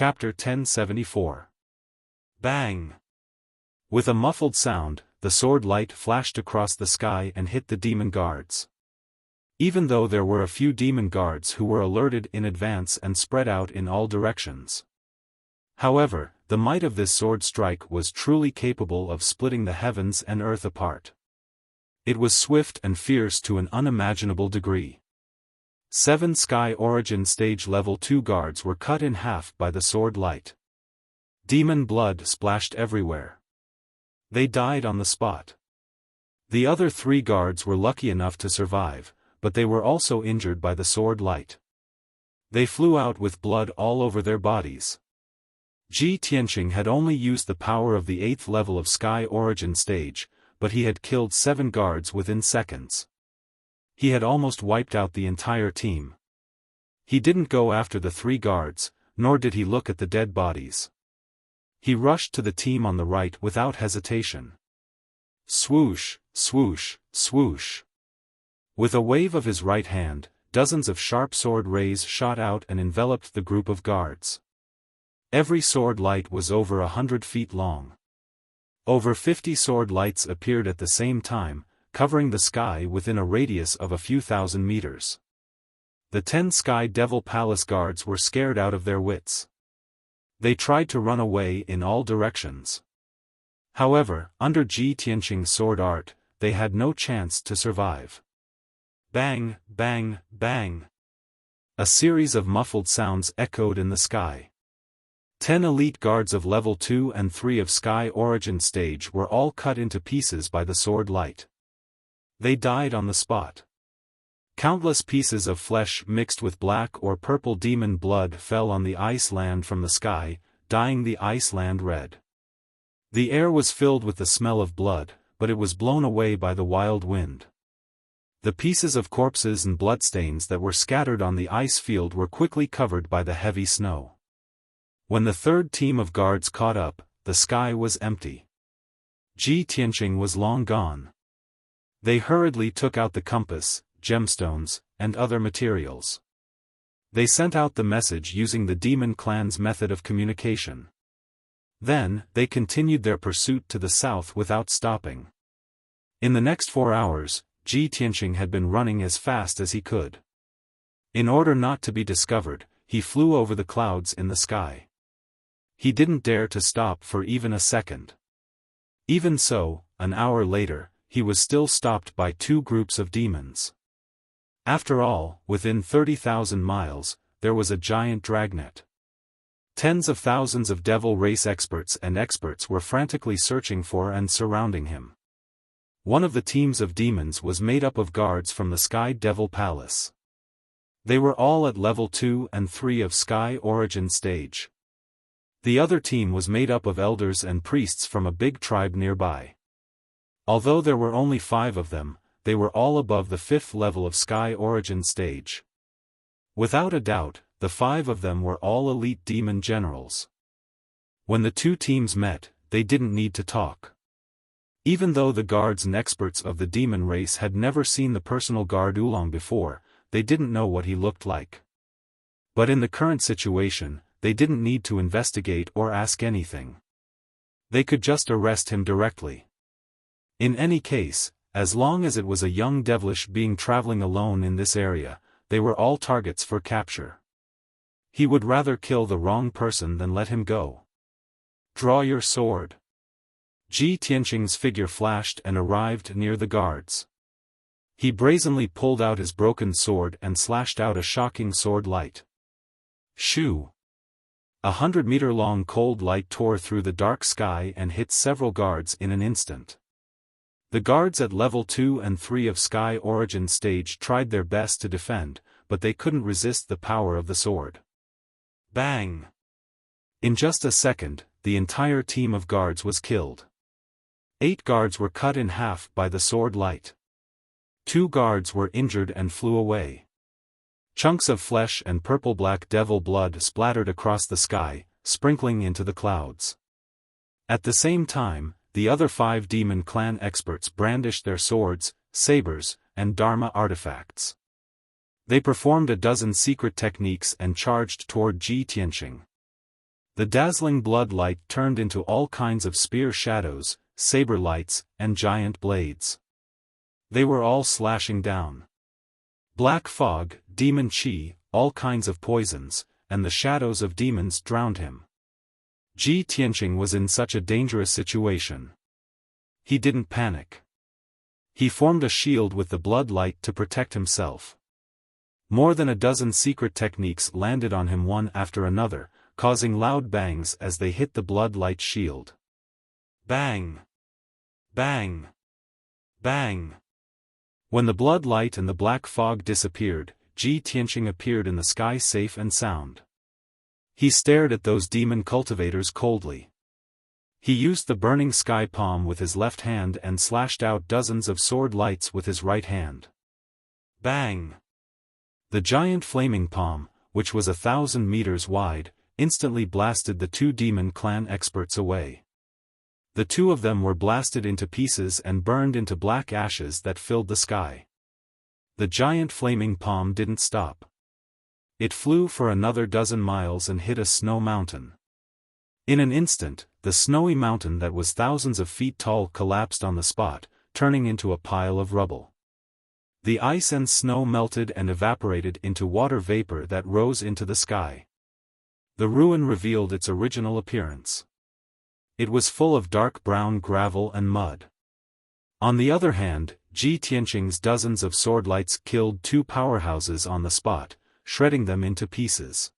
Chapter 1074. Bang! With a muffled sound, the sword light flashed across the sky and hit the demon guards. Even though there were a few demon guards who were alerted in advance and spread out in all directions. However, the might of this sword strike was truly capable of splitting the heavens and earth apart. It was swift and fierce to an unimaginable degree. 7 Sky Origin Stage Level 2 guards were cut in half by the sword light. Demon blood splashed everywhere. They died on the spot. The other 3 guards were lucky enough to survive, but they were also injured by the sword light. They flew out with blood all over their bodies. Ji Tianqing had only used the power of the 8th level of Sky Origin Stage, but he had killed 7 guards within seconds. He had almost wiped out the entire team. He didn't go after the 3 guards, nor did he look at the dead bodies. He rushed to the team on the right without hesitation. Swoosh, swoosh, swoosh. With a wave of his right hand, dozens of sharp sword rays shot out and enveloped the group of guards. Every sword light was over 100 feet long. Over 50 sword lights appeared at the same time, covering the sky within a radius of a few thousand meters. The 10 Sky Devil Palace guards were scared out of their wits. They tried to run away in all directions. However, under Ji Tianqing's sword art, they had no chance to survive. Bang, bang, bang. A series of muffled sounds echoed in the sky. 10 elite guards of level 2 and 3 of Sky Origin Stage were all cut into pieces by the sword light. They died on the spot. Countless pieces of flesh mixed with black or purple demon blood fell on the ice land from the sky, dyeing the ice land red. The air was filled with the smell of blood, but it was blown away by the wild wind. The pieces of corpses and bloodstains that were scattered on the ice field were quickly covered by the heavy snow. When the 3rd team of guards caught up, the sky was empty. Ji Tianqing was long gone. They hurriedly took out the compass, gemstones, and other materials. They sent out the message using the demon clan's method of communication. Then, they continued their pursuit to the south without stopping. In the next 4 hours, Ji Tianqing had been running as fast as he could. In order not to be discovered, he flew over the clouds in the sky. He didn't dare to stop for even a second. Even so, an hour later, he was still stopped by 2 groups of demons. After all, within 30,000 miles, there was a giant dragnet. Tens of thousands of devil race experts were frantically searching for and surrounding him. One of the teams of demons was made up of guards from the Sky Devil Palace. They were all at level 2 and 3 of Sky Origin Stage. The other team was made up of elders and priests from a big tribe nearby. Although there were only 5 of them, they were all above the 5th level of Sky Origin Stage. Without a doubt, the 5 of them were all elite demon generals. When the 2 teams met, they didn't need to talk. Even though the guards and experts of the demon race had never seen the personal guard Oolong before, they didn't know what he looked like. But in the current situation, they didn't need to investigate or ask anything. They could just arrest him directly. In any case, as long as it was a young devilish being traveling alone in this area, they were all targets for capture. He would rather kill the wrong person than let him go. Draw your sword. Ji Tianqing's figure flashed and arrived near the guards. He brazenly pulled out his broken sword and slashed out a shocking sword light. Shoo! 100-meter-long cold light tore through the dark sky and hit several guards in an instant. The guards at level 2 and 3 of Sky Origin Stage tried their best to defend, but they couldn't resist the power of the sword. Bang! In just a second, the entire team of guards was killed. 8 guards were cut in half by the sword light. 2 guards were injured and flew away. Chunks of flesh and purple-black devil blood splattered across the sky, sprinkling into the clouds. At the same time, the other 5 demon clan experts brandished their swords, sabers, and Dharma artifacts. They performed a dozen secret techniques and charged toward Ji Tianqing. The dazzling blood light turned into all kinds of spear shadows, saber lights, and giant blades. They were all slashing down. Black fog, demon chi, all kinds of poisons, and the shadows of demons drowned him. Ji Tianqing was in such a dangerous situation. He didn't panic. He formed a shield with the blood light to protect himself. More than a dozen secret techniques landed on him one after another, causing loud bangs as they hit the blood light shield. Bang! Bang! Bang! When the blood light and the black fog disappeared, Ji Tianqing appeared in the sky safe and sound. He stared at those demon cultivators coldly. He used the burning sky palm with his left hand and slashed out dozens of sword lights with his right hand. Bang! The giant flaming palm, which was 1,000 meters wide, instantly blasted the two demon clan experts away. The two of them were blasted into pieces and burned into black ashes that filled the sky. The giant flaming palm didn't stop. It flew for another dozen miles and hit a snow mountain. In an instant, the snowy mountain that was thousands of feet tall collapsed on the spot, turning into a pile of rubble. The ice and snow melted and evaporated into water vapor that rose into the sky. The ruin revealed its original appearance. It was full of dark brown gravel and mud. On the other hand, Ji Tianqing's dozens of sword lights killed two powerhouses on the spot, shredding them into pieces.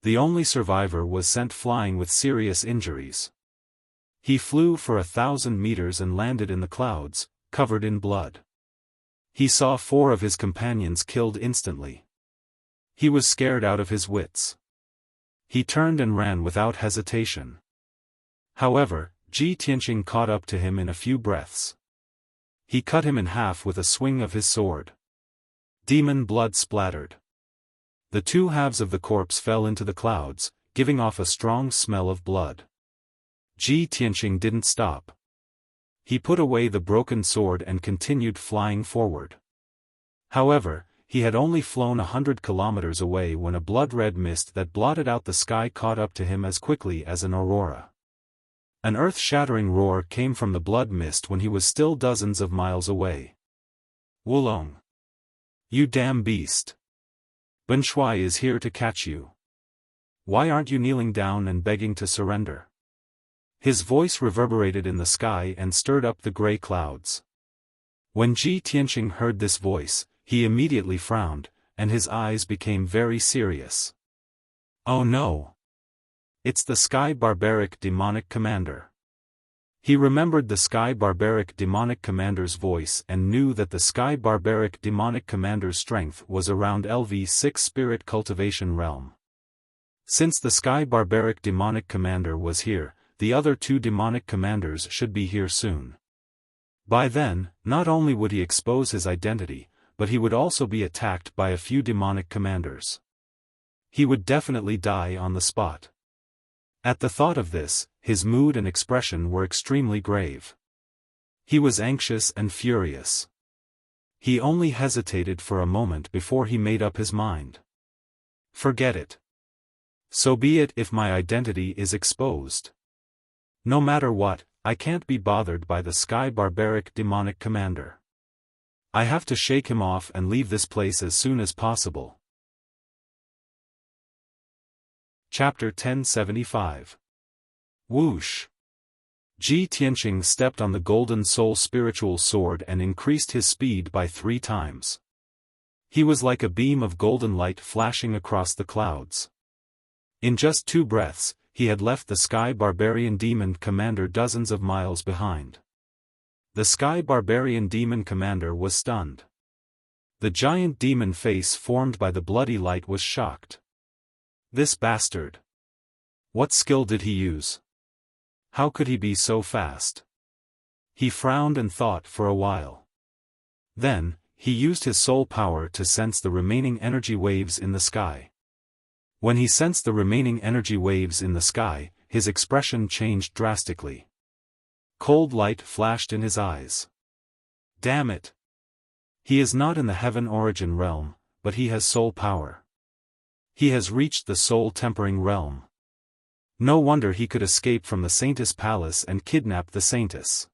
The only survivor was sent flying with serious injuries. He flew for 1,000 meters and landed in the clouds, covered in blood. He saw 4 of his companions killed instantly. He was scared out of his wits. He turned and ran without hesitation. However, Ji Tianqing caught up to him in a few breaths. He cut him in half with a swing of his sword. Demon blood splattered. The two halves of the corpse fell into the clouds, giving off a strong smell of blood. Ji Tianqing didn't stop. He put away the broken sword and continued flying forward. However, he had only flown 100 kilometers away when a blood-red mist that blotted out the sky caught up to him as quickly as an aurora. An earth-shattering roar came from the blood mist when he was still dozens of miles away. Wulong! You damn beast! Ben Shui is here to catch you. Why aren't you kneeling down and begging to surrender? His voice reverberated in the sky and stirred up the gray clouds. When Ji Tianqing heard this voice, he immediately frowned, and his eyes became very serious. Oh no! It's the Sky Barbaric Demonic Commander. He remembered the Sky Barbaric Demonic Commander's voice and knew that the Sky Barbaric Demonic Commander's strength was around LV6 Spirit Cultivation Realm. Since the Sky Barbaric Demonic Commander was here, the other 2 demonic commanders should be here soon. By then, not only would he expose his identity, but he would also be attacked by a few demonic commanders. He would definitely die on the spot. At the thought of this, his mood and expression were extremely grave. He was anxious and furious. He only hesitated for a moment before he made up his mind. Forget it. So be it if my identity is exposed. No matter what, I can't be bothered by the Sky Barbaric Demonic Commander. I have to shake him off and leave this place as soon as possible. Chapter 1075. Whoosh! Ji Tianqing stepped on the Golden Soul Spiritual Sword and increased his speed by 3 times. He was like a beam of golden light flashing across the clouds. In just 2 breaths, he had left the Sky Barbarian Demon Commander dozens of miles behind. The Sky Barbarian Demon Commander was stunned. The giant demon face formed by the bloody light was shocked. This bastard! What skill did he use? How could he be so fast? He frowned and thought for a while. Then, he used his soul power to sense the remaining energy waves in the sky. When he sensed the remaining energy waves in the sky, his expression changed drastically. Cold light flashed in his eyes. Damn it! He is not in the Heaven Origin realm, but he has soul power. He has reached the soul tempering realm. No wonder he could escape from the Saintess Palace and kidnap the Saintess.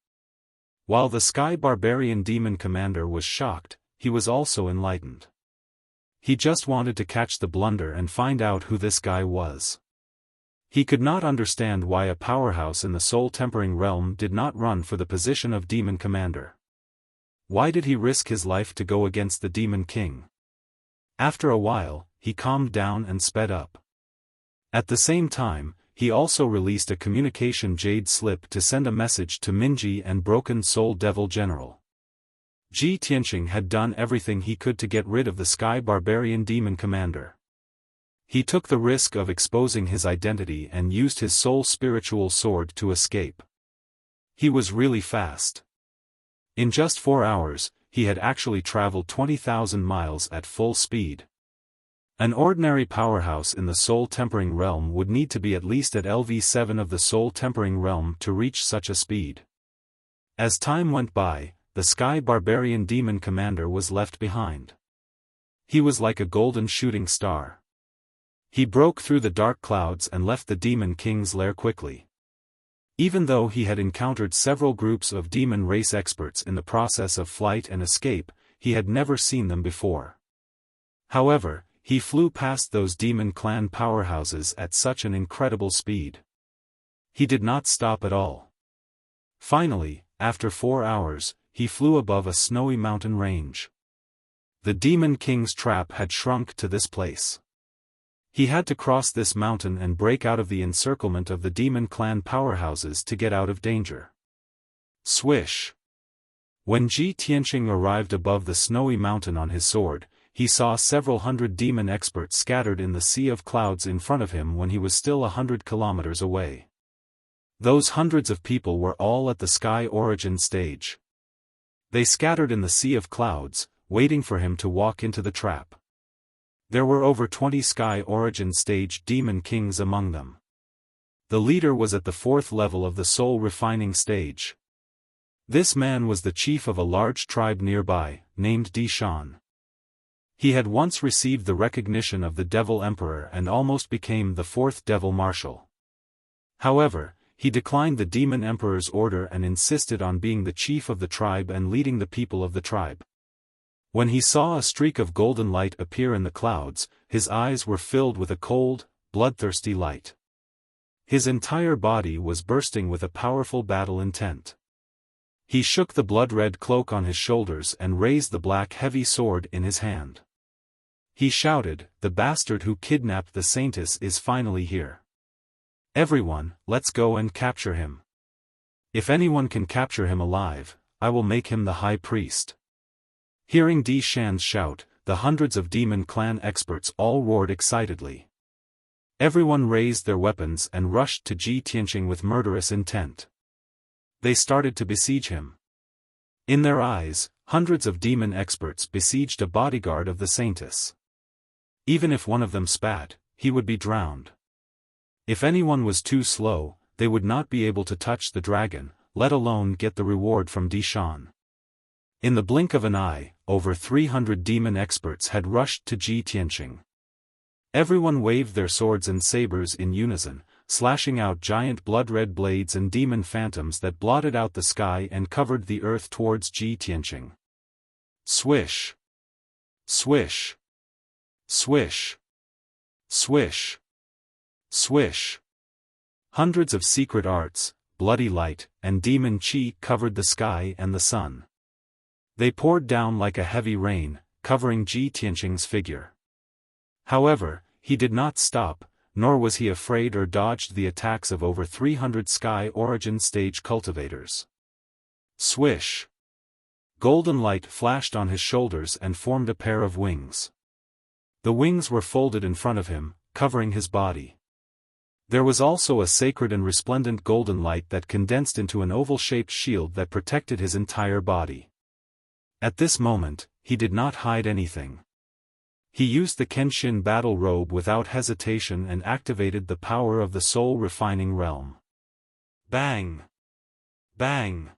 While the Sky Barbarian Demon Commander was shocked, he was also enlightened. He just wanted to catch the blunder and find out who this guy was. He could not understand why a powerhouse in the soul-tempering realm did not run for the position of Demon Commander. Why did he risk his life to go against the Demon King? After a while, he calmed down and sped up. At the same time, he also released a communication jade slip to send a message to Minji and Broken Soul Devil General. Ji Tianqing had done everything he could to get rid of the Sky Barbarian Demon Commander. He took the risk of exposing his identity and used his soul spiritual sword to escape. He was really fast. In just 4 hours, he had actually traveled 20,000 miles at full speed. An ordinary powerhouse in the soul-tempering realm would need to be at least at LV7 of the soul-tempering realm to reach such a speed. As time went by, the Sky Barbarian Demon Commander was left behind. He was like a golden shooting star. He broke through the dark clouds and left the Demon King's lair quickly. Even though he had encountered several groups of demon race experts in the process of flight and escape, he had never seen them before. However, he flew past those demon clan powerhouses at such an incredible speed. He did not stop at all. Finally, after 4 hours, he flew above a snowy mountain range. The Demon King's trap had shrunk to this place. He had to cross this mountain and break out of the encirclement of the demon clan powerhouses to get out of danger. Swish! When Ji Tianqing arrived above the snowy mountain on his sword, he saw several hundred demon experts scattered in the sea of clouds in front of him when he was still 100 kilometers away. Those hundreds of people were all at the Sky Origin stage. They scattered in the sea of clouds, waiting for him to walk into the trap. There were over 20 Sky Origin stage demon kings among them. The leader was at the 4th level of the soul refining stage. This man was the chief of a large tribe nearby, named Dishan. He had once received the recognition of the Devil Emperor and almost became the 4th Devil Marshal. However, he declined the Demon Emperor's order and insisted on being the chief of the tribe and leading the people of the tribe. When he saw a streak of golden light appear in the clouds, his eyes were filled with a cold, bloodthirsty light. His entire body was bursting with a powerful battle intent. He shook the blood-red cloak on his shoulders and raised the black heavy sword in his hand. He shouted, "The bastard who kidnapped the Saintess is finally here. Everyone, let's go and capture him. If anyone can capture him alive, I will make him the High Priest." Hearing Di Shan's shout, the hundreds of demon clan experts all roared excitedly. Everyone raised their weapons and rushed to Ji Tianqing with murderous intent. They started to besiege him. In their eyes, hundreds of demon experts besieged a bodyguard of the Saintess. Even if one of them spat, he would be drowned. If anyone was too slow, they would not be able to touch the dragon, let alone get the reward from Dishan. In the blink of an eye, over 300 demon experts had rushed to Ji Tianqing. Everyone waved their swords and sabers in unison, slashing out giant blood-red blades and demon phantoms that blotted out the sky and covered the earth towards Ji Tianqing. Swish! Swish! Swish! Swish! Swish! Hundreds of secret arts, bloody light, and demon chi covered the sky and the sun. They poured down like a heavy rain, covering Ji Tianqing's figure. However, he did not stop, nor was he afraid or dodged the attacks of over 300 Sky Origin stage cultivators. Swish! Golden light flashed on his shoulders and formed a pair of wings. The wings were folded in front of him, covering his body. There was also a sacred and resplendent golden light that condensed into an oval-shaped shield that protected his entire body. At this moment, he did not hide anything. He used the Kenshin battle robe without hesitation and activated the power of the soul-refining realm. Bang! Bang!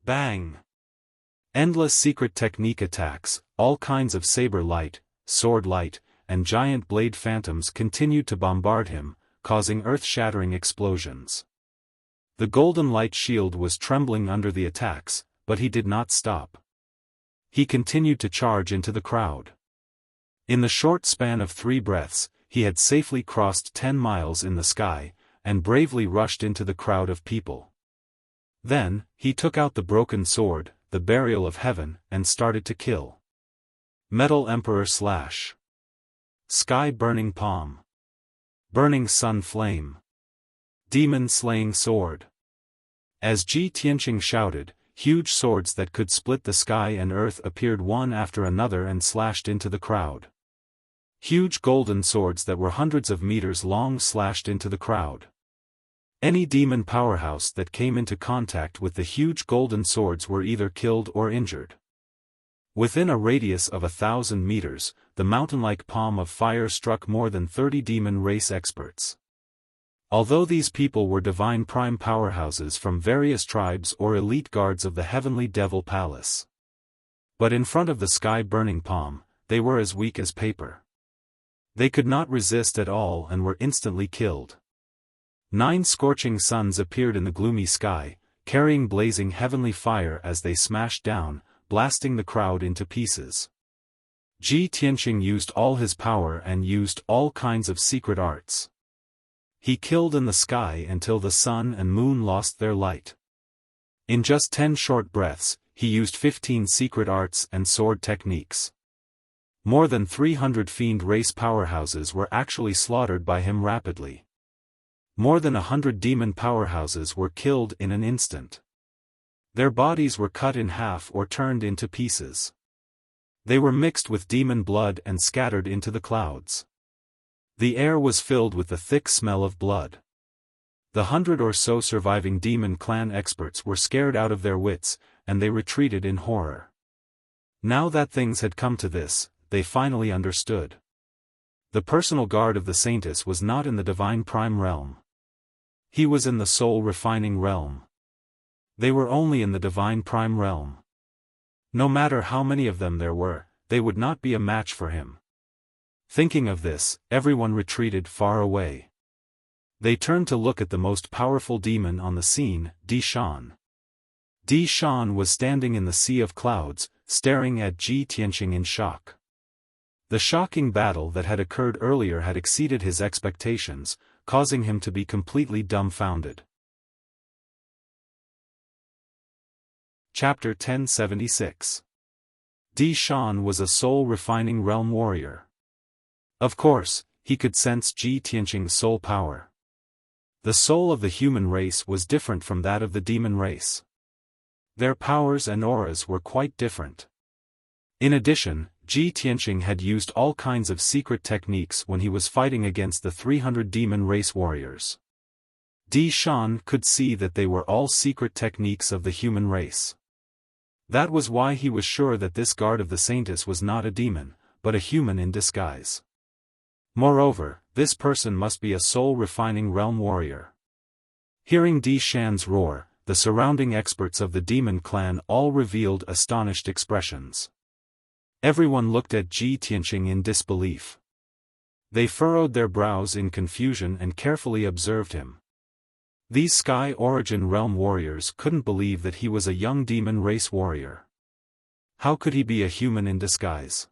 Bang! Endless secret technique attacks, all kinds of saber light, sword light, and giant blade phantoms continued to bombard him, causing earth-shattering explosions. The golden light shield was trembling under the attacks, but he did not stop. He continued to charge into the crowd. In the short span of 3 breaths, he had safely crossed 10 miles in the sky, and bravely rushed into the crowd of people. Then, he took out the broken sword, the burial of heaven, and started to kill. Metal Emperor slash. Sky burning palm. Burning sun flame. Demon slaying sword. As Ji Tianqing shouted, huge swords that could split the sky and earth appeared one after another and slashed into the crowd. Huge golden swords that were hundreds of meters long slashed into the crowd. Any demon powerhouse that came into contact with the huge golden swords were either killed or injured. Within a radius of 1,000 meters, the mountain-like palm of fire struck more than 30 demon race experts. Although these people were divine prime powerhouses from various tribes or elite guards of the heavenly devil palace. But in front of the sky-burning palm, they were as weak as paper. They could not resist at all and were instantly killed. 9 scorching suns appeared in the gloomy sky, carrying blazing heavenly fire as they smashed down, blasting the crowd into pieces. Ji Tianqing used all his power and used all kinds of secret arts. He killed in the sky until the sun and moon lost their light. In just 10 short breaths, he used 15 secret arts and sword techniques. More than 300 fiend race powerhouses were actually slaughtered by him rapidly. More than 100 demon powerhouses were killed in an instant. Their bodies were cut in half or turned into pieces. They were mixed with demon blood and scattered into the clouds. The air was filled with the thick smell of blood. The 100 or so surviving demon clan experts were scared out of their wits, and they retreated in horror. Now that things had come to this, they finally understood. The personal guard of the Saintess was not in the divine prime realm. He was in the soul refining realm. They were only in the divine prime realm. No matter how many of them there were, they would not be a match for him. Thinking of this, everyone retreated far away. They turned to look at the most powerful demon on the scene, Di Shan. Di Shan was standing in the sea of clouds, staring at Ji Tianqing in shock. The shocking battle that had occurred earlier had exceeded his expectations, causing him to be completely dumbfounded. Chapter 1076. Di Shan was a soul-refining realm warrior. Of course, he could sense Ji Tianqing's soul power. The soul of the human race was different from that of the demon race. Their powers and auras were quite different. In addition, Ji Tianqing had used all kinds of secret techniques when he was fighting against the 300 demon race warriors. Di Shan could see that they were all secret techniques of the human race. That was why he was sure that this guard of the Saintess was not a demon, but a human in disguise. Moreover, this person must be a soul-refining realm warrior. Hearing Di Shan's roar, the surrounding experts of the demon clan all revealed astonished expressions. Everyone looked at Ji Tianqing in disbelief. They furrowed their brows in confusion and carefully observed him. These Sky Origin Realm warriors couldn't believe that he was a young demon race warrior. How could he be a human in disguise?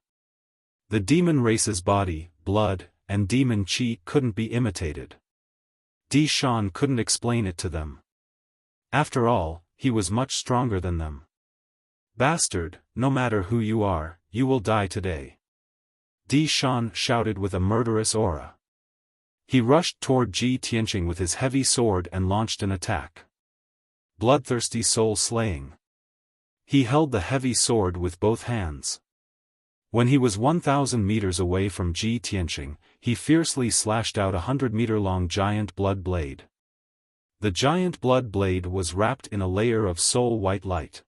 The demon race's body, blood, and demon chi couldn't be imitated. Di Shan couldn't explain it to them. After all, he was much stronger than them. Bastard, no matter who you are, you will die today. Di Shan shouted with a murderous aura. He rushed toward Ji Tianqing with his heavy sword and launched an attack. Bloodthirsty soul slaying. He held the heavy sword with both hands. When he was 1,000 meters away from Ji Tianqing, he fiercely slashed out a 100-meter-long giant blood blade. The giant blood blade was wrapped in a layer of soul-white light.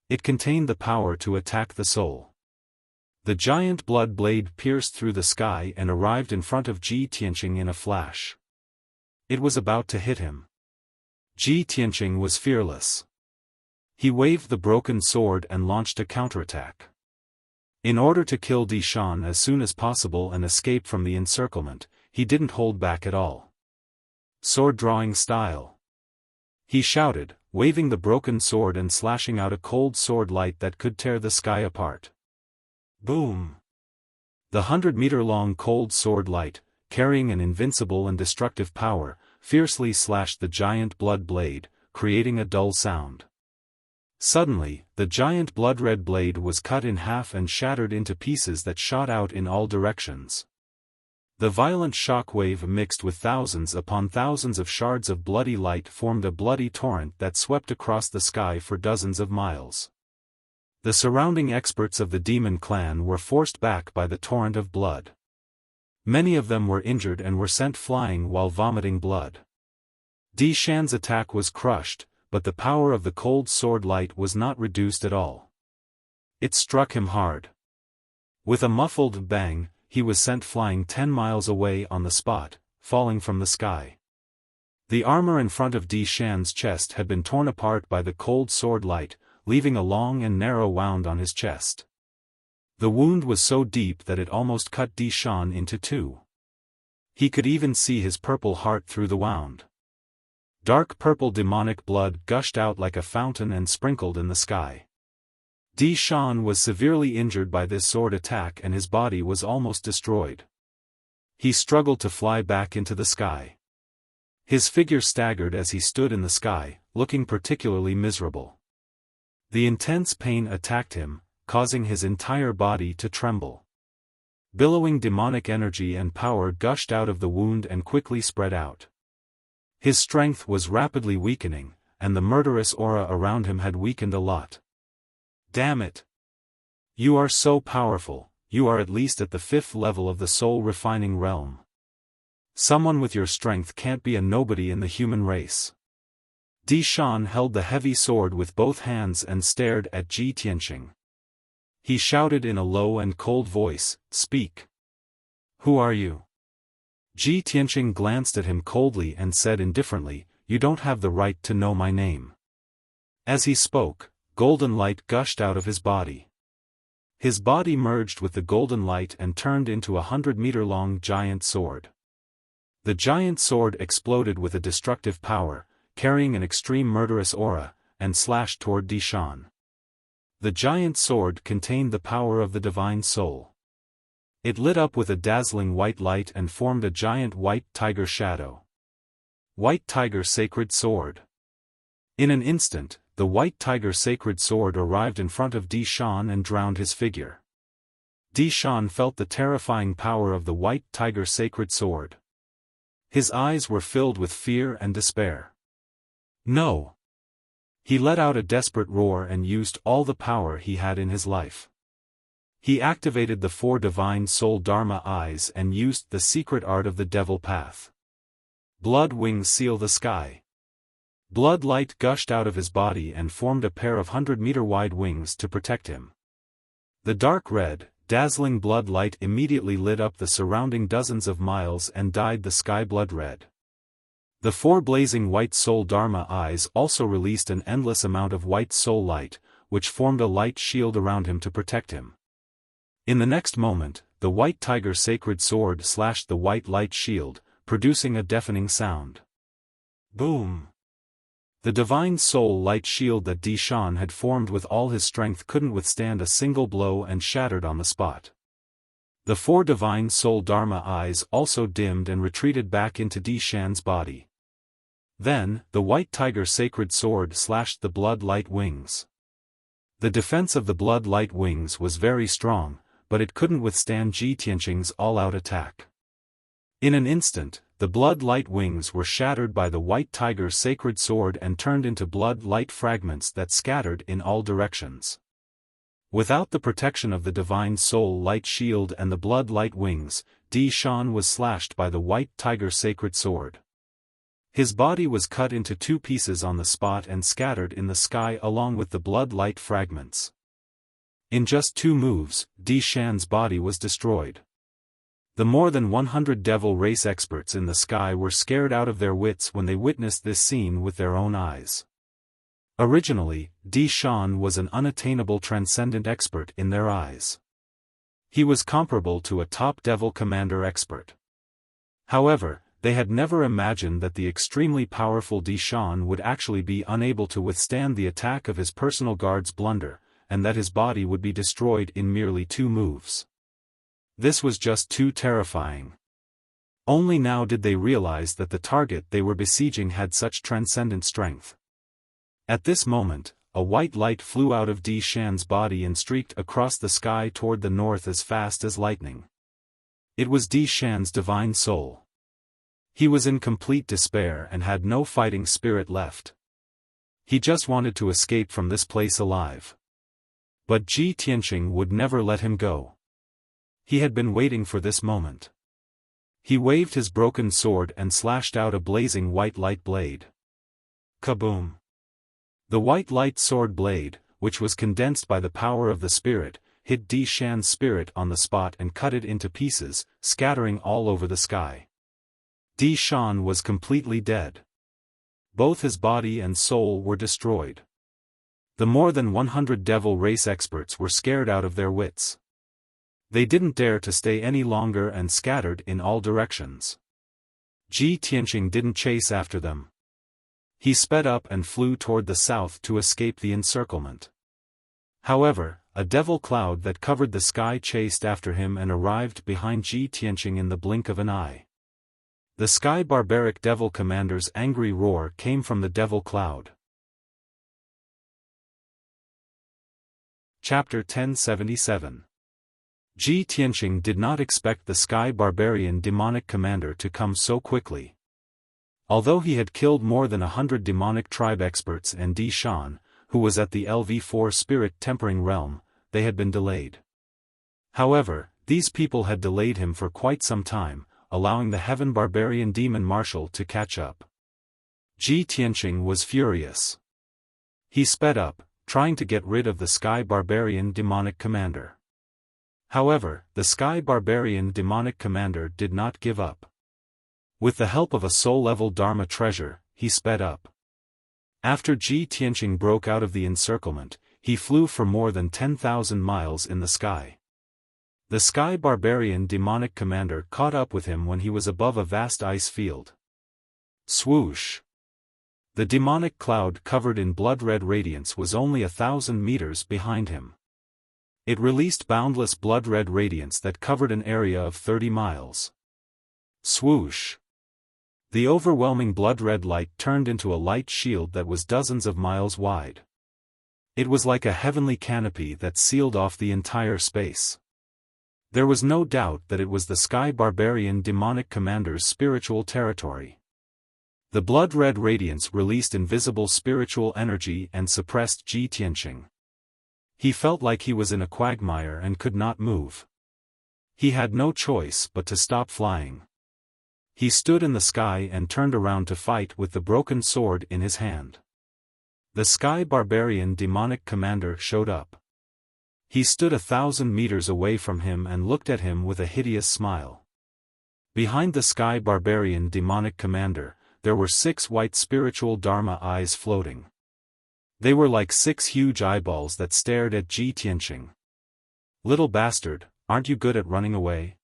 It contained the power to attack the soul. The giant blood blade pierced through the sky and arrived in front of Ji Tianqing in a flash. It was about to hit him. Ji Tianqing was fearless. He waved the broken sword and launched a counterattack. In order to kill Di Shan as soon as possible and escape from the encirclement, he didn't hold back at all. sword-drawing style," he shouted, waving the broken sword and slashing out a cold sword light that could tear the sky apart. Boom! The 100-meter-long cold sword light, carrying an invincible and destructive power, fiercely slashed the giant blood blade, creating a dull sound. Suddenly, the giant blood-red blade was cut in half and shattered into pieces that shot out in all directions. The violent shock wave mixed with thousands upon thousands of shards of bloody light formed a bloody torrent that swept across the sky for dozens of miles. The surrounding experts of the demon clan were forced back by the torrent of blood. Many of them were injured and were sent flying while vomiting blood. Di Shan's attack was crushed, but the power of the cold sword light was not reduced at all. It struck him hard. With a muffled bang, he was sent flying 10 miles away on the spot, falling from the sky. The armor in front of Di Shan's chest had been torn apart by the cold sword light, leaving a long and narrow wound on his chest. The wound was so deep that it almost cut Di Shan into two. He could even see his purple heart through the wound. Dark purple demonic blood gushed out like a fountain and sprinkled in the sky. Di Shan was severely injured by this sword attack and his body was almost destroyed. He struggled to fly back into the sky. His figure staggered as he stood in the sky, looking particularly miserable. The intense pain attacked him, causing his entire body to tremble. Billowing demonic energy and power gushed out of the wound and quickly spread out. His strength was rapidly weakening, and the murderous aura around him had weakened a lot. Damn it! You are so powerful, you are at least at the 5th level of the soul refining realm. Someone with your strength can't be a nobody in the human race. Di Shan held the heavy sword with both hands and stared at Ji Tianqing. He shouted in a low and cold voice, "Speak. Who are you?" Ji Tianqing glanced at him coldly and said indifferently, "You don't have the right to know my name." As he spoke, golden light gushed out of his body. His body merged with the golden light and turned into a 100-meter-long giant sword. The giant sword exploded with a destructive power, carrying an extreme murderous aura, and slashed toward Di Shan. The giant sword contained the power of the divine soul. It lit up with a dazzling white light and formed a giant white tiger shadow. White Tiger Sacred Sword. In an instant, the White Tiger Sacred Sword arrived in front of Di Shan and drowned his figure. Di Shan felt the terrifying power of the White Tiger Sacred Sword. His eyes were filled with fear and despair. No! He let out a desperate roar and used all the power he had in his life. He activated the 4 divine soul Dharma eyes and used the secret art of the devil path. Blood wings seal the sky. Blood light gushed out of his body and formed a pair of 100-meter-wide wings to protect him. The dark red, dazzling blood light immediately lit up the surrounding dozens of miles and dyed the sky blood red. The 4 blazing white soul Dharma eyes also released an endless amount of white soul light, which formed a light shield around him to protect him. In the next moment, the White Tiger Sacred Sword slashed the white light shield, producing a deafening sound. Boom! The divine soul light shield that Di Shan had formed with all his strength couldn't withstand a single blow and shattered on the spot. The 4 divine soul Dharma eyes also dimmed and retreated back into Di Shan's body. Then, the White Tiger Sacred Sword slashed the blood light wings. The defense of the blood light wings was very strong, but it couldn't withstand Ji Tianqing's all-out attack. In an instant, the blood light wings were shattered by the White Tiger Sacred Sword and turned into blood light fragments that scattered in all directions. Without the protection of the divine soul light shield and the blood light wings, Di Shan was slashed by the White Tiger Sacred Sword. His body was cut into 2 pieces on the spot and scattered in the sky along with the blood light fragments. In just 2 moves, Di Shan's body was destroyed. The more than 100 devil race experts in the sky were scared out of their wits when they witnessed this scene with their own eyes. Originally, Di Shan was an unattainable transcendent expert in their eyes. He was comparable to a top devil commander expert. However, they had never imagined that the extremely powerful Di Shan would actually be unable to withstand the attack of his personal guard's blunder, and that his body would be destroyed in merely 2 moves. This was just too terrifying. Only now did they realize that the target they were besieging had such transcendent strength. At this moment, a white light flew out of Di Shan's body and streaked across the sky toward the north as fast as lightning. It was Di Shan's divine soul. He was in complete despair and had no fighting spirit left. He just wanted to escape from this place alive. But Ji Tianqing would never let him go. He had been waiting for this moment. He waved his broken sword and slashed out a blazing white light blade. Kaboom! The white light sword blade, which was condensed by the power of the spirit, hit Di Shan's spirit on the spot and cut it into pieces, scattering all over the sky. Di Shan was completely dead. Both his body and soul were destroyed. The more than 100 devil race experts were scared out of their wits. They didn't dare to stay any longer and scattered in all directions. Ji Tianqing didn't chase after them. He sped up and flew toward the south to escape the encirclement. However, a devil cloud that covered the sky chased after him and arrived behind Ji Tianqing in the blink of an eye. The Sky Barbaric Devil Commander's angry roar came from the devil cloud. Chapter 1077. Ji Tianqing did not expect the Sky Barbarian Demonic Commander to come so quickly. Although he had killed more than 100 demonic tribe experts and Di Shan, who was at the LV4 Spirit Tempering Realm, they had been delayed. However, these people had delayed him for quite some time, allowing the Heaven Barbarian Demon Marshal to catch up. Ji Tianqing was furious. He sped up, trying to get rid of the Sky Barbarian Demonic Commander. However, the Sky Barbarian Demonic Commander did not give up. With the help of a soul-level Dharma treasure, he sped up. After Ji Tianqing broke out of the encirclement, he flew for more than 10,000 miles in the sky. The Sky Barbarian Demonic Commander caught up with him when he was above a vast ice field. Swoosh! The demonic cloud covered in blood-red radiance was only 1,000 meters behind him. It released boundless blood-red radiance that covered an area of 30 miles. Swoosh! The overwhelming blood-red light turned into a light shield that was dozens of miles wide. It was like a heavenly canopy that sealed off the entire space. There was no doubt that it was the Sky Barbarian Demonic Commander's spiritual territory. The blood-red radiance released invisible spiritual energy and suppressed Ji Tianqing. He felt like he was in a quagmire and could not move. He had no choice but to stop flying. He stood in the sky and turned around to fight with the broken sword in his hand. The Sky Barbarian Demonic Commander showed up. He stood 1,000 meters away from him and looked at him with a hideous smile. Behind the Sky Barbarian Demonic Commander, there were 6 white spiritual Dharma eyes floating. They were like 6 huge eyeballs that stared at Ji Tianqing. Little bastard, aren't you good at running away?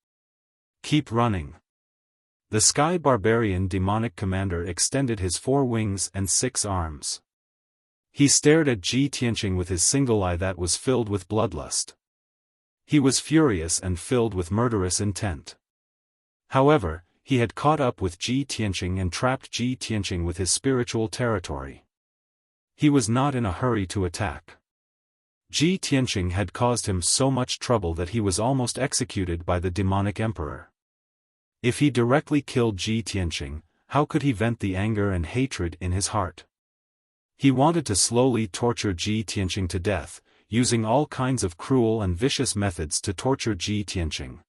Keep running. The Sky Barbarian Demonic Commander extended his 4 wings and 6 arms. He stared at Ji Tianqing with his single eye that was filled with bloodlust. He was furious and filled with murderous intent. However, he had caught up with Ji Tianqing and trapped Ji Tianqing with his spiritual territory. He was not in a hurry to attack. Ji Tianqing had caused him so much trouble that he was almost executed by the demonic emperor. If he directly killed Ji Tianqing, how could he vent the anger and hatred in his heart? He wanted to slowly torture Ji Tianqing to death, using all kinds of cruel and vicious methods to torture Ji Tianqing.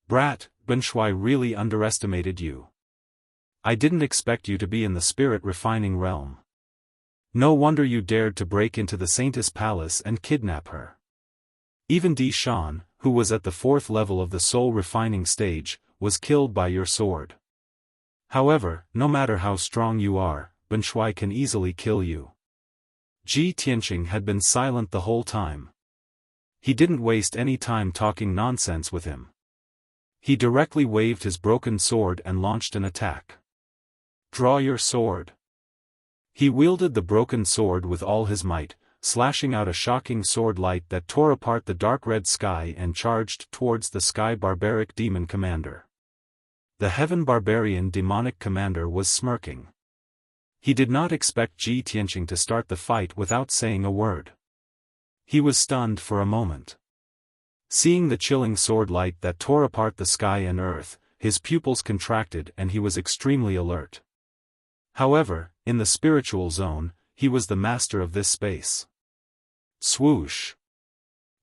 Brat, Ben Shui really underestimated you. I didn't expect you to be in the spirit refining realm. No wonder you dared to break into the Saintess Palace and kidnap her. Even Di Shan, who was at the 4th level of the soul refining stage, was killed by your sword. However, no matter how strong you are, Ben Shui can easily kill you. Ji Tianqing had been silent the whole time. He didn't waste any time talking nonsense with him. He directly waved his broken sword and launched an attack. "Draw your sword." He wielded the broken sword with all his might, slashing out a shocking sword light that tore apart the dark red sky and charged towards the sky barbaric demon commander. The heaven barbarian demonic commander was smirking. He did not expect Ji Tianqing to start the fight without saying a word. He was stunned for a moment. Seeing the chilling sword light that tore apart the sky and earth, his pupils contracted and he was extremely alert. However, in the spiritual zone, he was the master of this space. Swoosh!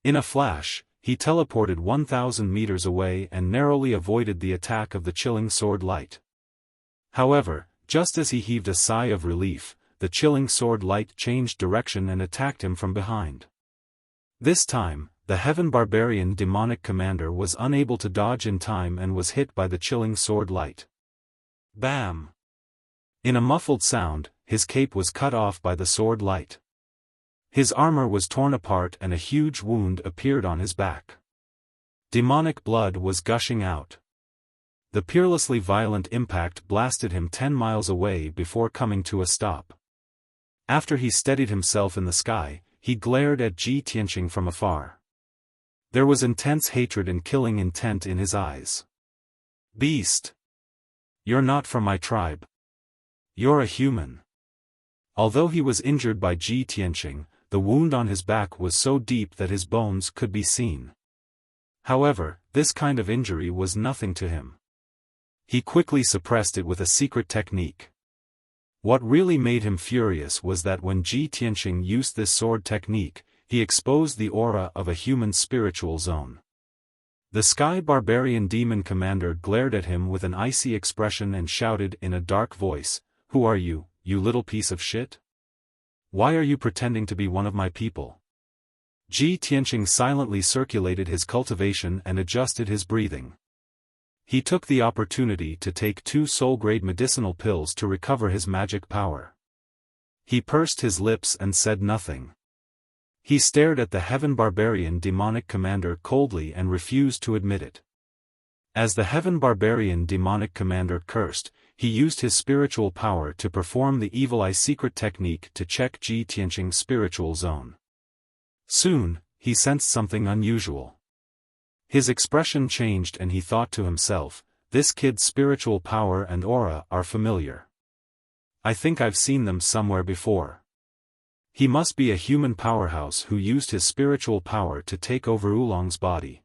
In a flash, he teleported 1,000 meters away and narrowly avoided the attack of the chilling sword light. However, just as he heaved a sigh of relief, the chilling sword light changed direction and attacked him from behind. This time, the heaven barbarian demonic commander was unable to dodge in time and was hit by the chilling sword light. Bam! In a muffled sound, his cape was cut off by the sword light. His armor was torn apart and a huge wound appeared on his back. Demonic blood was gushing out. The peerlessly violent impact blasted him 10 miles away before coming to a stop. After he steadied himself in the sky, he glared at Ji Tianqing from afar. There was intense hatred and killing intent in his eyes. "Beast! You're not from my tribe. You're a human." Although he was injured by Ji Tianqing, the wound on his back was so deep that his bones could be seen. However, this kind of injury was nothing to him. He quickly suppressed it with a secret technique. What really made him furious was that when Ji Tianqing used this sword technique, he exposed the aura of a human spiritual zone. The Sky Barbarian Demon Commander glared at him with an icy expression and shouted in a dark voice, "Who are you, you little piece of shit? Why are you pretending to be one of my people?" Ji Tianqing silently circulated his cultivation and adjusted his breathing. He took the opportunity to take 2 soul-grade medicinal pills to recover his magic power. He pursed his lips and said nothing. He stared at the Heaven Barbarian Demonic Commander coldly and refused to admit it. As the Heaven Barbarian Demonic Commander cursed, he used his spiritual power to perform the Evil Eye secret technique to check Ji Tianqing's spiritual zone. Soon, he sensed something unusual. His expression changed and he thought to himself, "This kid's spiritual power and aura are familiar. I think I've seen them somewhere before." He must be a human powerhouse who used his spiritual power to take over Oolong's body.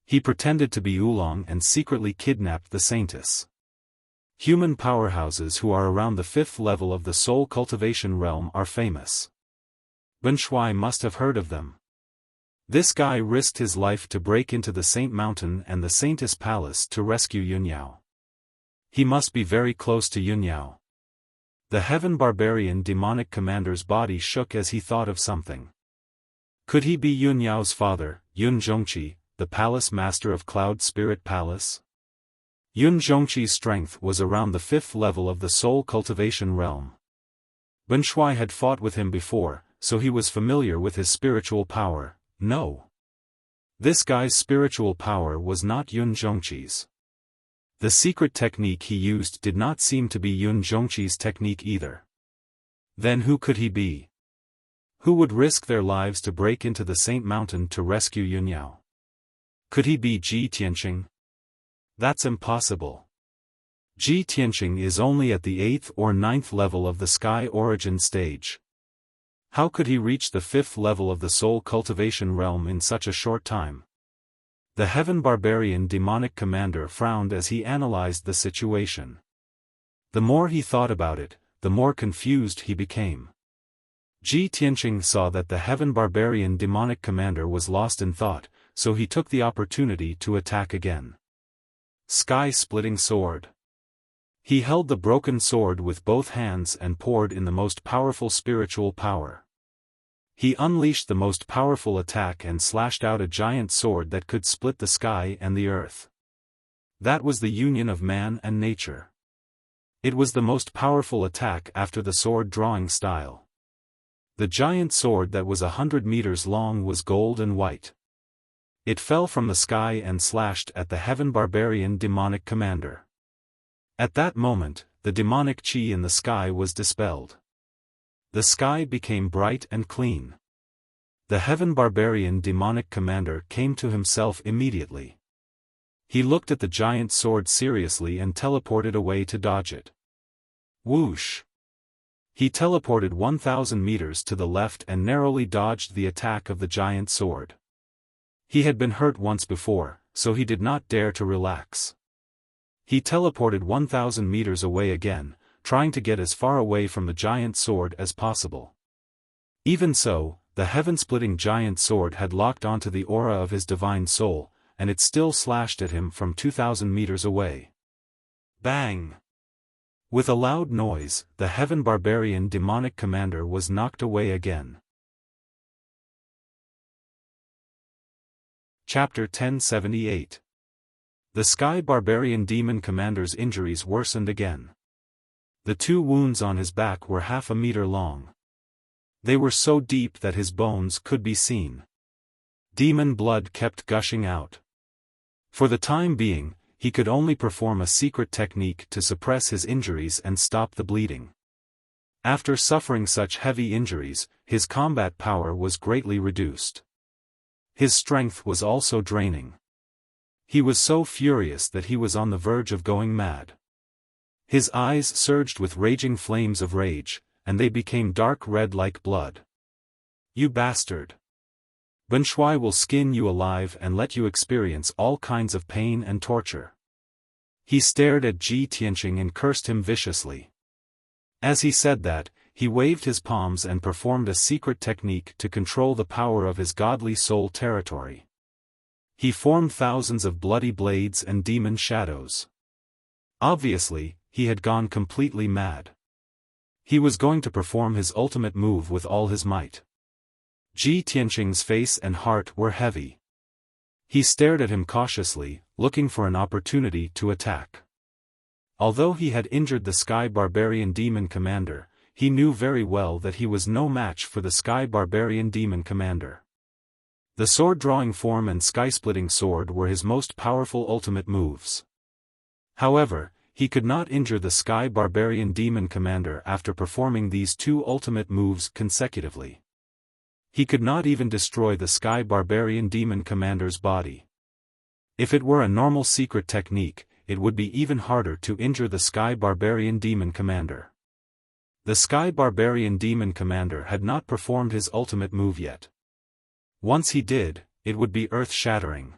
He pretended to be Oolong and secretly kidnapped the Saintess. Human powerhouses who are around the 5th level of the soul cultivation realm are famous. Ben Shuai must have heard of them. This guy risked his life to break into the Saint Mountain and the Saintess Palace to rescue Yunyao. He must be very close to Yunyao. The Heaven Barbarian Demonic Commander's body shook as he thought of something. Could he be Yunyao's father, Yun Zhongqi, the Palace Master of Cloud Spirit Palace? Yun Zhongqi's strength was around the 5th level of the soul cultivation realm. Ben Shuai had fought with him before, so he was familiar with his spiritual power. No. This guy's spiritual power was not Yun Zhongqi's. The secret technique he used did not seem to be Yun Zhongqi's technique either. Then who could he be? Who would risk their lives to break into the Saint Mountain to rescue Yunyao? Could he be Ji Tianqing? That's impossible. Ji Tianqing is only at the 8th or 9th level of the Sky Origin stage. How could he reach the 5th level of the soul cultivation realm in such a short time? The Heaven Barbarian Demonic Commander frowned as he analyzed the situation. The more he thought about it, the more confused he became. Ji Tianqing saw that the Heaven Barbarian Demonic Commander was lost in thought, so he took the opportunity to attack again. Sky-splitting sword. He held the broken sword with both hands and poured in the most powerful spiritual power. He unleashed the most powerful attack and slashed out a giant sword that could split the sky and the earth. That was the union of man and nature. It was the most powerful attack after the sword drawing style. The giant sword that was 100 meters long was gold and white. It fell from the sky and slashed at the heaven barbarian demonic commander. At that moment, the demonic chi in the sky was dispelled. The sky became bright and clean. The heaven barbarian demonic commander came to himself immediately. He looked at the giant sword seriously and teleported away to dodge it. Whoosh! He teleported 1,000 meters to the left and narrowly dodged the attack of the giant sword. He had been hurt once before, so he did not dare to relax. He teleported 1,000 meters away again, trying to get as far away from the giant sword as possible. Even so, the heaven-splitting giant sword had locked onto the aura of his divine soul, and it still slashed at him from 2,000 meters away. Bang! With a loud noise, the heaven barbarian demonic commander was knocked away again. Chapter 1078. The Sky Barbarian Demon Commander's injuries worsened again. The 2 wounds on his back were half a meter long. They were so deep that his bones could be seen. Demon blood kept gushing out. For the time being, he could only perform a secret technique to suppress his injuries and stop the bleeding. After suffering such heavy injuries, his combat power was greatly reduced. His strength was also draining. He was so furious that he was on the verge of going mad. His eyes surged with raging flames of rage, and they became dark red like blood. You bastard! Ben Shui will skin you alive and let you experience all kinds of pain and torture. He stared at Ji Tianqing and cursed him viciously. As he said that, he waved his palms and performed a secret technique to control the power of his godly soul territory. He formed thousands of bloody blades and demon shadows. Obviously, he had gone completely mad. He was going to perform his ultimate move with all his might. Ji Tianqing's face and heart were heavy. He stared at him cautiously, looking for an opportunity to attack. Although he had injured the Sky Barbarian Demon Commander, he knew very well that he was no match for the Sky Barbarian Demon Commander. The sword-drawing form and sky-splitting sword were his most powerful ultimate moves. However, he could not injure the Sky Barbarian Demon Commander after performing these 2 ultimate moves consecutively. He could not even destroy the Sky Barbarian Demon Commander's body. If it were a normal secret technique, it would be even harder to injure the Sky Barbarian Demon Commander. The Sky Barbarian Demon Commander had not performed his ultimate move yet. Once he did, it would be earth-shattering.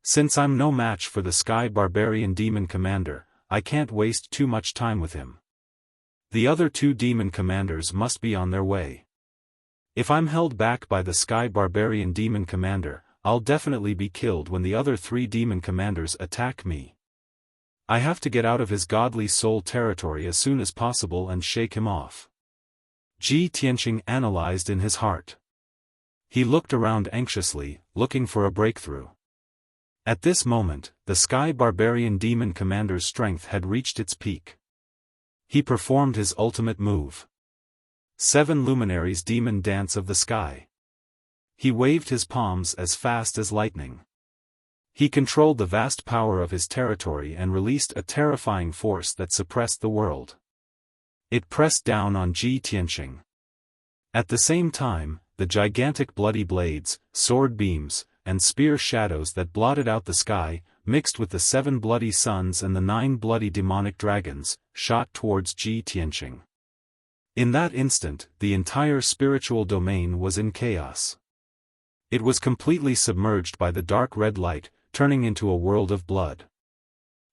Since I'm no match for the Sky Barbarian Demon Commander, I can't waste too much time with him. The other 2 demon commanders must be on their way. If I'm held back by the Sky Barbarian Demon Commander, I'll definitely be killed when the other 3 demon commanders attack me. I have to get out of his godly soul territory as soon as possible and shake him off. Ji Tianqing analyzed in his heart. He looked around anxiously, looking for a breakthrough. At this moment, the Sky Barbarian Demon Commander's strength had reached its peak. He performed his ultimate move. 7 Luminaries Demon Dance of the Sky. He waved his palms as fast as lightning. He controlled the vast power of his territory and released a terrifying force that suppressed the world. It pressed down on Ji Tianqing. At the same time, the gigantic bloody blades, sword beams, and spear shadows that blotted out the sky, mixed with the 7 bloody suns and the 9 bloody demonic dragons, shot towards Ji Tianqing. In that instant, the entire spiritual domain was in chaos. It was completely submerged by the dark red light, turning into a world of blood.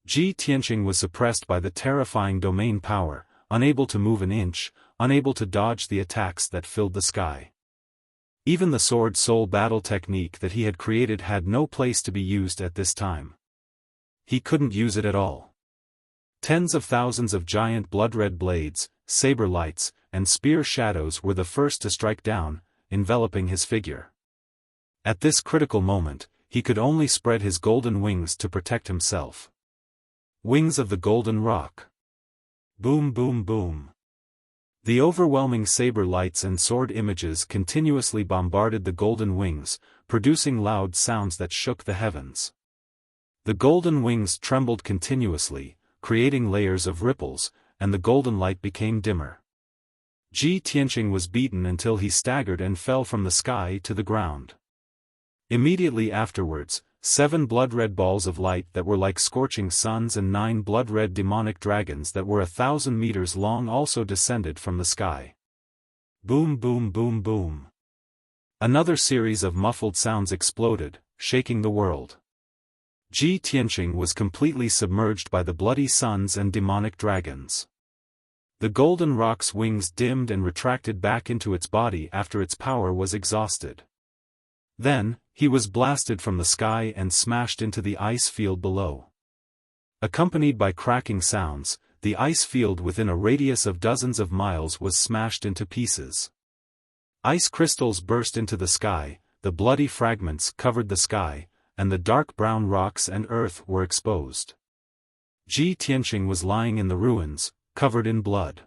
Ji Tianqing was suppressed by the terrifying domain power, unable to move an inch, unable to dodge the attacks that filled the sky. Even the sword-soul battle technique that he had created had no place to be used at this time. He couldn't use it at all. Tens of thousands of giant blood-red blades, saber lights, and spear shadows were the first to strike down, enveloping his figure. At this critical moment, he could only spread his golden wings to protect himself. Wings of the Golden Rock. Boom boom boom. The overwhelming saber lights and sword images continuously bombarded the golden wings, producing loud sounds that shook the heavens. The golden wings trembled continuously, creating layers of ripples, and the golden light became dimmer. Ji Tianqing was beaten until he staggered and fell from the sky to the ground. Immediately afterwards, 7 blood-red balls of light that were like scorching suns and 9 blood-red demonic dragons that were 1,000 meters long also descended from the sky. Boom, boom, boom, boom. Another series of muffled sounds exploded, shaking the world. Ji Tianqing was completely submerged by the bloody suns and demonic dragons. The golden rock's wings dimmed and retracted back into its body after its power was exhausted. Then, he was blasted from the sky and smashed into the ice field below. Accompanied by cracking sounds, the ice field within a radius of dozens of miles was smashed into pieces. Ice crystals burst into the sky, the bloody fragments covered the sky, and the dark brown rocks and earth were exposed. Ji Tianqing was lying in the ruins, covered in blood.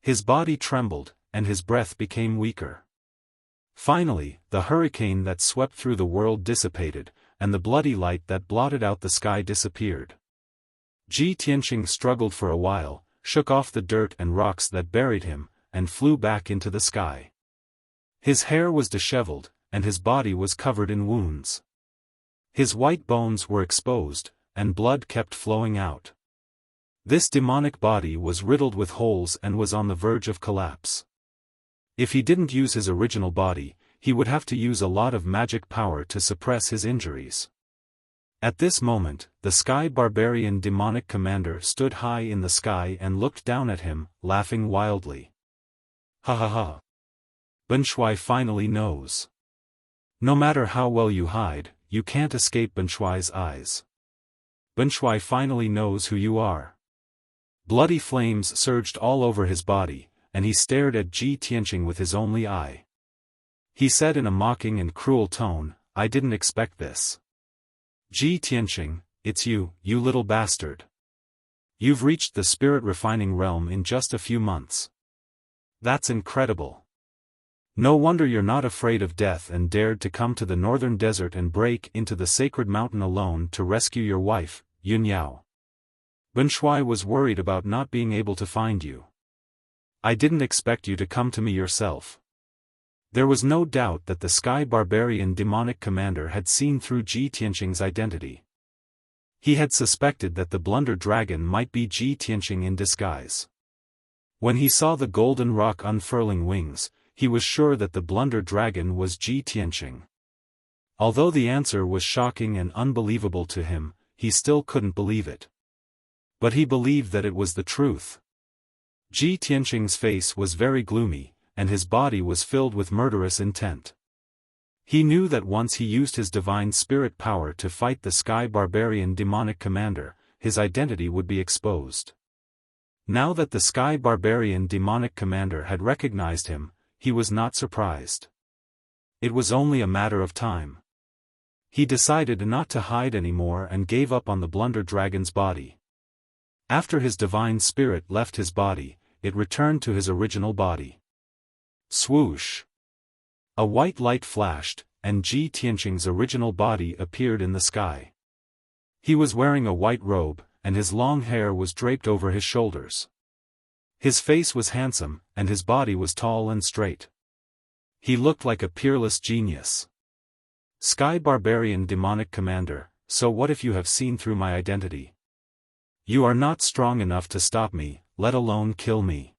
His body trembled, and his breath became weaker. Finally, the hurricane that swept through the world dissipated, and the bloody light that blotted out the sky disappeared. Ji Tianqing struggled for a while, shook off the dirt and rocks that buried him, and flew back into the sky. His hair was disheveled, and his body was covered in wounds. His white bones were exposed, and blood kept flowing out. This demonic body was riddled with holes and was on the verge of collapse. If he didn't use his original body, he would have to use a lot of magic power to suppress his injuries. At this moment, the Sky Barbarian demonic commander stood high in the sky and looked down at him, laughing wildly. Ha ha ha. Ben Shuai finally knows. No matter how well you hide, you can't escape Ben Shuai's eyes. Ben Shuai finally knows who you are. Bloody flames surged all over his body, and he stared at Ji Tianqing with his only eye. He said in a mocking and cruel tone, "I didn't expect this. Ji Tianqing, it's you, you little bastard. You've reached the spirit refining realm in just a few months. That's incredible. No wonder you're not afraid of death and dared to come to the northern desert and break into the sacred mountain alone to rescue your wife, Yun Yao. Ben Shuai was worried about not being able to find you. I didn't expect you to come to me yourself." There was no doubt that the Sky Barbarian demonic commander had seen through Ji Tianqing's identity. He had suspected that the Blunder Dragon might be Ji Tianqing in disguise. When he saw the golden rock unfurling wings, he was sure that the Blunder Dragon was Ji Tianqing. Although the answer was shocking and unbelievable to him, he still couldn't believe it. But he believed that it was the truth. Ji Tianqing's face was very gloomy, and his body was filled with murderous intent. He knew that once he used his divine spirit power to fight the Sky Barbarian demonic commander, his identity would be exposed. Now that the Sky Barbarian demonic commander had recognized him, he was not surprised. It was only a matter of time. He decided not to hide anymore and gave up on the Blunder Dragon's body. After his divine spirit left his body, it returned to his original body. Swoosh! A white light flashed, and Ji Tianqing's original body appeared in the sky. He was wearing a white robe, and his long hair was draped over his shoulders. His face was handsome, and his body was tall and straight. He looked like a peerless genius. Sky Barbarian demonic commander, so what if you have seen through my identity? You are not strong enough to stop me, let alone kill me.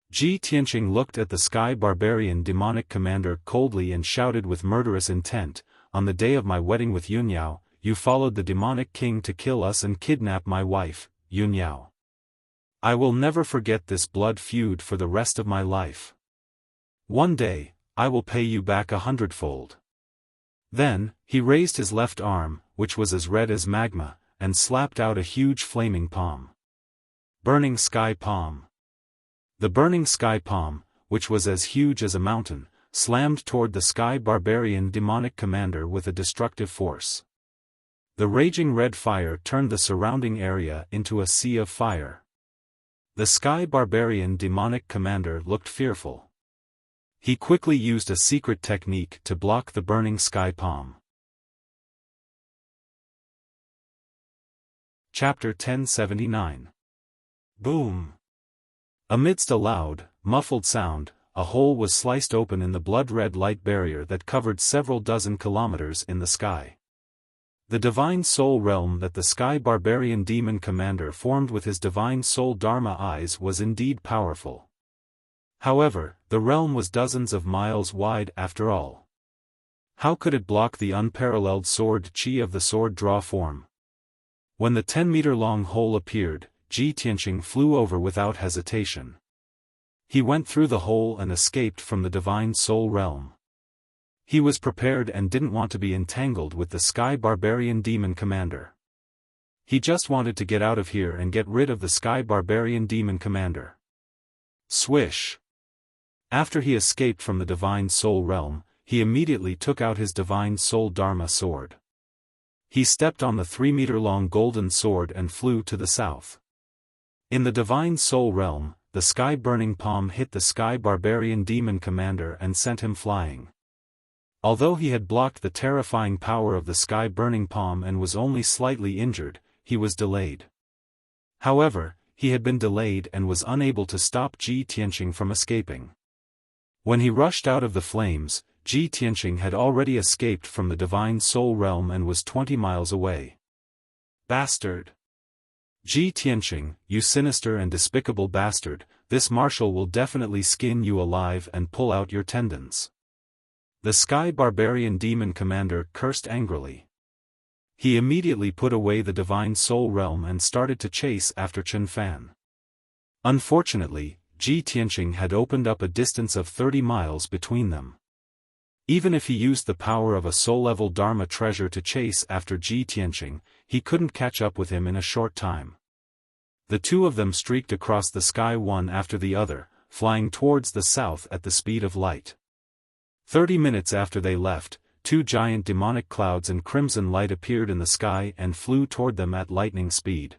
Ji Tianqing looked at the Sky Barbarian demonic commander coldly and shouted with murderous intent, "On the day of my wedding with Yun Yao, you followed the demonic king to kill us and kidnap my wife, Yun Yao. I will never forget this blood feud for the rest of my life. One day, I will pay you back 100-fold." Then, he raised his left arm, which was as red as magma, and slapped out a huge flaming palm. Burning Sky Palm. The Burning Sky Palm, which was as huge as a mountain, slammed toward the Sky Barbarian demonic commander with a destructive force. The raging red fire turned the surrounding area into a sea of fire. The Sky Barbarian demonic commander looked fearful. He quickly used a secret technique to block the burning sky palm. Chapter 1079. Boom! Amidst a loud, muffled sound, a hole was sliced open in the blood-red light barrier that covered several dozen kilometers in the sky. The divine soul realm that the sky barbarian demon commander formed with his divine soul Dharma eyes was indeed powerful. However, the realm was dozens of miles wide after all. How could it block the unparalleled sword chi of the sword draw form? When the 10-meter-long hole appeared, Ji Tianqing flew over without hesitation. He went through the hole and escaped from the divine soul realm. He was prepared and didn't want to be entangled with the sky barbarian demon commander. He just wanted to get out of here and get rid of the sky barbarian demon commander. Swish! After he escaped from the divine soul realm, he immediately took out his divine soul Dharma sword. He stepped on the 3-meter-long golden sword and flew to the south. In the divine soul realm, the sky-burning palm hit the sky barbarian demon commander and sent him flying. Although he had blocked the terrifying power of the sky-burning palm and was only slightly injured, he was delayed. However, he had been delayed and was unable to stop Ji Tianqing from escaping. When he rushed out of the flames, Ji Tianqing had already escaped from the divine soul realm and was 20 miles away. Bastard! Ji Tianqing, you sinister and despicable bastard, this marshal will definitely skin you alive and pull out your tendons. The sky barbarian demon commander cursed angrily. He immediately put away the divine soul realm and started to chase after Xiaofan. Unfortunately, Ji Tianqing had opened up a distance of 30 miles between them. Even if he used the power of a soul-level Dharma treasure to chase after Ji Tianqing, he couldn't catch up with him in a short time. The two of them streaked across the sky one after the other, flying towards the south at the speed of light. 30 minutes after they left, two giant demonic clouds in crimson light appeared in the sky and flew toward them at lightning speed.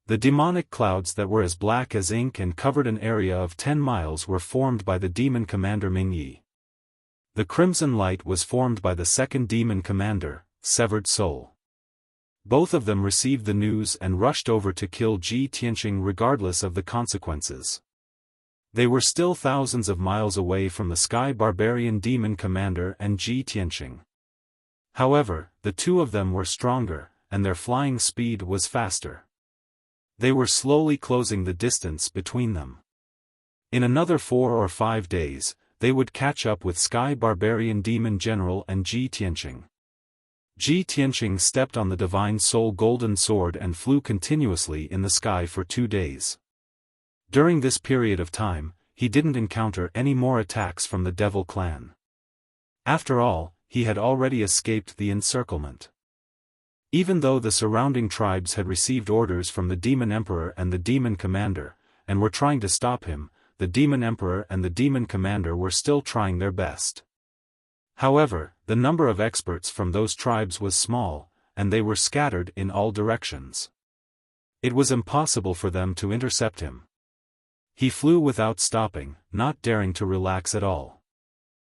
The demonic clouds that were as black as ink and covered an area of 10 miles were formed by the demon commander Mingyi. The crimson light was formed by the second demon commander, Severed Soul. Both of them received the news and rushed over to kill Ji Tianqing regardless of the consequences. They were still thousands of miles away from the sky barbarian demon commander and Ji Tianqing. However, the two of them were stronger, and their flying speed was faster. They were slowly closing the distance between them. In another 4 or 5 days, they would catch up with sky barbarian demon general and Ji Tianqing. Ji Tianqing stepped on the divine soul golden sword and flew continuously in the sky for 2 days. During this period of time, he didn't encounter any more attacks from the Devil clan. After all, he had already escaped the encirclement. Even though the surrounding tribes had received orders from the Demon Emperor and the Demon Commander, and were trying to stop him, the Demon Emperor and the Demon Commander were still trying their best. However, the number of experts from those tribes was small, and they were scattered in all directions. It was impossible for them to intercept him. He flew without stopping, not daring to relax at all.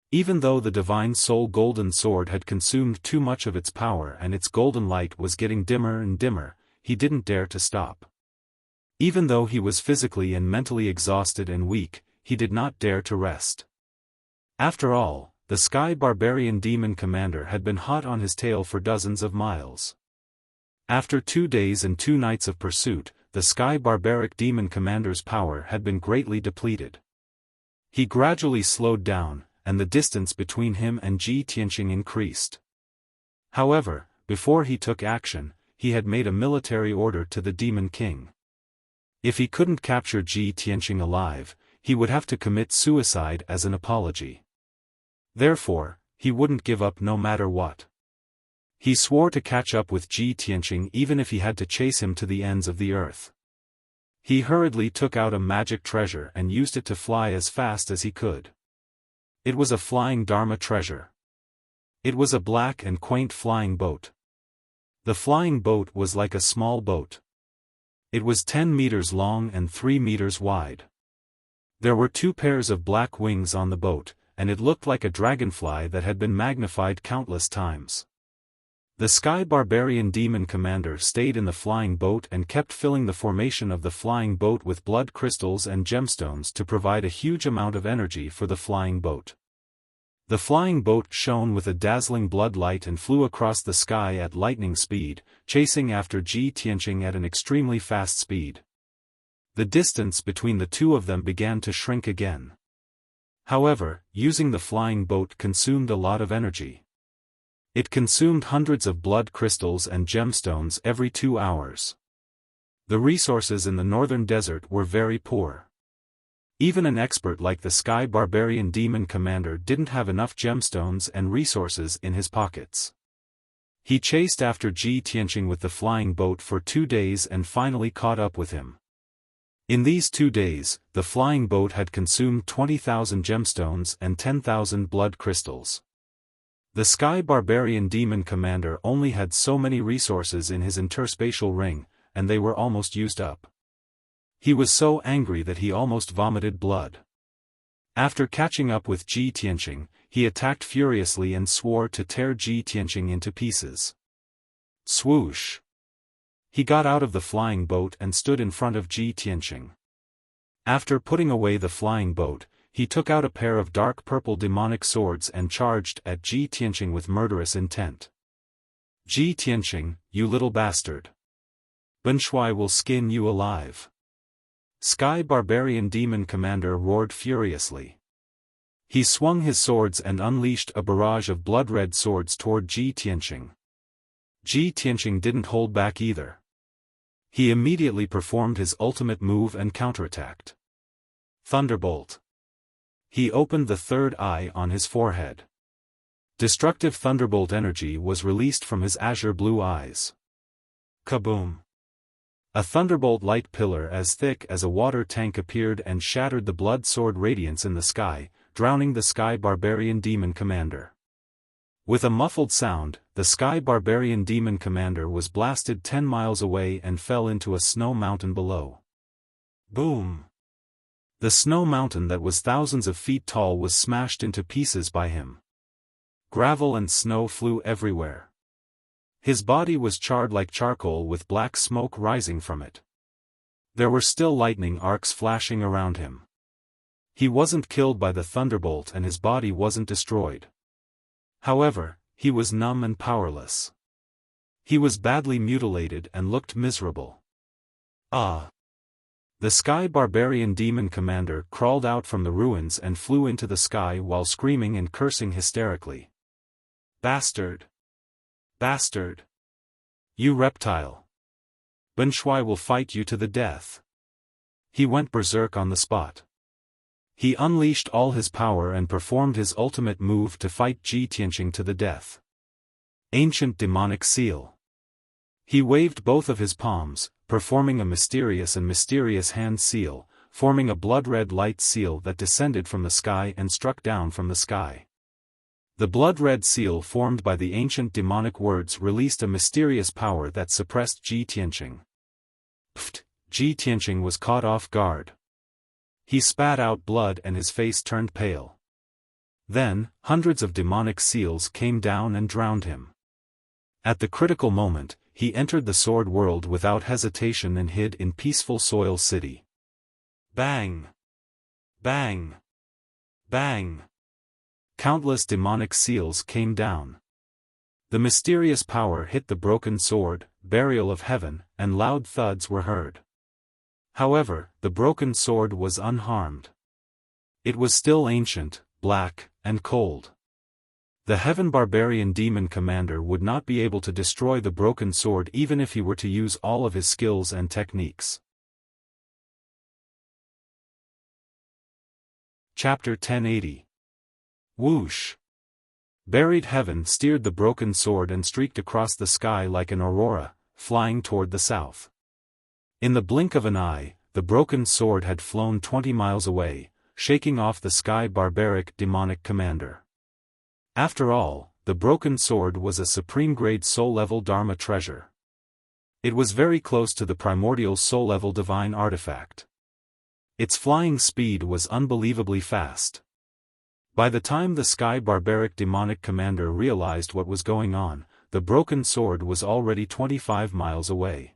Even though the divine soul golden sword had consumed too much of its power and its golden light was getting dimmer and dimmer, he didn't dare to stop. Even though he was physically and mentally exhausted and weak, he did not dare to rest. After all, the sky barbarian demon commander had been hot on his tail for dozens of miles. After 2 days and 2 nights of pursuit, the sky barbaric demon commander's power had been greatly depleted. He gradually slowed down, and the distance between him and Ji Tianqing increased. However, before he took action, he had made a military order to the Demon King. If he couldn't capture Ji Tianqing alive, he would have to commit suicide as an apology. Therefore, he wouldn't give up no matter what. He swore to catch up with Ji Tianqing even if he had to chase him to the ends of the earth. He hurriedly took out a magic treasure and used it to fly as fast as he could. It was a flying Dharma treasure. It was a black and quaint flying boat. The flying boat was like a small boat. It was 10 meters long and 3 meters wide. There were 2 pairs of black wings on the boat, and it looked like a dragonfly that had been magnified countless times. The Sky Barbarian Demon Commander stayed in the flying boat and kept filling the formation of the flying boat with blood crystals and gemstones to provide a huge amount of energy for the flying boat. The flying boat shone with a dazzling blood light and flew across the sky at lightning speed, chasing after Ji Tianqing at an extremely fast speed. The distance between the 2 of them began to shrink again. However, using the flying boat consumed a lot of energy. It consumed hundreds of blood crystals and gemstones every 2 hours. The resources in the northern desert were very poor. Even an expert like the Sky Barbarian Demon Commander didn't have enough gemstones and resources in his pockets. He chased after Ji Tianqing with the flying boat for 2 days and finally caught up with him. In these 2 days, the flying boat had consumed 20,000 gemstones and 10,000 blood crystals. The Sky Barbarian Demon Commander only had so many resources in his interspatial ring, and they were almost used up. He was so angry that he almost vomited blood. After catching up with Ji Tianqing, he attacked furiously and swore to tear Ji Tianqing into pieces. Swoosh! He got out of the flying boat and stood in front of Ji Tianqing. After putting away the flying boat, he took out a pair of dark purple demonic swords and charged at Ji Tianqing with murderous intent. Ji Tianqing, you little bastard! Ben Shui will skin you alive! Sky Barbarian Demon Commander roared furiously. He swung his swords and unleashed a barrage of blood-red swords toward Ji Tianqing. Ji Tianqing didn't hold back either. He immediately performed his ultimate move and counterattacked. Thunderbolt. He opened the 3rd eye on his forehead. Destructive thunderbolt energy was released from his azure blue eyes. Kaboom! A thunderbolt light pillar as thick as a water tank appeared and shattered the blood sword radiance in the sky, drowning the Sky Barbarian Demon Commander. With a muffled sound, the Sky Barbarian Demon Commander was blasted 10 miles away and fell into a snow mountain below. Boom! The snow mountain that was thousands of feet tall was smashed into pieces by him. Gravel and snow flew everywhere. His body was charred like charcoal with black smoke rising from it. There were still lightning arcs flashing around him. He wasn't killed by the thunderbolt and his body wasn't destroyed. However, he was numb and powerless. He was badly mutilated and looked miserable. Ah! The Sky Barbarian Demon Commander crawled out from the ruins and flew into the sky while screaming and cursing hysterically. Bastard! Bastard! You reptile! Ben Shui will fight you to the death. He went berserk on the spot. He unleashed all his power and performed his ultimate move to fight Ji Tianqing to the death. Ancient Demonic Seal. He waved both of his palms, performing a mysterious hand seal, forming a blood-red light seal that descended from the sky and struck down from the sky. The blood-red seal formed by the ancient demonic words released a mysterious power that suppressed Ji Tianqing. Pfft! Ji Tianqing was caught off guard. He spat out blood and his face turned pale. Then, hundreds of demonic seals came down and drowned him. At the critical moment, he entered the sword world without hesitation and hid in peaceful Soil City. Bang! Bang! Bang! Countless demonic seals came down. The mysterious power hit the broken sword, burial of heaven, and loud thuds were heard. However, the broken sword was unharmed. It was still ancient, black, and cold. The Heaven Barbarian Demon Commander would not be able to destroy the broken sword even if he were to use all of his skills and techniques. Chapter 1080. Whoosh! Buried heaven steered the broken sword and streaked across the sky like an aurora, flying toward the south. In the blink of an eye, the broken sword had flown 20 miles away, shaking off the Sky Barbaric Demonic Commander. After all, the broken sword was a supreme-grade soul-level Dharma treasure. It was very close to the primordial soul-level divine artifact. Its flying speed was unbelievably fast. By the time the Sky Barbaric demonic commander realized what was going on, the broken sword was already 25 miles away.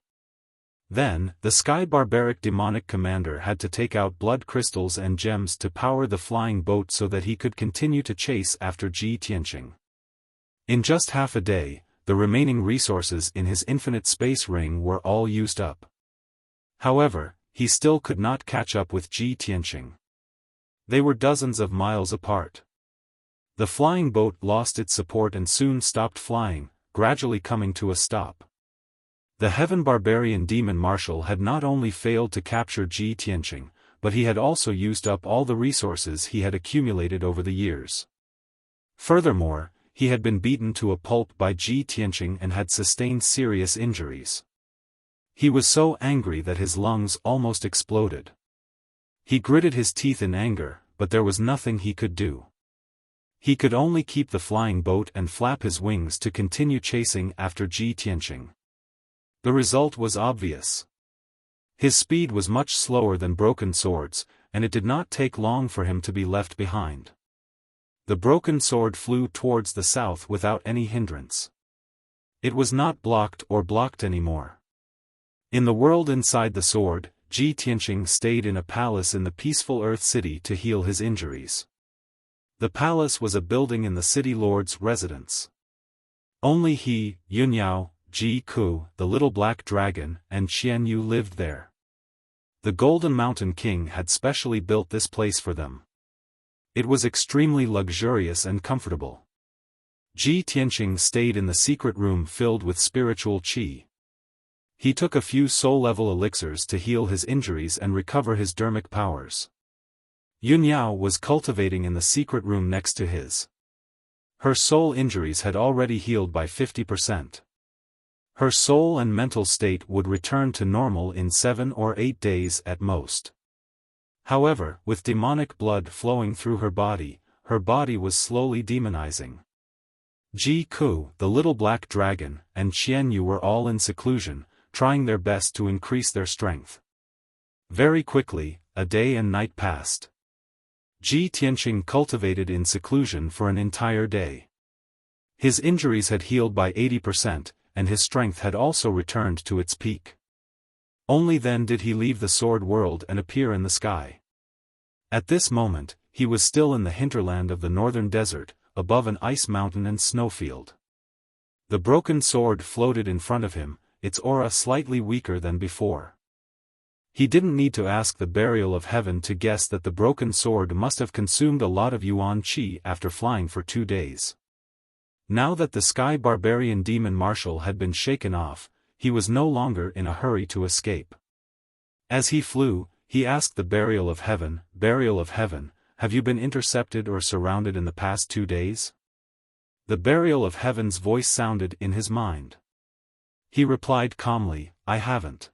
Then, the Sky Barbaric demonic commander had to take out blood crystals and gems to power the flying boat so that he could continue to chase after Ji Tianqing. In just half a day, the remaining resources in his infinite space ring were all used up. However, he still could not catch up with Ji Tianqing. They were dozens of miles apart. The flying boat lost its support and soon stopped flying, gradually coming to a stop. The Heaven Barbarian Demon Marshal had not only failed to capture Ji Tianqing, but he had also used up all the resources he had accumulated over the years. Furthermore, he had been beaten to a pulp by Ji Tianqing and had sustained serious injuries. He was so angry that his lungs almost exploded. He gritted his teeth in anger, but there was nothing he could do. He could only keep the flying boat and flap his wings to continue chasing after Ji Tianqing. The result was obvious. His speed was much slower than Broken Sword's, and it did not take long for him to be left behind. The Broken Sword flew towards the south without any hindrance. It was not blocked anymore. In the world inside the sword, Ji Tianqing stayed in a palace in the peaceful Earth City to heal his injuries. The palace was a building in the city lord's residence. Only he, Yunyao, Ji Ku, the little black dragon, and Qian Yu lived there. The Golden Mountain King had specially built this place for them. It was extremely luxurious and comfortable. Ji Tianqing stayed in the secret room filled with spiritual qi. He took a few soul-level elixirs to heal his injuries and recover his dermic powers. Yunyao was cultivating in the secret room next to his. Her soul injuries had already healed by 50%. Her soul and mental state would return to normal in 7 or 8 days at most. However, with demonic blood flowing through her body was slowly demonizing. Ji Ku, the little black dragon, and Qian Yu were all in seclusion, trying their best to increase their strength. Very quickly, a day and night passed. Ji Tianqing cultivated in seclusion for an entire day. His injuries had healed by 80%, and his strength had also returned to its peak. Only then did he leave the sword world and appear in the sky. At this moment, he was still in the hinterland of the northern desert, above an ice mountain and snowfield. The broken sword floated in front of him, its aura slightly weaker than before. He didn't need to ask the burial of heaven to guess that the broken sword must have consumed a lot of yuan qi after flying for 2 days. Now that the Sky Barbarian Demon Marshal had been shaken off, he was no longer in a hurry to escape. As he flew, he asked the burial of heaven, have you been intercepted or surrounded in the past 2 days? The burial of heaven's voice sounded in his mind. He replied calmly, I haven't.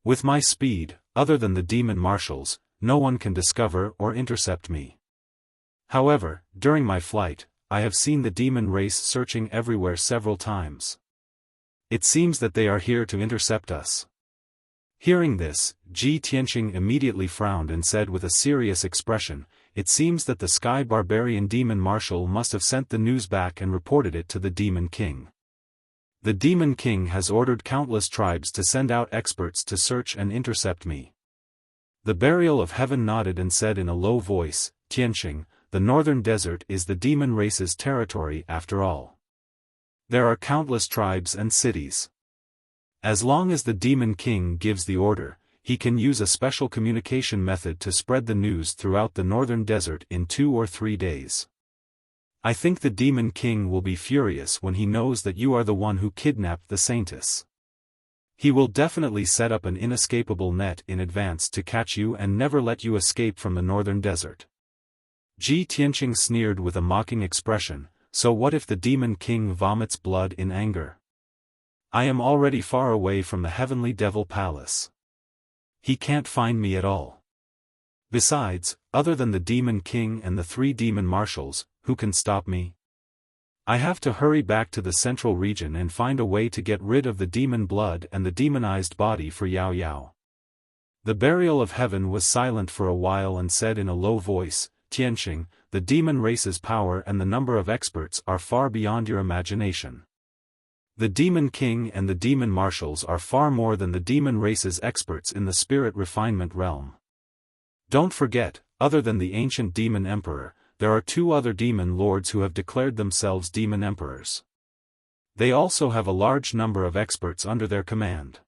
With my speed, other than the demon marshals, no one can discover or intercept me. However, during my flight, I have seen the demon race searching everywhere several times. It seems that they are here to intercept us. Hearing this, Ji Tianqing immediately frowned and said with a serious expression, it seems that the Sky Barbarian Demon Marshal must have sent the news back and reported it to the Demon King. The Demon King has ordered countless tribes to send out experts to search and intercept me. The burial of heaven nodded and said in a low voice, Tianqing, the northern desert is the demon race's territory after all. There are countless tribes and cities. As long as the Demon King gives the order, he can use a special communication method to spread the news throughout the northern desert in 2 or 3 days. I think the Demon King will be furious when he knows that you are the one who kidnapped the Saintess. He will definitely set up an inescapable net in advance to catch you and never let you escape from the northern desert. Ji Tianqing sneered with a mocking expression, so what if the Demon King vomits blood in anger? I am already far away from the Heavenly Devil Palace. He can't find me at all. Besides, other than the Demon King and the 3 demon marshals, who can stop me? I have to hurry back to the central region and find a way to get rid of the demon blood and the demonized body for Yao Yao. The burial of heaven was silent for a while and said in a low voice, Tianqing, the demon race's power and the number of experts are far beyond your imagination. The demon king and the demon marshals are far more than the demon race's experts in the spirit refinement realm. Don't forget, other than the ancient demon emperor, there are 2 other demon lords who have declared themselves demon emperors. They also have a large number of experts under their command.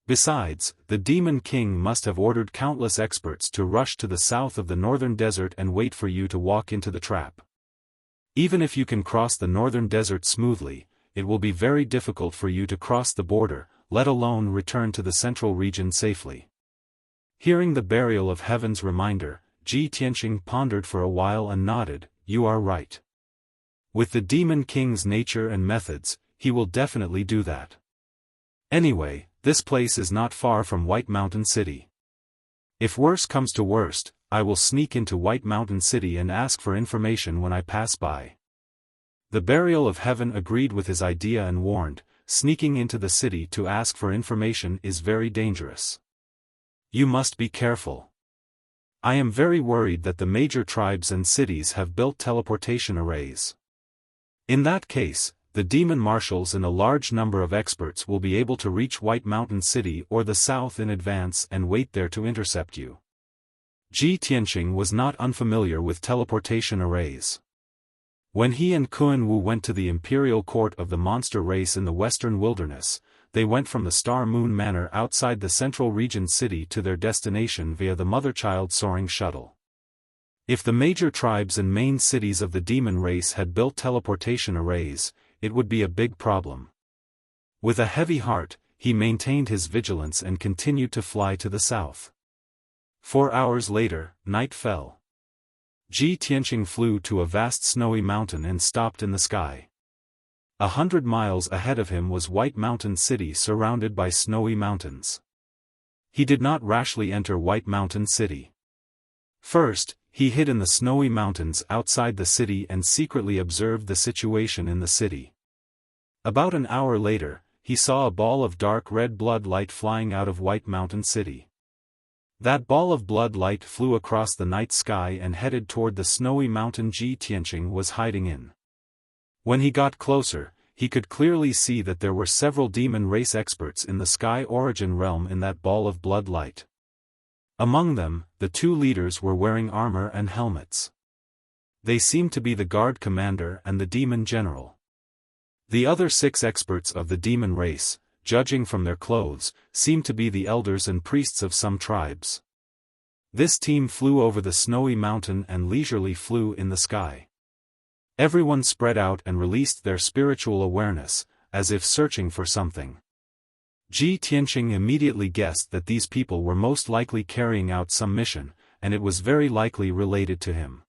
Besides, the demon king must have ordered countless experts to rush to the south of the northern desert and wait for you to walk into the trap. Even if you can cross the northern desert smoothly, it will be very difficult for you to cross the border, let alone return to the central region safely. Hearing the burial of heaven's reminder, Ji Tianqing pondered for a while and nodded, you are right. With the demon king's nature and methods, he will definitely do that. Anyway, this place is not far from White Mountain City. If worse comes to worst, I will sneak into White Mountain City and ask for information when I pass by. The burial of heaven agreed with his idea and warned, sneaking into the city to ask for information is very dangerous. You must be careful. I am very worried that the major tribes and cities have built teleportation arrays. In that case, the demon marshals and a large number of experts will be able to reach White Mountain City or the south in advance and wait there to intercept you. Ji Tianqing was not unfamiliar with teleportation arrays. When he and Kun Wu went to the imperial court of the monster race in the western wilderness, they went from the Star Moon Manor outside the central region city to their destination via the mother-child soaring shuttle. If the major tribes and main cities of the demon race had built teleportation arrays, it would be a big problem. With a heavy heart, he maintained his vigilance and continued to fly to the south. 4 hours later, night fell. Ji Tianqing flew to a vast snowy mountain and stopped in the sky. 100 miles ahead of him was White Mountain City surrounded by snowy mountains. He did not rashly enter White Mountain City. First, he hid in the snowy mountains outside the city and secretly observed the situation in the city. About an hour later, he saw a ball of dark red blood light flying out of White Mountain City. That ball of blood light flew across the night sky and headed toward the snowy mountain Ji Tianqing was hiding in. When he got closer, he could clearly see that there were several demon race experts in the sky origin realm in that ball of blood light. Among them, the 2 leaders were wearing armor and helmets. They seemed to be the guard commander and the demon general. The other 6 experts of the demon race, judging from their clothes, seemed to be the elders and priests of some tribes. This team flew over the snowy mountain and leisurely flew in the sky. Everyone spread out and released their spiritual awareness, as if searching for something. Ji Tianqing immediately guessed that these people were most likely carrying out some mission, and it was very likely related to him.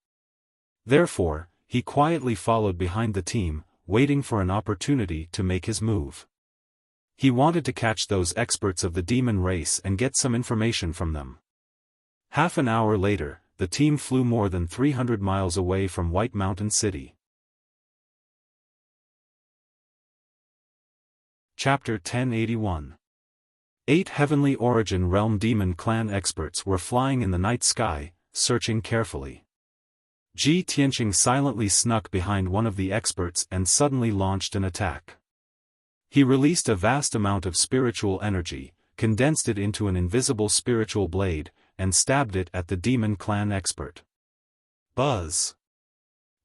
Therefore, he quietly followed behind the team, waiting for an opportunity to make his move. He wanted to catch those experts of the demon race and get some information from them. Half an hour later, the team flew more than 300 miles away from White Mountain City. Chapter 1081. 8 Heavenly Origin Realm Demon Clan experts were flying in the night sky, searching carefully. Ji Tianqing silently snuck behind one of the experts and suddenly launched an attack. He released a vast amount of spiritual energy, condensed it into an invisible spiritual blade, and stabbed it at the demon clan expert. Buzz!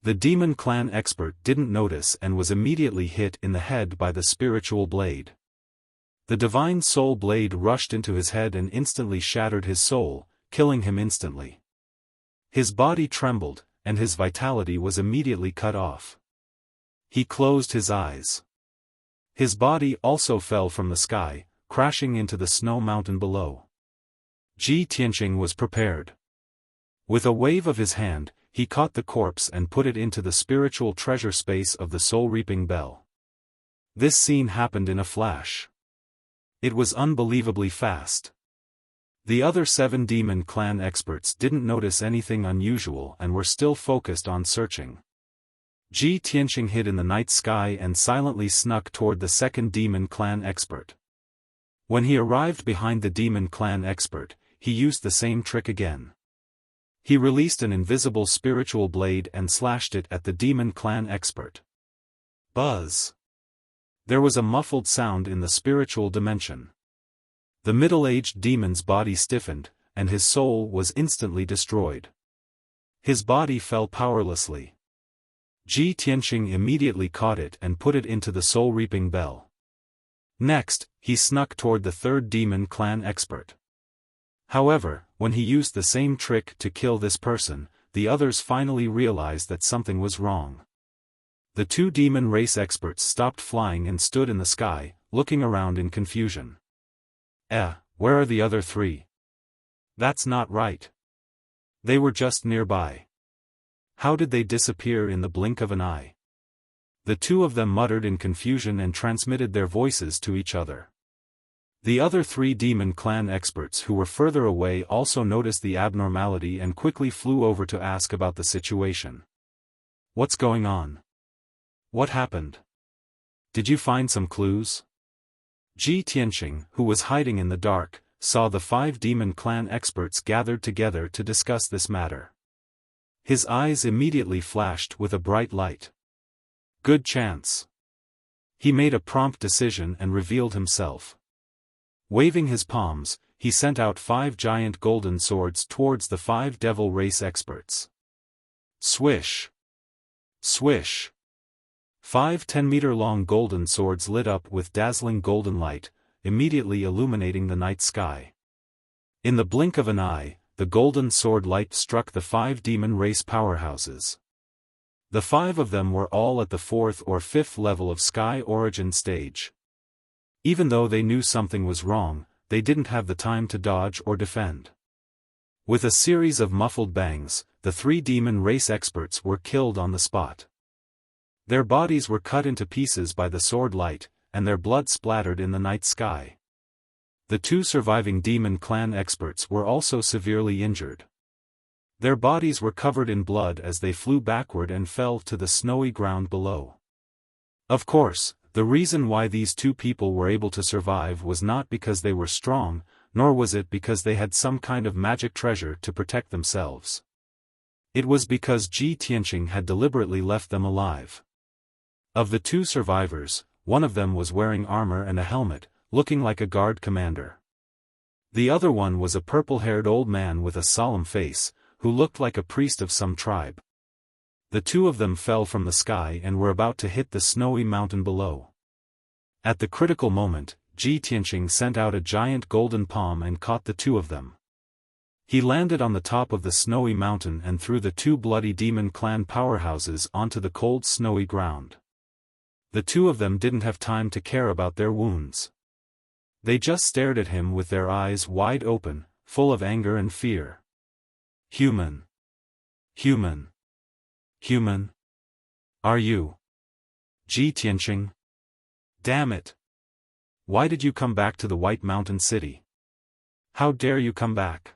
The demon clan expert didn't notice and was immediately hit in the head by the spiritual blade. The divine soul blade rushed into his head and instantly shattered his soul, killing him instantly. His body trembled, and his vitality was immediately cut off. He closed his eyes. His body also fell from the sky, crashing into the snow mountain below. Ji Tianqing was prepared. With a wave of his hand, he caught the corpse and put it into the spiritual treasure space of the soul-reaping bell. This scene happened in a flash. It was unbelievably fast. The other 7 demon clan experts didn't notice anything unusual and were still focused on searching. Ji Tianqing hid in the night sky and silently snuck toward the second demon clan expert. When he arrived behind the demon clan expert, he used the same trick again. He released an invisible spiritual blade and slashed it at the demon clan expert. Buzz! There was a muffled sound in the spiritual dimension. The middle-aged demon's body stiffened, and his soul was instantly destroyed. His body fell powerlessly. Ji Tianqing immediately caught it and put it into the soul-reaping bell. Next, he snuck toward the third demon clan expert. However, when he used the same trick to kill this person, the others finally realized that something was wrong. The two demon race experts stopped flying and stood in the sky, looking around in confusion. Where are the other three? That's not right. They were just nearby. How did they disappear in the blink of an eye? The two of them muttered in confusion and transmitted their voices to each other. The other three demon clan experts who were further away also noticed the abnormality and quickly flew over to ask about the situation. What's going on? What happened? Did you find some clues? Ji Tianqing, who was hiding in the dark, saw the 5 demon clan experts gathered together to discuss this matter. His eyes immediately flashed with a bright light. Good chance. He made a prompt decision and revealed himself. Waving his palms, he sent out 5 giant golden swords towards the 5 devil race experts. Swish! Swish! 5 10-meter-long golden swords lit up with dazzling golden light, immediately illuminating the night sky. In the blink of an eye, the golden sword light struck the 5 demon race powerhouses. The 5 of them were all at the 4th or 5th level of Sky Origin stage. Even though they knew something was wrong, they didn't have the time to dodge or defend. With a series of muffled bangs, the 3 demon race experts were killed on the spot. Their bodies were cut into pieces by the sword light, and their blood splattered in the night sky. The 2 surviving demon clan experts were also severely injured. Their bodies were covered in blood as they flew backward and fell to the snowy ground below. Of course, the reason why these 2 people were able to survive was not because they were strong, nor was it because they had some kind of magic treasure to protect themselves. It was because Ji Tianqing had deliberately left them alive. Of the 2 survivors, one of them was wearing armor and a helmet, looking like a guard commander. The other one was a purple-haired old man with a solemn face, who looked like a priest of some tribe. The 2 of them fell from the sky and were about to hit the snowy mountain below. At the critical moment, Ji Tianqing sent out a giant golden palm and caught the 2 of them. He landed on the top of the snowy mountain and threw the 2 bloody demon clan powerhouses onto the cold snowy ground. The 2 of them didn't have time to care about their wounds. They just stared at him with their eyes wide open, full of anger and fear. Human. Human. Human. Are you? Ji Tianqing? Damn it. Why did you come back to the White Mountain City? How dare you come back?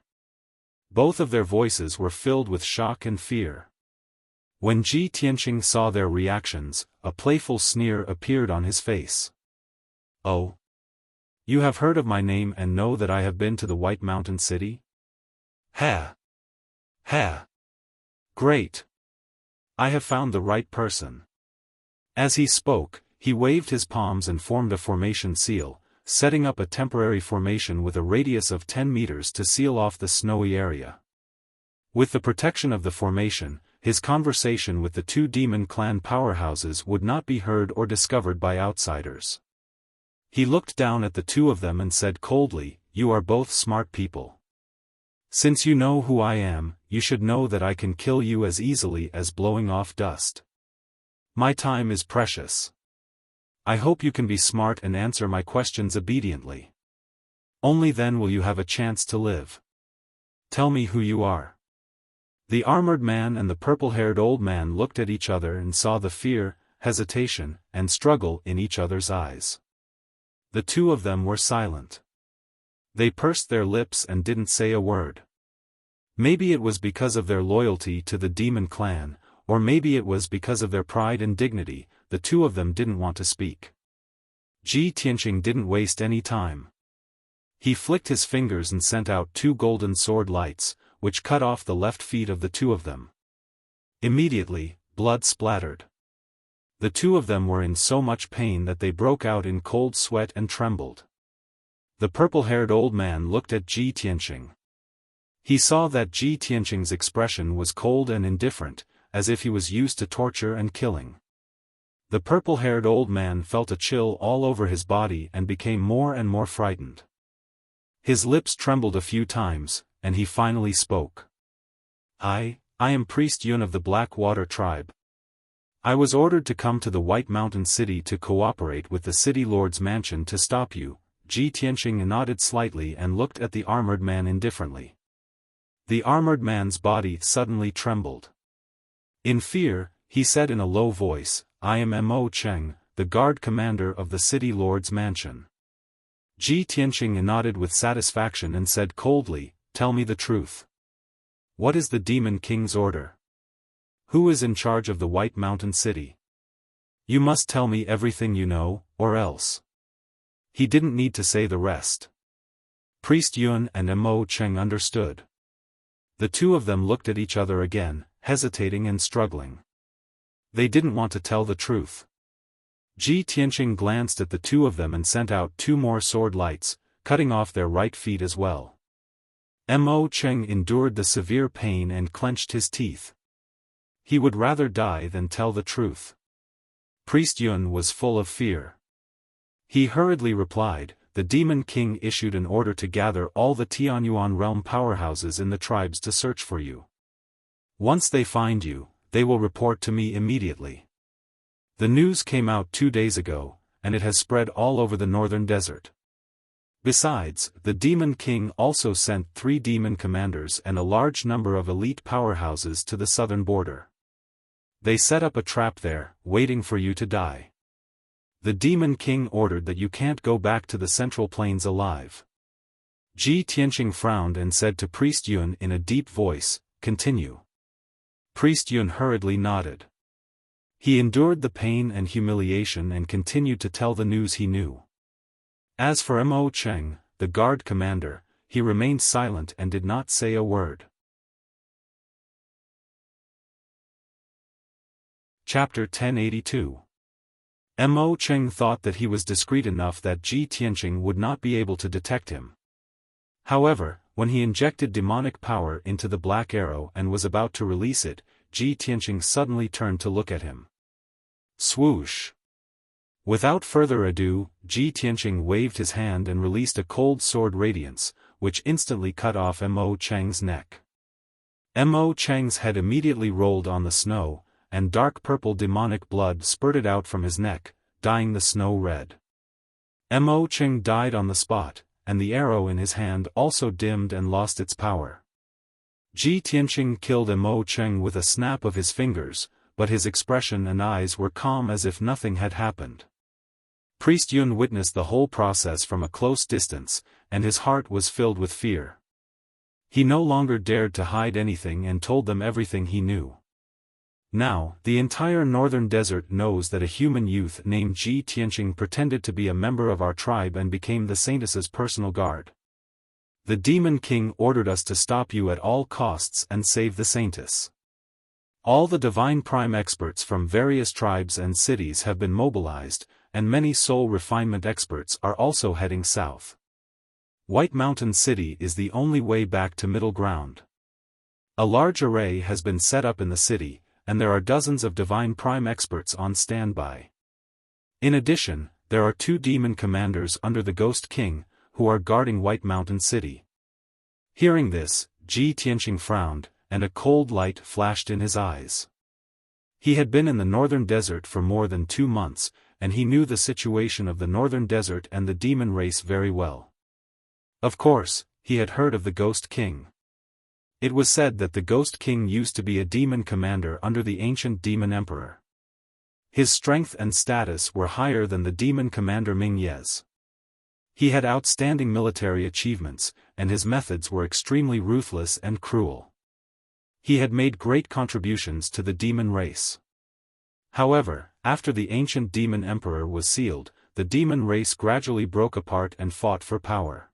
Both of their voices were filled with shock and fear. When Ji Tianqing saw their reactions, a playful sneer appeared on his face. Oh? You have heard of my name and know that I have been to the White Mountain City? Ha! Ha! Great! I have found the right person. As he spoke, he waved his palms and formed a formation seal, setting up a temporary formation with a radius of 10 meters to seal off the snowy area. With the protection of the formation, his conversation with the 2 demon clan powerhouses would not be heard or discovered by outsiders. He looked down at the 2 of them and said coldly, "You are both smart people. Since you know who I am, you should know that I can kill you as easily as blowing off dust. My time is precious. I hope you can be smart and answer my questions obediently. Only then will you have a chance to live. Tell me who you are." The armored man and the purple-haired old man looked at each other and saw the fear, hesitation, and struggle in each other's eyes. The 2 of them were silent. They pursed their lips and didn't say a word. Maybe it was because of their loyalty to the demon clan, or maybe it was because of their pride and dignity, the 2 of them didn't want to speak. Ji Tianqing didn't waste any time. He flicked his fingers and sent out 2 golden sword lights, which cut off the left feet of the 2 of them. Immediately, blood splattered. The 2 of them were in so much pain that they broke out in cold sweat and trembled. The purple-haired old man looked at Ji Tianqing. He saw that Ji Tianqing's expression was cold and indifferent, as if he was used to torture and killing. The purple-haired old man felt a chill all over his body and became more and more frightened. His lips trembled a few times, and he finally spoke. I am Priest Yun of the Black Water Tribe. I was ordered to come to the White Mountain City to cooperate with the City Lord's mansion to stop you. Ji Tianqing nodded slightly and looked at the armored man indifferently. The armored man's body suddenly trembled. In fear, he said in a low voice, I am Mo Cheng, the guard commander of the City Lord's mansion. Ji Tianqing nodded with satisfaction and said coldly, tell me the truth. What is the Demon King's order? Who is in charge of the White Mountain City? You must tell me everything you know, or else. He didn't need to say the rest. Priest Yun and Mo Cheng understood. The 2 of them looked at each other again, hesitating and struggling. They didn't want to tell the truth. Ji Tianqing glanced at the 2 of them and sent out 2 more sword lights, cutting off their right feet as well. Mo Cheng endured the severe pain and clenched his teeth. He would rather die than tell the truth. Priest Yun was full of fear. He hurriedly replied, the Demon King issued an order to gather all the Tianyuan realm powerhouses in the tribes to search for you. Once they find you, they will report to me immediately. The news came out 2 days ago, and it has spread all over the northern desert. Besides, the Demon King also sent 3 demon commanders and a large number of elite powerhouses to the southern border. They set up a trap there, waiting for you to die. The Demon King ordered that you can't go back to the Central Plains alive. Ji Tianqing frowned and said to Priest Yun in a deep voice, continue. Priest Yun hurriedly nodded. He endured the pain and humiliation and continued to tell the news he knew. As for Mo Cheng, the guard commander, he remained silent and did not say a word. Chapter 1082. Mo Cheng thought that he was discreet enough that Ji Tianqing would not be able to detect him. However, when he injected demonic power into the black arrow and was about to release it, Ji Tianqing suddenly turned to look at him. Swoosh! Without further ado, Ji Tianqing waved his hand and released a cold sword radiance, which instantly cut off Mo Cheng's neck. Mo Cheng's head immediately rolled on the snow, and dark purple demonic blood spurted out from his neck, dyeing the snow red. Mo Cheng died on the spot, and the arrow in his hand also dimmed and lost its power. Ji Tianqing killed Mo Cheng with a snap of his fingers, but his expression and eyes were calm as if nothing had happened. Priest Yun witnessed the whole process from a close distance, and his heart was filled with fear. He no longer dared to hide anything and told them everything he knew. Now, the entire northern desert knows that a human youth named Ji Tianqing pretended to be a member of our tribe and became the Saintess's personal guard. The Demon King ordered us to stop you at all costs and save the Saintess. All the Divine Prime experts from various tribes and cities have been mobilized, and many soul refinement experts are also heading south. White Mountain City is the only way back to middle ground. A large array has been set up in the city, and there are dozens of Divine Prime experts on standby. In addition, there are 2 demon commanders under the Ghost King, who are guarding White Mountain City. Hearing this, Ji Tianqing frowned, and a cold light flashed in his eyes. He had been in the northern desert for more than 2 months, and he knew the situation of the northern desert and the demon race very well. Of course, he had heard of the Ghost King. It was said that the Ghost King used to be a demon commander under the ancient demon emperor. His strength and status were higher than the demon commander Ming Ye's. He had outstanding military achievements, and his methods were extremely ruthless and cruel. He had made great contributions to the demon race. However, after the ancient demon emperor was sealed, the demon race gradually broke apart and fought for power.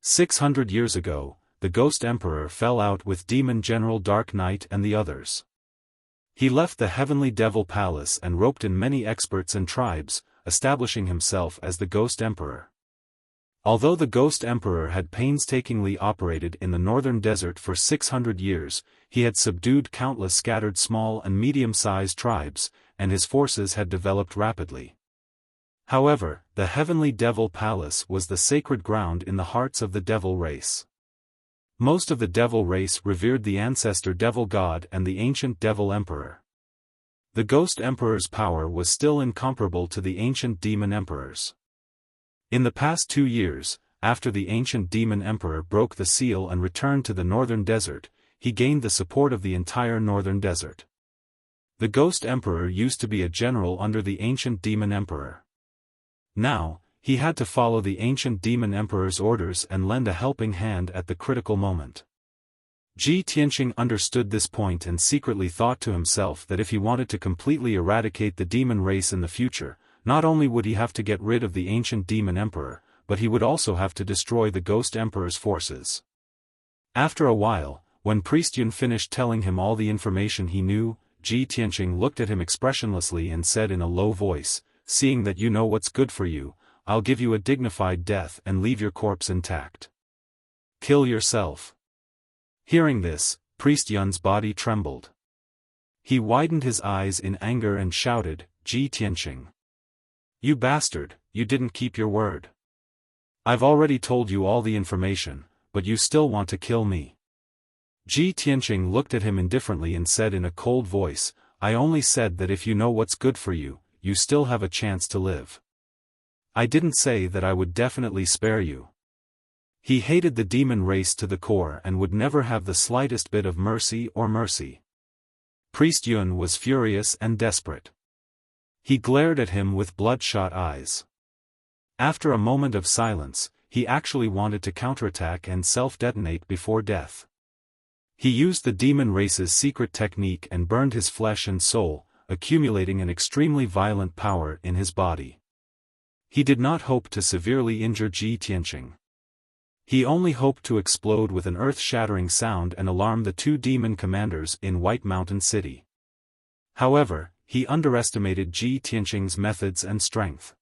600 years ago, the Ghost Emperor fell out with Demon General Dark Knight and the others. He left the Heavenly Devil Palace and roped in many experts and tribes, establishing himself as the Ghost Emperor. Although the Ghost Emperor had painstakingly operated in the northern desert for 600 years, he had subdued countless scattered small and medium-sized tribes, and his forces had developed rapidly. However, the Heavenly Devil Palace was the sacred ground in the hearts of the Devil race. Most of the Devil race revered the ancestor Devil God and the ancient Devil Emperor. The Ghost Emperor's power was still incomparable to the ancient Demon Emperor's. In the past 2 years, after the ancient Demon Emperor broke the seal and returned to the northern desert, he gained the support of the entire northern desert. The Ghost Emperor used to be a general under the ancient Demon Emperor. Now, he had to follow the ancient Demon Emperor's orders and lend a helping hand at the critical moment. Ji Tianqing understood this point and secretly thought to himself that if he wanted to completely eradicate the demon race in the future, not only would he have to get rid of the ancient Demon Emperor, but he would also have to destroy the Ghost Emperor's forces. After a while, when Priest Yun finished telling him all the information he knew, Ji Tianqing looked at him expressionlessly and said in a low voice, "Seeing that you know what's good for you, I'll give you a dignified death and leave your corpse intact. Kill yourself." Hearing this, Priest Yun's body trembled. He widened his eyes in anger and shouted, "Ji Tianqing! You bastard, you didn't keep your word. I've already told you all the information, but you still want to kill me." Ji Tianqing looked at him indifferently and said in a cold voice, "I only said that if you know what's good for you, you still have a chance to live. I didn't say that I would definitely spare you." He hated the demon race to the core and would never have the slightest bit of mercy. Priest Yun was furious and desperate. He glared at him with bloodshot eyes. After a moment of silence, he actually wanted to counterattack and self-detonate before death. He used the demon race's secret technique and burned his flesh and soul, accumulating an extremely violent power in his body. He did not hope to severely injure Ji Tianqing. He only hoped to explode with an earth-shattering sound and alarm the 2 demon commanders in White Mountain City. However, he underestimated Ji Tianqing's methods and strength.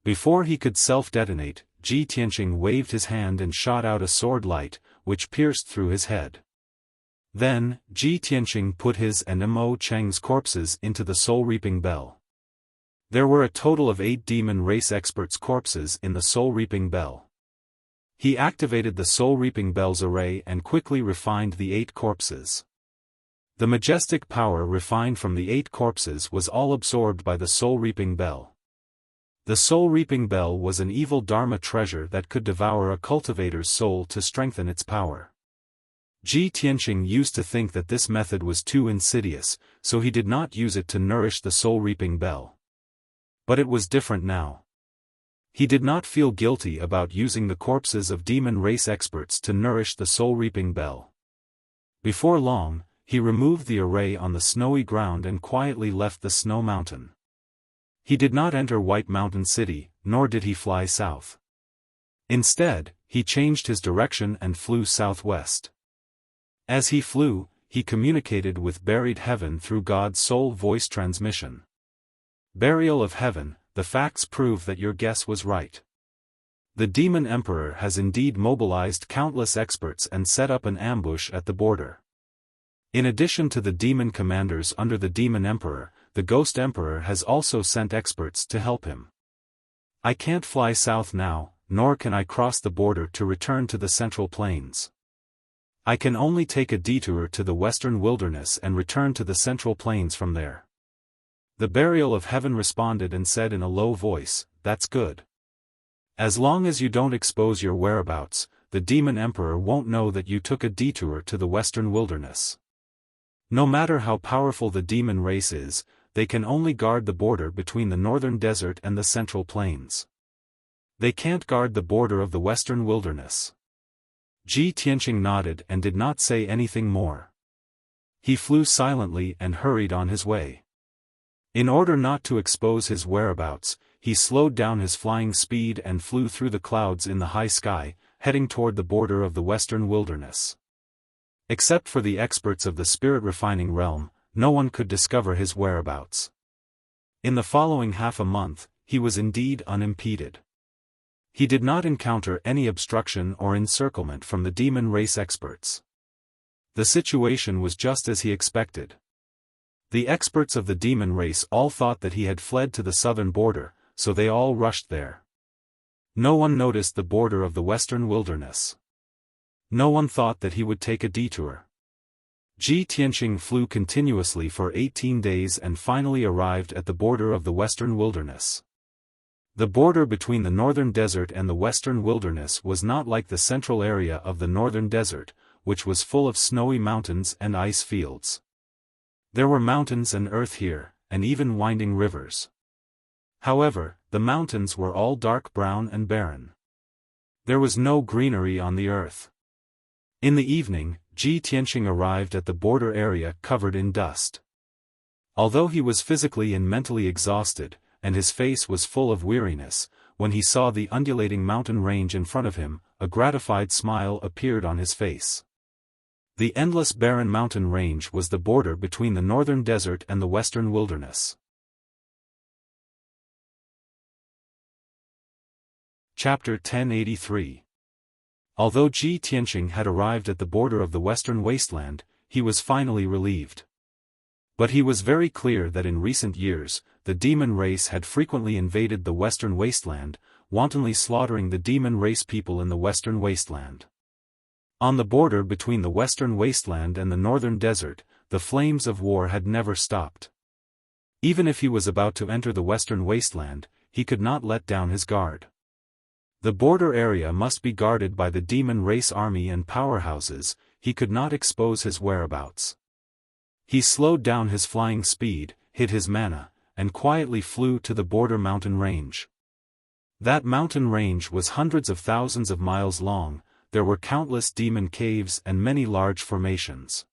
Before he could self-detonate, Ji Tianqing waved his hand and shot out a sword light, which pierced through his head. Then, Ji Tianqing put his and Mo Cheng's corpses into the soul-reaping bell. There were a total of 8 demon race experts' corpses in the soul-reaping bell. He activated the soul-reaping bell's array and quickly refined the 8 corpses. The majestic power refined from the 8 corpses was all absorbed by the soul-reaping bell. The soul-reaping bell was an evil Dharma treasure that could devour a cultivator's soul to strengthen its power. Ji Tianqing used to think that this method was too insidious, so he did not use it to nourish the soul-reaping bell. But it was different now. He did not feel guilty about using the corpses of demon race experts to nourish the soul-reaping bell. Before long, he removed the array on the snowy ground and quietly left the snow mountain. He did not enter White Mountain City, nor did he fly south. Instead, he changed his direction and flew southwest. As he flew, he communicated with buried heaven through God's soul voice transmission. "Burial of heaven, the facts prove that your guess was right. The Demon Emperor has indeed mobilized countless experts and set up an ambush at the border. In addition to the demon commanders under the Demon Emperor, the Ghost Emperor has also sent experts to help him. I can't fly south now, nor can I cross the border to return to the Central Plains. I can only take a detour to the Western Wilderness and return to the Central Plains from there." The Burial of Heaven responded and said in a low voice, "That's good. As long as you don't expose your whereabouts, the Demon Emperor won't know that you took a detour to the Western Wilderness. No matter how powerful the demon race is, they can only guard the border between the Northern Desert and the Central Plains. They can't guard the border of the Western Wilderness." Ji Tianqing nodded and did not say anything more. He flew silently and hurried on his way. In order not to expose his whereabouts, he slowed down his flying speed and flew through the clouds in the high sky, heading toward the border of the western wilderness. Except for the experts of the spirit-refining realm, no one could discover his whereabouts. In the following half a month, he was indeed unimpeded. He did not encounter any obstruction or encirclement from the demon race experts. The situation was just as he expected. The experts of the demon race all thought that he had fled to the southern border, so they all rushed there. No one noticed the border of the western wilderness. No one thought that he would take a detour. Ji Tianqing flew continuously for 18 days and finally arrived at the border of the western wilderness. The border between the northern desert and the western wilderness was not like the central area of the northern desert, which was full of snowy mountains and ice fields. There were mountains and earth here, and even winding rivers. However, the mountains were all dark brown and barren. There was no greenery on the earth. In the evening, Ji Tianqing arrived at the border area covered in dust. Although he was physically and mentally exhausted, and his face was full of weariness, when he saw the undulating mountain range in front of him, a gratified smile appeared on his face. The endless barren mountain range was the border between the northern desert and the western wilderness. Chapter 1083. Although Ji Tianqing had arrived at the border of the western wasteland, he was finally relieved. But he was very clear that in recent years, the demon race had frequently invaded the western wasteland, wantonly slaughtering the demon race people in the western wasteland. On the border between the western wasteland and the northern desert, the flames of war had never stopped. Even if he was about to enter the western wasteland, he could not let down his guard. The border area must be guarded by the demon race army and powerhouses, he could not expose his whereabouts. He slowed down his flying speed, hid his mana, and quietly flew to the border mountain range. That mountain range was hundreds of thousands of miles long, there were countless demon caves and many large formations.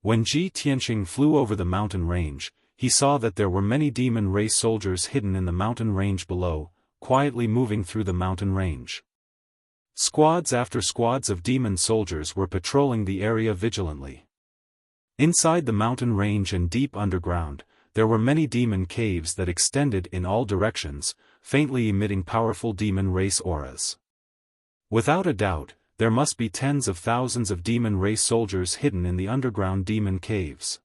When Ji Tianqing flew over the mountain range, he saw that there were many demon race soldiers hidden in the mountain range below, quietly moving through the mountain range. Squads after squads of demon soldiers were patrolling the area vigilantly. Inside the mountain range and deep underground, there were many demon caves that extended in all directions, faintly emitting powerful demon race auras. Without a doubt, there must be tens of thousands of demon race soldiers hidden in the underground demon caves.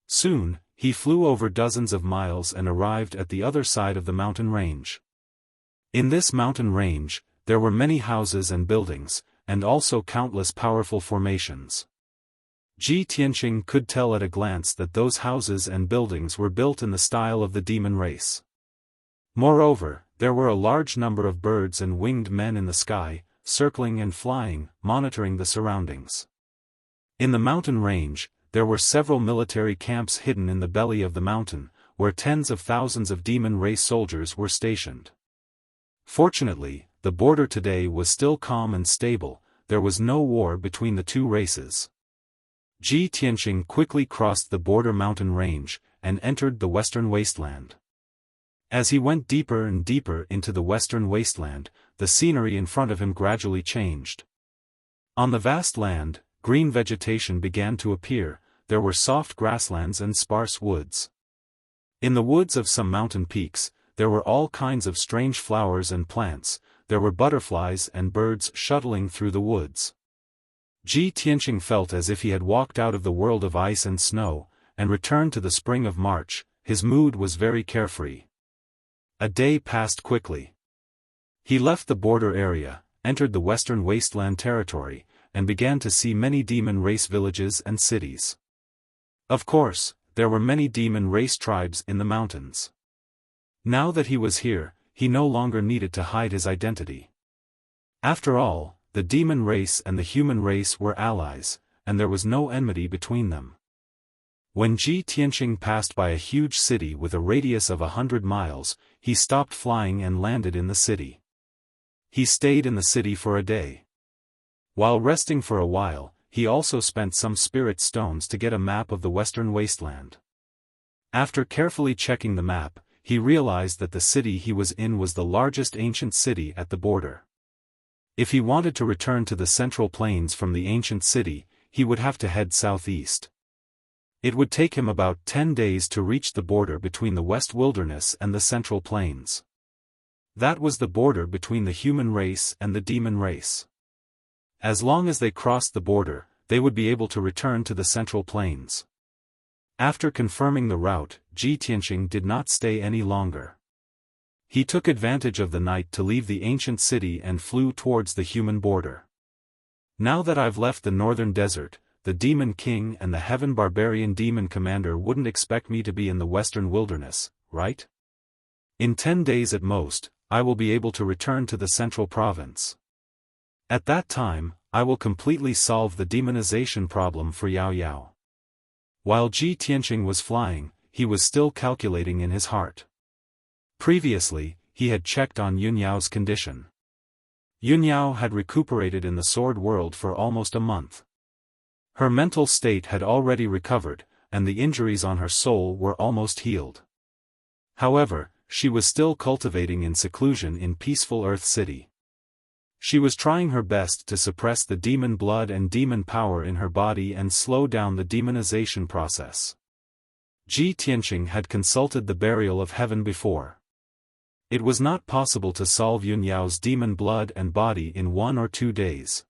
Soon, he flew over dozens of miles and arrived at the other side of the mountain range. In this mountain range, there were many houses and buildings, and also countless powerful formations. Ji Tianqing could tell at a glance that those houses and buildings were built in the style of the demon race. Moreover, there were a large number of birds and winged men in the sky, circling and flying, monitoring the surroundings. In the mountain range, there were several military camps hidden in the belly of the mountain, where tens of thousands of demon race soldiers were stationed. Fortunately, the border today was still calm and stable, there was no war between the two races. Ji Tianqing quickly crossed the border mountain range, and entered the western wasteland. As he went deeper and deeper into the western wasteland, the scenery in front of him gradually changed. On the vast land, green vegetation began to appear, there were soft grasslands and sparse woods. In the woods of some mountain peaks, there were all kinds of strange flowers and plants, there were butterflies and birds shuttling through the woods. Ji Tianqing felt as if he had walked out of the world of ice and snow, and returned to the spring of March, his mood was very carefree. A day passed quickly. He left the border area, entered the western wasteland territory, and began to see many demon race villages and cities. Of course, there were many demon race tribes in the mountains. Now that he was here, he no longer needed to hide his identity. After all, the demon race and the human race were allies, and there was no enmity between them. When Ji Tianqing passed by a huge city with a radius of 100 miles, he stopped flying and landed in the city. He stayed in the city for a day. While resting for a while, he also spent some spirit stones to get a map of the western wasteland. After carefully checking the map, he realized that the city he was in was the largest ancient city at the border. If he wanted to return to the central plains from the ancient city, he would have to head southeast. It would take him about 10 days to reach the border between the West Wilderness and the Central Plains. That was the border between the human race and the demon race. As long as they crossed the border, they would be able to return to the Central Plains. After confirming the route, Ji Tianqing did not stay any longer. He took advantage of the night to leave the ancient city and flew towards the human border. Now that I've left the northern desert, the Demon King and the Heaven Barbarian Demon Commander wouldn't expect me to be in the western wilderness, right? In 10 days at most, I will be able to return to the central province. At that time, I will completely solve the demonization problem for Yao Yao. While Ji Tianqing was flying, he was still calculating in his heart. Previously, he had checked on Yun Yao's condition. Yun Yao had recuperated in the sword world for almost a month. Her mental state had already recovered, and the injuries on her soul were almost healed. However, she was still cultivating in seclusion in peaceful Earth City. She was trying her best to suppress the demon blood and demon power in her body and slow down the demonization process. Ji Tianqing had consulted the burial of heaven before. It was not possible to solve Yun Yao's demon blood and body in 1 or 2 days.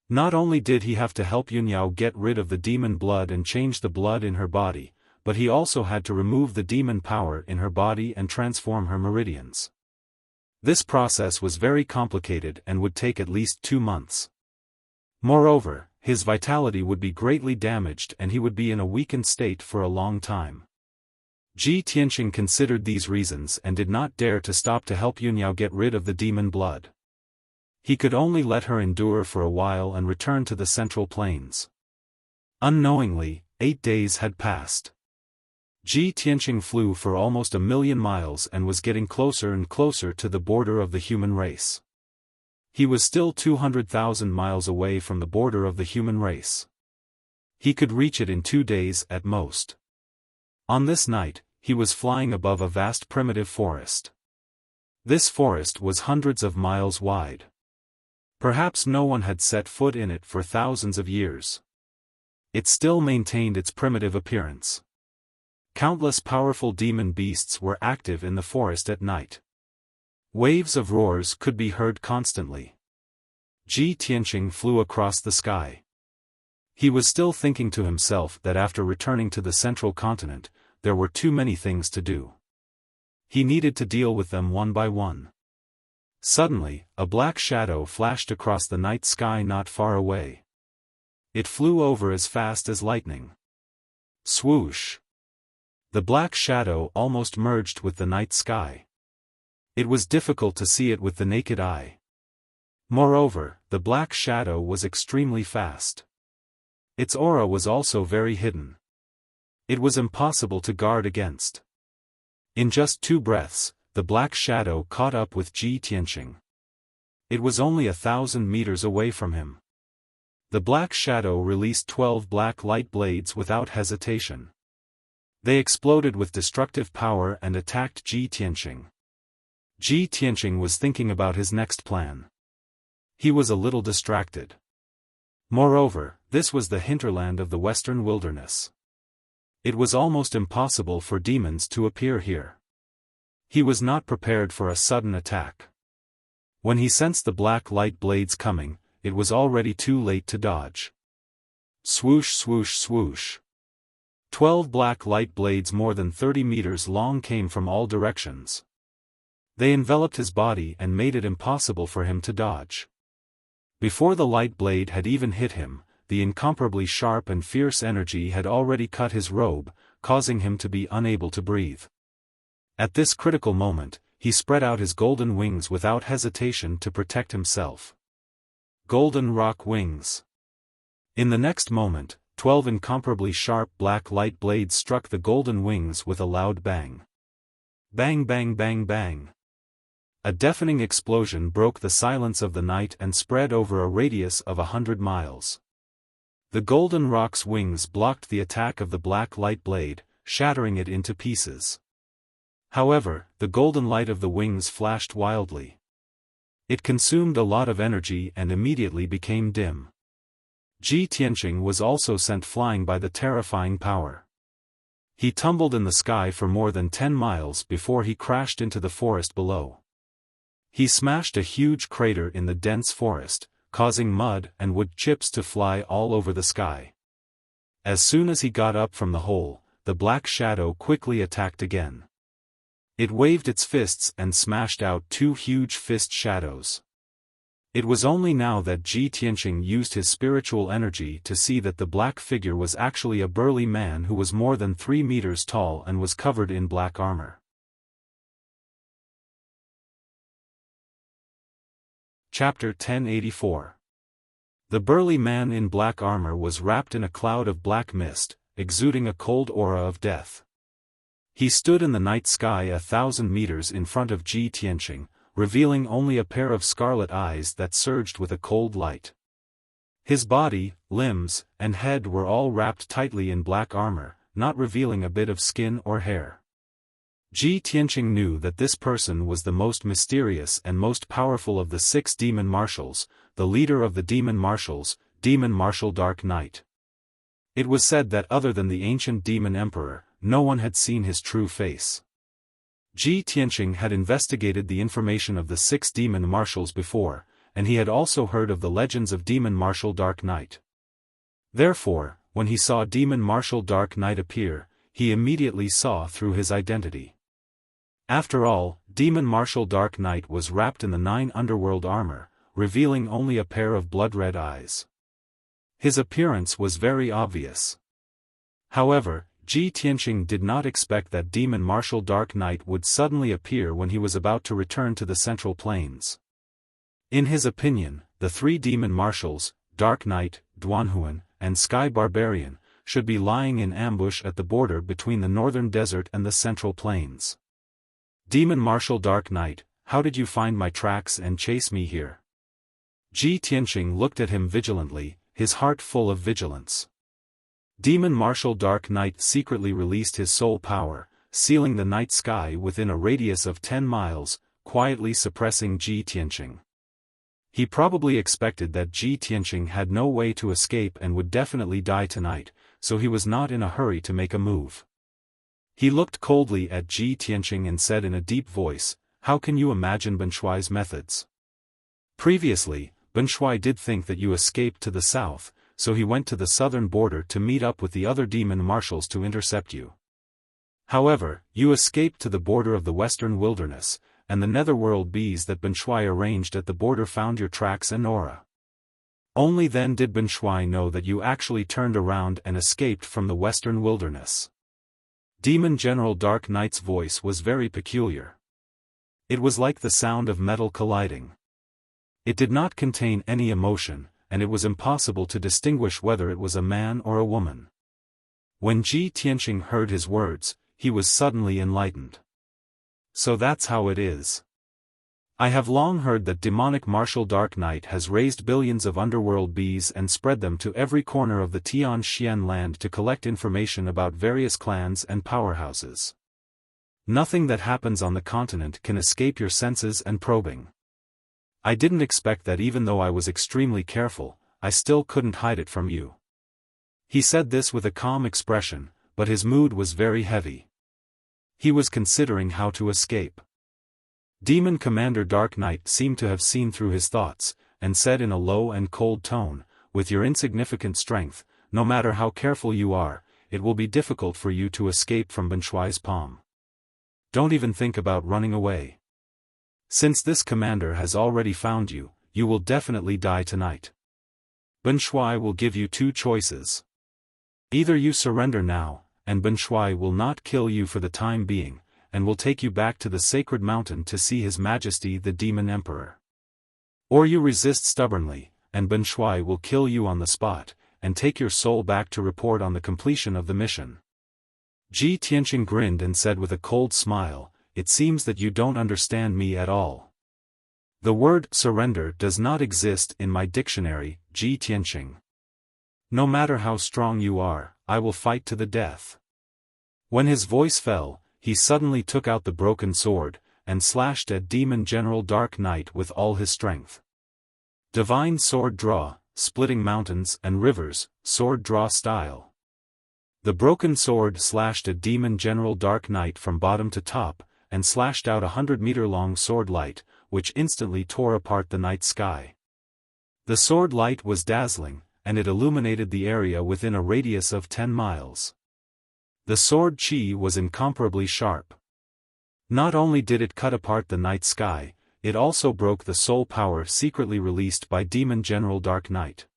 Not only did he have to help Yun Yao get rid of the demon blood and change the blood in her body, but he also had to remove the demon power in her body and transform her meridians. This process was very complicated and would take at least 2 months. Moreover, his vitality would be greatly damaged and he would be in a weakened state for a long time. Ji Tianqing considered these reasons and did not dare to stop to help Yun Yao get rid of the demon blood. He could only let her endure for a while and return to the Central Plains. Unknowingly, 8 days had passed. Ji Tianqing flew for almost 1,000,000 miles and was getting closer and closer to the border of the human race. He was still 200,000 miles away from the border of the human race. He could reach it in 2 days at most. On this night, he was flying above a vast primitive forest. This forest was hundreds of miles wide. Perhaps no one had set foot in it for thousands of years. It still maintained its primitive appearance. Countless powerful demon beasts were active in the forest at night. Waves of roars could be heard constantly. Ji Tianqing flew across the sky. He was still thinking to himself that after returning to the central continent, there were too many things to do. He needed to deal with them one by one. Suddenly, a black shadow flashed across the night sky not far away. It flew over as fast as lightning. Swoosh! The black shadow almost merged with the night sky. It was difficult to see it with the naked eye. Moreover, the black shadow was extremely fast. Its aura was also very hidden. It was impossible to guard against. In just 2 breaths, the black shadow caught up with Ji Tianqing. It was only 1,000 meters away from him. The black shadow released 12 black light blades without hesitation. They exploded with destructive power and attacked Ji Tianqing. Ji Tianqing was thinking about his next plan. He was a little distracted. Moreover, this was the hinterland of the western wilderness. It was almost impossible for demons to appear here. He was not prepared for a sudden attack. When he sensed the black light blades coming, it was already too late to dodge. Swoosh swoosh swoosh. 12 black light blades more than 30 meters long came from all directions. They enveloped his body and made it impossible for him to dodge. Before the light blade had even hit him, the incomparably sharp and fierce energy had already cut his robe, causing him to be unable to breathe. At this critical moment, he spread out his golden wings without hesitation to protect himself. Golden rock wings. In the next moment, 12 incomparably sharp black light blades struck the golden wings with a loud bang. Bang bang bang bang. A deafening explosion broke the silence of the night and spread over a radius of 100 miles. The golden rock's wings blocked the attack of the black light blade, shattering it into pieces. However, the golden light of the wings flashed wildly. It consumed a lot of energy and immediately became dim. Ji Tianqing was also sent flying by the terrifying power. He tumbled in the sky for more than 10 miles before he crashed into the forest below. He smashed a huge crater in the dense forest, causing mud and wood chips to fly all over the sky. As soon as he got up from the hole, the black shadow quickly attacked again. It waved its fists and smashed out 2 huge fist shadows. It was only now that Ji Tianqing used his spiritual energy to see that the black figure was actually a burly man who was more than 3 meters tall and was covered in black armor. Chapter 1084. The burly man in black armor was wrapped in a cloud of black mist, exuding a cold aura of death. He stood in the night sky 1,000 meters in front of Ji Tianqing, revealing only a pair of scarlet eyes that surged with a cold light. His body, limbs, and head were all wrapped tightly in black armor, not revealing a bit of skin or hair. Ji Tianqing knew that this person was the most mysterious and most powerful of the 6 demon marshals, the leader of the demon marshals, Demon Marshal Dark Knight. It was said that other than the ancient demon emperor, no one had seen his true face. Ji Tianqing had investigated the information of the 6 demon marshals before, and he had also heard of the legends of Demon Marshal Dark Knight. Therefore, when he saw Demon Marshal Dark Knight appear, he immediately saw through his identity. After all, Demon Marshal Dark Knight was wrapped in the 9 underworld armor, revealing only a pair of blood-red eyes. His appearance was very obvious. However, Ji Tianqing did not expect that Demon Marshal Dark Knight would suddenly appear when he was about to return to the Central Plains. In his opinion, the 3 demon marshals, Dark Knight, Duanhuan, and Sky Barbarian, should be lying in ambush at the border between the Northern Desert and the Central Plains. Demon Marshal Dark Knight, how did you find my tracks and chase me here? Ji Tianqing looked at him vigilantly, his heart full of vigilance. Demon Marshal Dark Knight secretly released his soul power, sealing the night sky within a radius of 10 miles, quietly suppressing Ji Tianqing. He probably expected that Ji Tianqing had no way to escape and would definitely die tonight, so he was not in a hurry to make a move. He looked coldly at Ji Tianqing and said in a deep voice, "How can you imagine Ben Shuai's methods? Previously, Ben Shuai did think that you escaped to the south, so he went to the southern border to meet up with the other demon marshals to intercept you. However, you escaped to the border of the western wilderness, and the netherworld bees that Ben Shuai arranged at the border found your tracks and aura. Only then did Ben Shuai know that you actually turned around and escaped from the western wilderness." Demon General Dark Knight's voice was very peculiar. It was like the sound of metal colliding. It did not contain any emotion, and it was impossible to distinguish whether it was a man or a woman. When Ji Tianqing heard his words, he was suddenly enlightened. So that's how it is. I have long heard that demonic Marshal Dark Knight has raised billions of underworld bees and spread them to every corner of the Tianxian land to collect information about various clans and powerhouses. Nothing that happens on the continent can escape your senses and probing. I didn't expect that even though I was extremely careful, I still couldn't hide it from you. He said this with a calm expression, but his mood was very heavy. He was considering how to escape. Demon Commander Dark Knight seemed to have seen through his thoughts, and said in a low and cold tone, "With your insignificant strength, no matter how careful you are, it will be difficult for you to escape from Ben Shuai's palm. Don't even think about running away. Since this commander has already found you, you will definitely die tonight. Ben Shuai will give you 2 choices. Either you surrender now, and Ben Shuai will not kill you for the time being, and will take you back to the sacred mountain to see His Majesty the Demon Emperor. Or you resist stubbornly, and Ben Shuai will kill you on the spot, and take your soul back to report on the completion of the mission." Ji Tianqing grinned and said with a cold smile, "It seems that you don't understand me at all. The word surrender does not exist in my dictionary, Ji Tianqing. No matter how strong you are, I will fight to the death." When his voice fell, he suddenly took out the broken sword, and slashed at Demon General Dark Knight with all his strength. Divine Sword Draw, splitting mountains and rivers, sword draw style. The broken sword slashed at Demon General Dark Knight from bottom to top, and slashed out 100-meter-long sword light, which instantly tore apart the night sky. The sword light was dazzling, and it illuminated the area within a radius of 10 miles. The sword chi was incomparably sharp. Not only did it cut apart the night sky, it also broke the soul power secretly released by Demon General Dark Knight.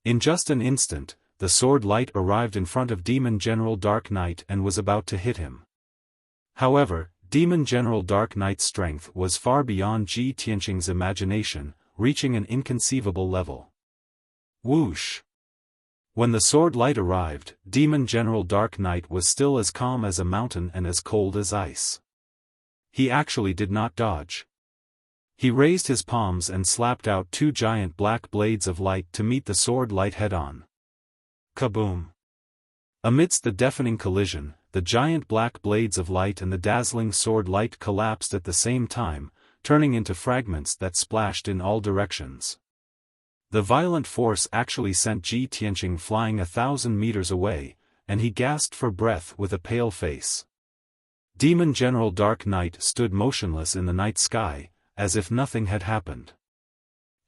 In just an instant, the sword light arrived in front of Demon General Dark Knight and was about to hit him. However, Demon General Dark Knight's strength was far beyond Ji Tianqing's imagination, reaching an inconceivable level. Whoosh! When the sword light arrived, Demon General Dark Knight was still as calm as a mountain and as cold as ice. He actually did not dodge. He raised his palms and slapped out 2 giant black blades of light to meet the sword light head-on. Kaboom! Amidst the deafening collision, the giant black blades of light and the dazzling sword light collapsed at the same time, turning into fragments that splashed in all directions. The violent force actually sent Ji Tianqing flying 1,000 meters away, and he gasped for breath with a pale face. Demon General Dark Knight stood motionless in the night sky, as if nothing had happened.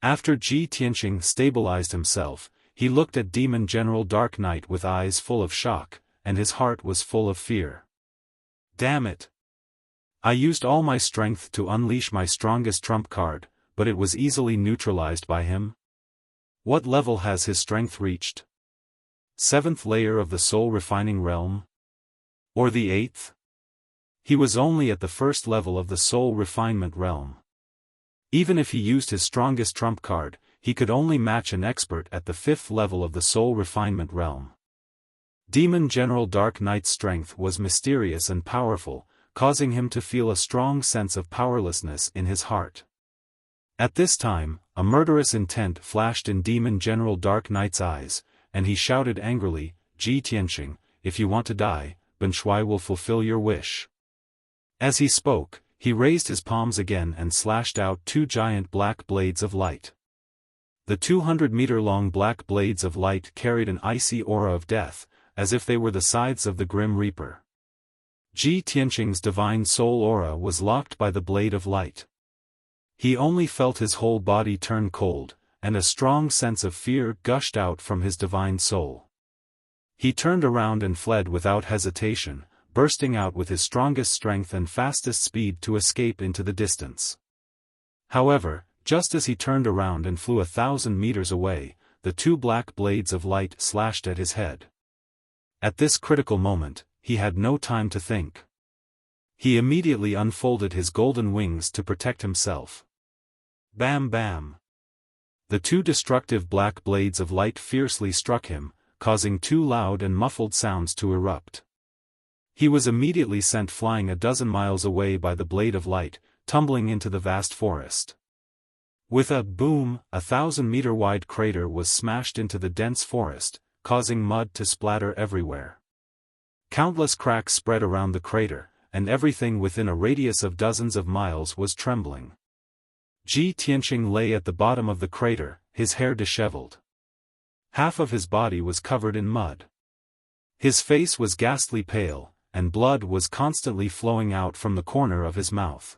After Ji Tianqing stabilized himself, he looked at Demon General Dark Knight with eyes full of shock, and his heart was full of fear. Damn it! I used all my strength to unleash my strongest trump card, but it was easily neutralized by him. What level has his strength reached? 7th layer of the soul refining realm? Or the 8th? He was only at the 1st level of the soul refinement realm. Even if he used his strongest trump card, he could only match an expert at the 5th level of the soul refinement realm. Demon General Dark Knight's strength was mysterious and powerful, causing him to feel a strong sense of powerlessness in his heart. At this time, a murderous intent flashed in Demon General Dark Knight's eyes, and he shouted angrily, "Ji Tianqing, if you want to die, Ben Shui will fulfill your wish." As he spoke, he raised his palms again and slashed out 2 giant black blades of light. The 200-meter-long black blades of light carried an icy aura of death, as if they were the scythes of the Grim Reaper. Ji Tianqing's divine soul aura was locked by the blade of light. He only felt his whole body turn cold, and a strong sense of fear gushed out from his divine soul. He turned around and fled without hesitation, bursting out with his strongest strength and fastest speed to escape into the distance. However, just as he turned around and flew 1,000 meters away, the 2 black blades of light slashed at his head. At this critical moment, he had no time to think. He immediately unfolded his golden wings to protect himself. Bam bam! The 2 destructive black blades of light fiercely struck him, causing 2 loud and muffled sounds to erupt. He was immediately sent flying a dozen miles away by the blade of light, tumbling into the vast forest. With a boom, 1,000-meter-wide crater was smashed into the dense forest, causing mud to splatter everywhere. Countless cracks spread around the crater, and everything within a radius of dozens of miles was trembling. Ji Tianqing lay at the bottom of the crater, his hair disheveled. Half of his body was covered in mud. His face was ghastly pale, and blood was constantly flowing out from the corner of his mouth.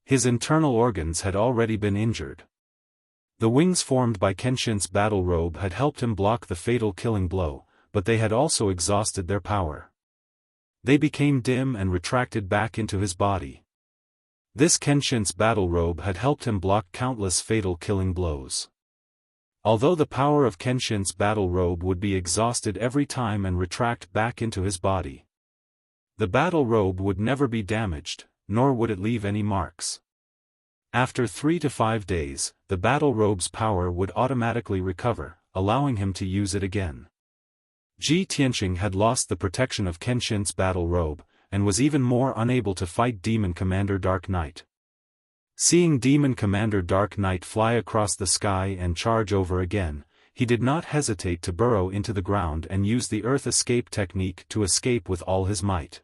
His internal organs had already been injured. The wings formed by Kenshin's battle robe had helped him block the fatal killing blow, but they had also exhausted their power. They became dim and retracted back into his body. This Kenshin's battle robe had helped him block countless fatal killing blows. Although the power of Kenshin's battle robe would be exhausted every time and retract back into his body, the battle robe would never be damaged, nor would it leave any marks. After 3 to 5 days, the battle robe's power would automatically recover, allowing him to use it again. Ji Tianqing had lost the protection of Kenshin's battle robe, and was even more unable to fight Demon Commander Dark Knight. Seeing Demon Commander Dark Knight fly across the sky and charge over again, he did not hesitate to burrow into the ground and use the Earth Escape technique to escape with all his might.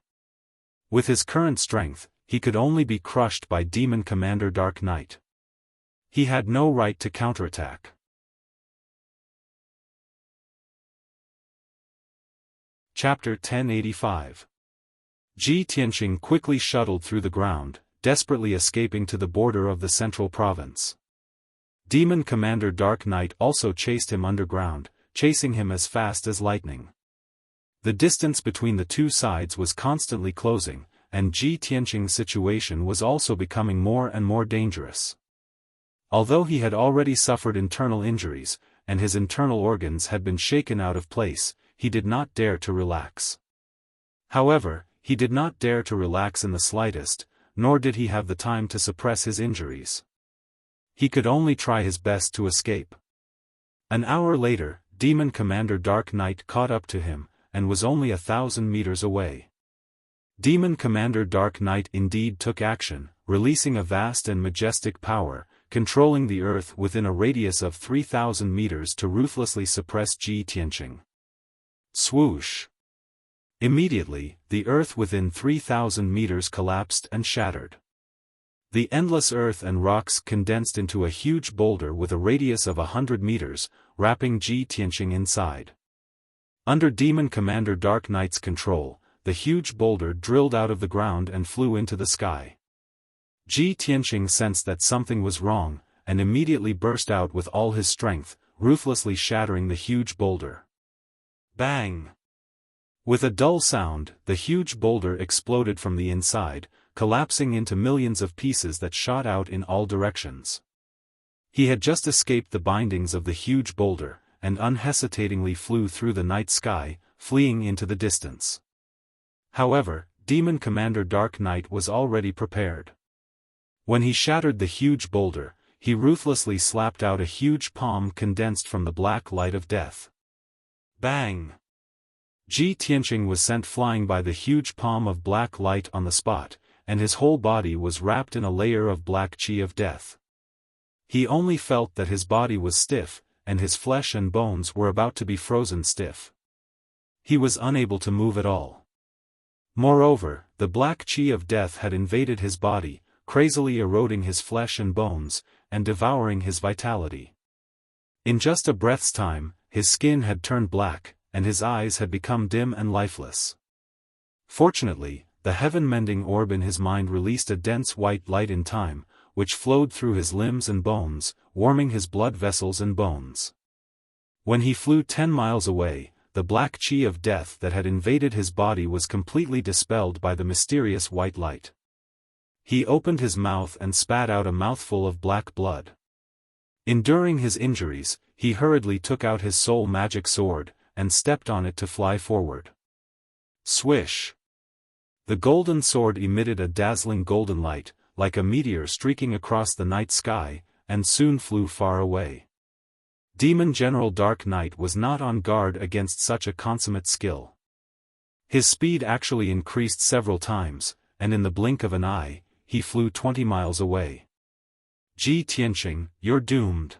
With his current strength, he could only be crushed by Demon Commander Dark Knight. He had no right to counterattack. Chapter 1085. Ji Tianqing quickly shuttled through the ground, desperately escaping to the border of the central province. Demon Commander Dark Knight also chased him underground, chasing him as fast as lightning. The distance between the two sides was constantly closing, and Ji Tianqing's situation was also becoming more and more dangerous. Although he had already suffered internal injuries, and his internal organs had been shaken out of place, he did not dare to relax. However, he did not dare to relax in the slightest, nor did he have the time to suppress his injuries. He could only try his best to escape. An hour later, Demon Commander Dark Knight caught up to him, and was only 1,000 meters away. Demon Commander Dark Knight indeed took action, releasing a vast and majestic power, controlling the earth within a radius of 3,000 meters to ruthlessly suppress Ji Tianqing. Swoosh! Immediately, the earth within 3,000 meters collapsed and shattered. The endless earth and rocks condensed into a huge boulder with a radius of 100 meters, wrapping Ji Tianqing inside. Under Demon Commander Dark Knight's control, the huge boulder drilled out of the ground and flew into the sky. Ji Tianqing sensed that something was wrong, and immediately burst out with all his strength, ruthlessly shattering the huge boulder. Bang! With a dull sound, the huge boulder exploded from the inside, collapsing into millions of pieces that shot out in all directions. He had just escaped the bindings of the huge boulder, and unhesitatingly flew through the night sky, fleeing into the distance. However, Demon Commander Dark Knight was already prepared. When he shattered the huge boulder, he ruthlessly slapped out a huge palm condensed from the black light of death. Bang! Ji Tianqing was sent flying by the huge palm of black light on the spot, and his whole body was wrapped in a layer of black chi of death. He only felt that his body was stiff, and his flesh and bones were about to be frozen stiff. He was unable to move at all. Moreover, the black chi of death had invaded his body, crazily eroding his flesh and bones, and devouring his vitality. In just a breath's time, his skin had turned black, and his eyes had become dim and lifeless. Fortunately, the heaven-mending orb in his mind released a dense white light in time, which flowed through his limbs and bones, warming his blood vessels and bones. When he flew 10 miles away, the black chi of death that had invaded his body was completely dispelled by the mysterious white light. He opened his mouth and spat out a mouthful of black blood. Enduring his injuries, he hurriedly took out his soul magic sword, and stepped on it to fly forward. Swish! The golden sword emitted a dazzling golden light, like a meteor streaking across the night sky, and soon flew far away. Demon General Dark Knight was not on guard against such a consummate skill. His speed actually increased several times, and in the blink of an eye, he flew 20 miles away. Ji Tianqing, you're doomed.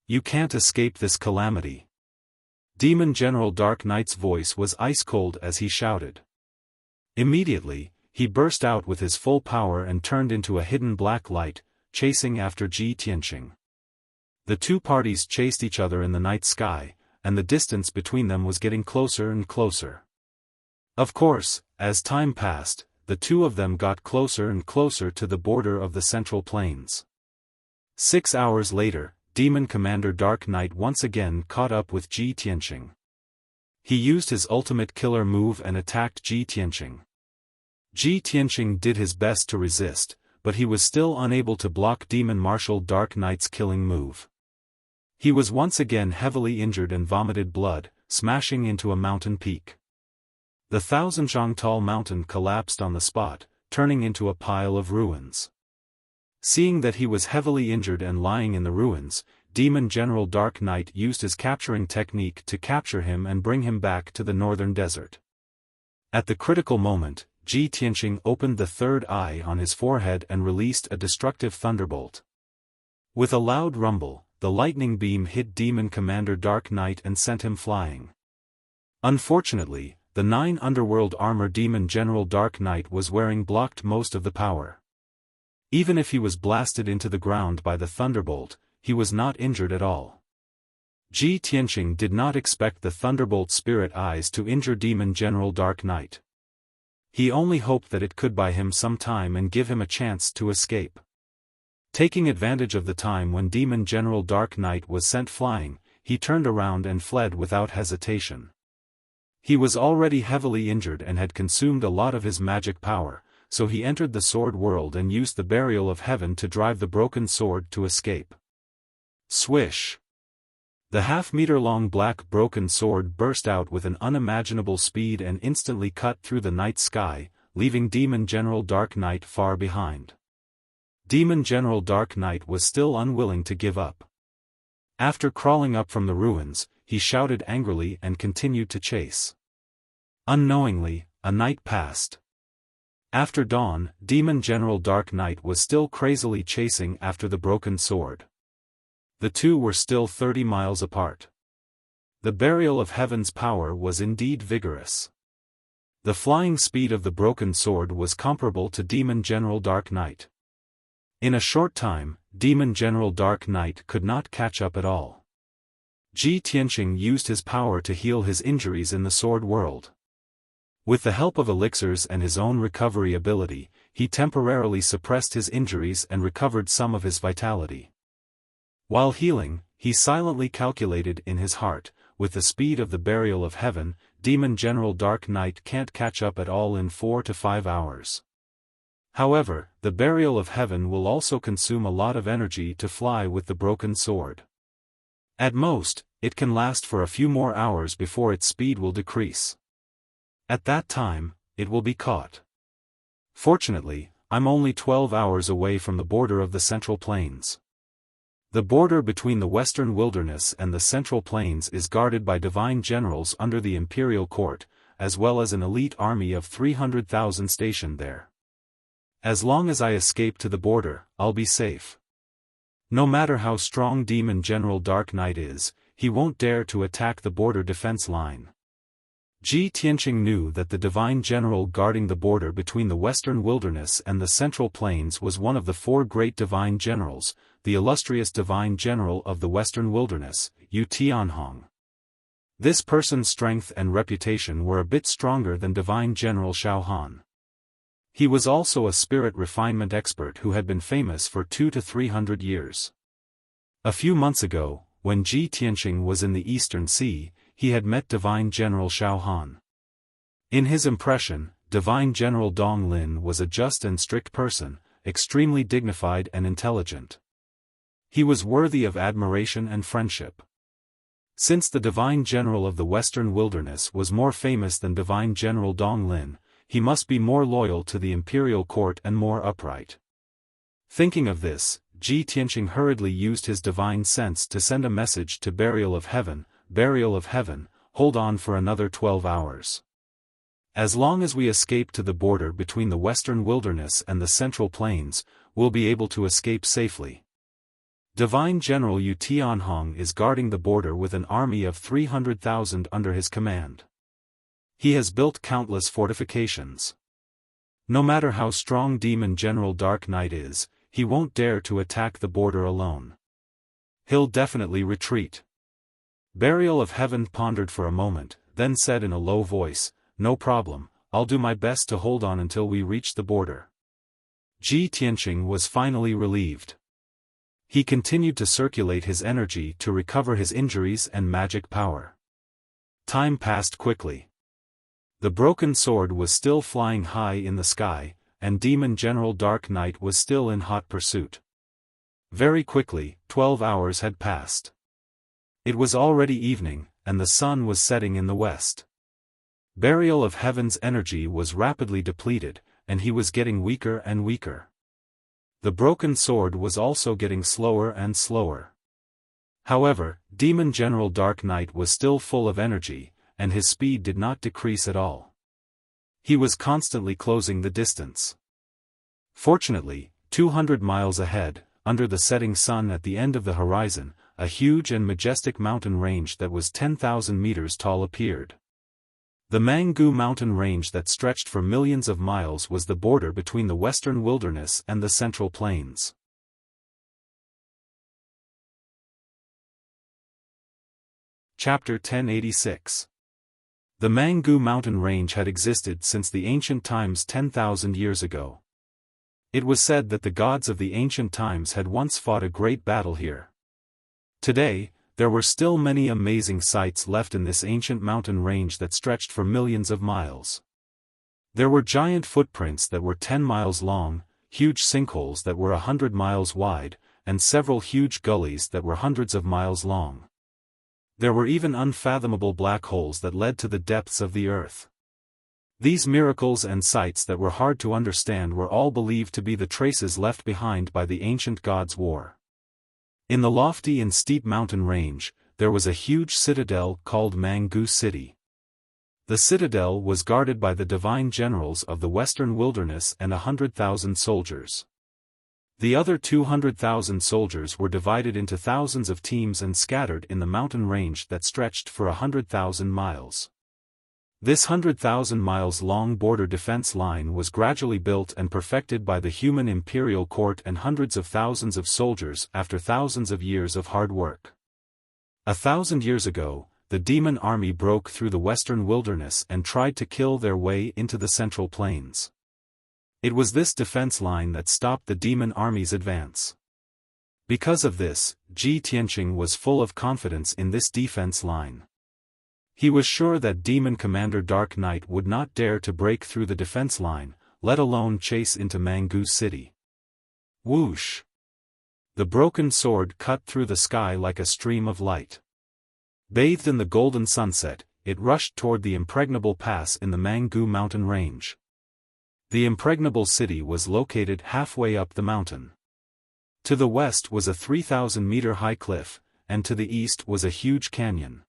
You can't escape this calamity. Demon General Dark Knight's voice was ice-cold as he shouted. Immediately, he burst out with his full power and turned into a hidden black light, chasing after Ji Tianqing. The two parties chased each other in the night sky, and the distance between them was getting closer and closer. Of course, as time passed, the two of them got closer and closer to the border of the Central Plains. 6 hours later, Demon Commander Dark Knight once again caught up with Ji Tianqing. He used his ultimate killer move and attacked Ji Tianqing. Ji Tianqing did his best to resist, but he was still unable to block Demon Marshal Dark Knight's killing move. He was once again heavily injured and vomited blood, smashing into a mountain peak. The 1,000-zhang-tall mountain collapsed on the spot, turning into a pile of ruins. Seeing that he was heavily injured and lying in the ruins, Demon General Dark Knight used his capturing technique to capture him and bring him back to the northern desert. At the critical moment, Ji Tianqing opened the third eye on his forehead and released a destructive thunderbolt. With a loud rumble, the lightning beam hit Demon Commander Dark Knight and sent him flying. Unfortunately, the 9 underworld armor demon General Dark Knight was wearing blocked most of the power. Even if he was blasted into the ground by the thunderbolt, he was not injured at all. Ji Tianqing did not expect the thunderbolt spirit eyes to injure demon General Dark Knight. He only hoped that it could buy him some time and give him a chance to escape. Taking advantage of the time when demon General Dark Knight was sent flying, he turned around and fled without hesitation. He was already heavily injured and had consumed a lot of his magic power, so he entered the sword world and used the burial of heaven to drive the broken sword to escape. Swish! The half-meter-long black broken sword burst out with an unimaginable speed and instantly cut through the night sky, leaving demon General Dark Knight far behind. Demon General Dark Knight was still unwilling to give up. After crawling up from the ruins, he shouted angrily and continued to chase. Unknowingly, a night passed. After dawn, demon General Dark Knight was still crazily chasing after the broken sword. The two were still 30 miles apart. The burial of heaven's power was indeed vigorous. The flying speed of the broken sword was comparable to demon General Dark Knight. In a short time, demon General Dark Knight could not catch up at all. Ji Tianqing used his power to heal his injuries in the sword world. With the help of elixirs and his own recovery ability, he temporarily suppressed his injuries and recovered some of his vitality. While healing, he silently calculated in his heart, with the speed of the burial of heaven, demon General Dark Knight can't catch up at all in 4 to 5 hours. However, the burial of heaven will also consume a lot of energy to fly with the broken sword. At most, it can last for a few more hours before its speed will decrease. At that time, it will be caught. Fortunately, I'm only 12 hours away from the border of the Central Plains. The border between the Western Wilderness and the Central Plains is guarded by divine generals under the imperial court, as well as an elite army of 300,000 stationed there. As long as I escape to the border, I'll be safe. No matter how strong demon General Dark Knight is, he won't dare to attack the border defense line. Ji Tianqing knew that the divine general guarding the border between the Western Wilderness and the Central Plains was one of the 4 great divine generals, the illustrious divine general of the Western Wilderness, Yu Tianhong. This person's strength and reputation were a bit stronger than divine general Xiaofan. He was also a spirit refinement expert who had been famous for 200 to 300 years. A few months ago, when Ji Tianqing was in the Eastern Sea, he had met divine general Xiaofan. In his impression, divine general Dong Lin was a just and strict person, extremely dignified and intelligent. He was worthy of admiration and friendship. Since the divine general of the Western Wilderness was more famous than divine general Dong Lin, he must be more loyal to the imperial court and more upright. Thinking of this, Ji Tianqing hurriedly used his divine sense to send a message to Burial of Heaven, hold on for another 12 hours. As long as we escape to the border between the Western Wilderness and the Central Plains, we'll be able to escape safely. Divine General Yu Tianhong is guarding the border with an army of 300,000 under his command. He has built countless fortifications. No matter how strong demon General Dark Knight is, he won't dare to attack the border alone. He'll definitely retreat. Burial of Heaven pondered for a moment, then said in a low voice, "No problem, I'll do my best to hold on until we reach the border." Ji Tianqing was finally relieved. He continued to circulate his energy to recover his injuries and magic power. Time passed quickly. The broken sword was still flying high in the sky, and demon General Dark Knight was still in hot pursuit. Very quickly, 12 hours had passed. It was already evening, and the sun was setting in the west. Burial of Heaven's energy was rapidly depleted, and he was getting weaker and weaker. The broken sword was also getting slower and slower. However, demon General Dark Knight was still full of energy, and his speed did not decrease at all. He was constantly closing the distance. Fortunately, 200 miles ahead, under the setting sun at the end of the horizon, a huge and majestic mountain range that was 10,000 meters tall appeared. The Mangu mountain range that stretched for millions of miles was the border between the western wilderness and the central plains. Chapter 1086. The Mangu mountain range had existed since the ancient times 10,000 years ago. It was said that the gods of the ancient times had once fought a great battle here. Today, there were still many amazing sights left in this ancient mountain range that stretched for millions of miles. There were giant footprints that were 10 miles long, huge sinkholes that were 100 miles wide, and several huge gullies that were hundreds of miles long. There were even unfathomable black holes that led to the depths of the earth. These miracles and sights that were hard to understand were all believed to be the traces left behind by the ancient gods' war. In the lofty and steep mountain range, there was a huge citadel called Mangu City. The citadel was guarded by the divine generals of the western wilderness and 100,000 soldiers. The other 200,000 soldiers were divided into thousands of teams and scattered in the mountain range that stretched for 100,000 miles. This 100,000 miles long border defense line was gradually built and perfected by the human imperial court and hundreds of thousands of soldiers after thousands of years of hard work. 1,000 years ago, the demon army broke through the western wilderness and tried to kill their way into the central plains. It was this defense line that stopped the demon army's advance. Because of this, Ji Tianqing was full of confidence in this defense line. He was sure that Demon Commander Dark Knight would not dare to break through the defense line, let alone chase into Mangu City. Whoosh! The broken sword cut through the sky like a stream of light. Bathed in the golden sunset, it rushed toward the impregnable pass in the Mangu mountain range. The impregnable city was located halfway up the mountain. To the west was a 3,000-meter-high cliff, and to the east was a huge canyon.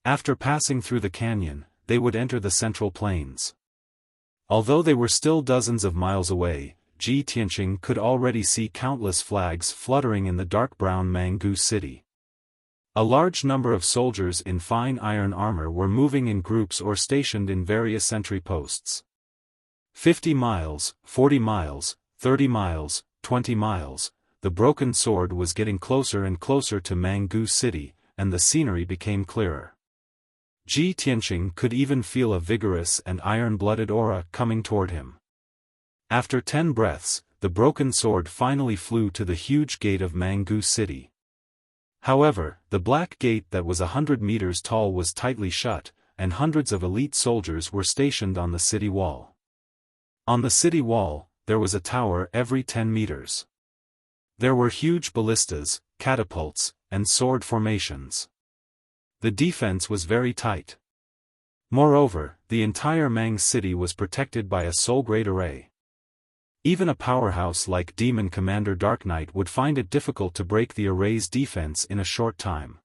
After passing through the canyon, they would enter the central plains. Although they were still dozens of miles away, Ji Tianqing could already see countless flags fluttering in the dark brown Mangu City. A large number of soldiers in fine iron armor were moving in groups or stationed in various sentry posts. 50 miles, 40 miles, 30 miles, 20 miles, the broken sword was getting closer and closer to Mangu City, and the scenery became clearer. Ji Tianqing could even feel a vigorous and iron-blooded aura coming toward him. After 10 breaths, the broken sword finally flew to the huge gate of Mangu City. However, the black gate that was 100 meters tall was tightly shut, and hundreds of elite soldiers were stationed on the city wall. On the city wall, there was a tower every 10 meters. There were huge ballistas, catapults, and sword formations. The defense was very tight. Moreover, the entire Mang city was protected by a soul-grade array. Even a powerhouse like Demon Commander Dark Knight would find it difficult to break the array's defense in a short time.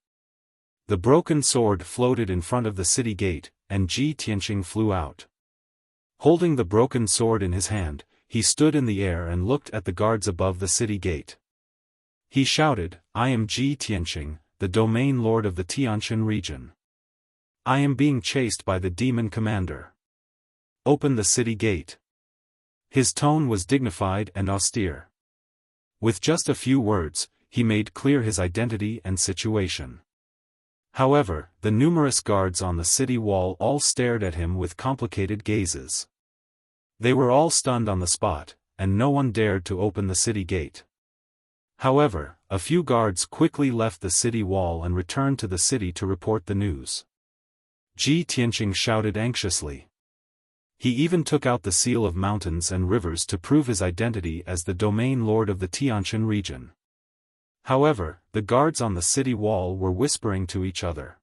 The broken sword floated in front of the city gate, and Ji Tianqing flew out. Holding the broken sword in his hand, he stood in the air and looked at the guards above the city gate. He shouted, "I am Ji Tianqing, the domain lord of the Tianshan region. I am being chased by the demon commander. Open the city gate." His tone was dignified and austere. With just a few words, he made clear his identity and situation. However, the numerous guards on the city wall all stared at him with complicated gazes. They were all stunned on the spot, and no one dared to open the city gate. However, a few guards quickly left the city wall and returned to the city to report the news. Ji Tianqing shouted anxiously. He even took out the seal of mountains and rivers to prove his identity as the domain lord of the Tianshan region. However, the guards on the city wall were whispering to each other.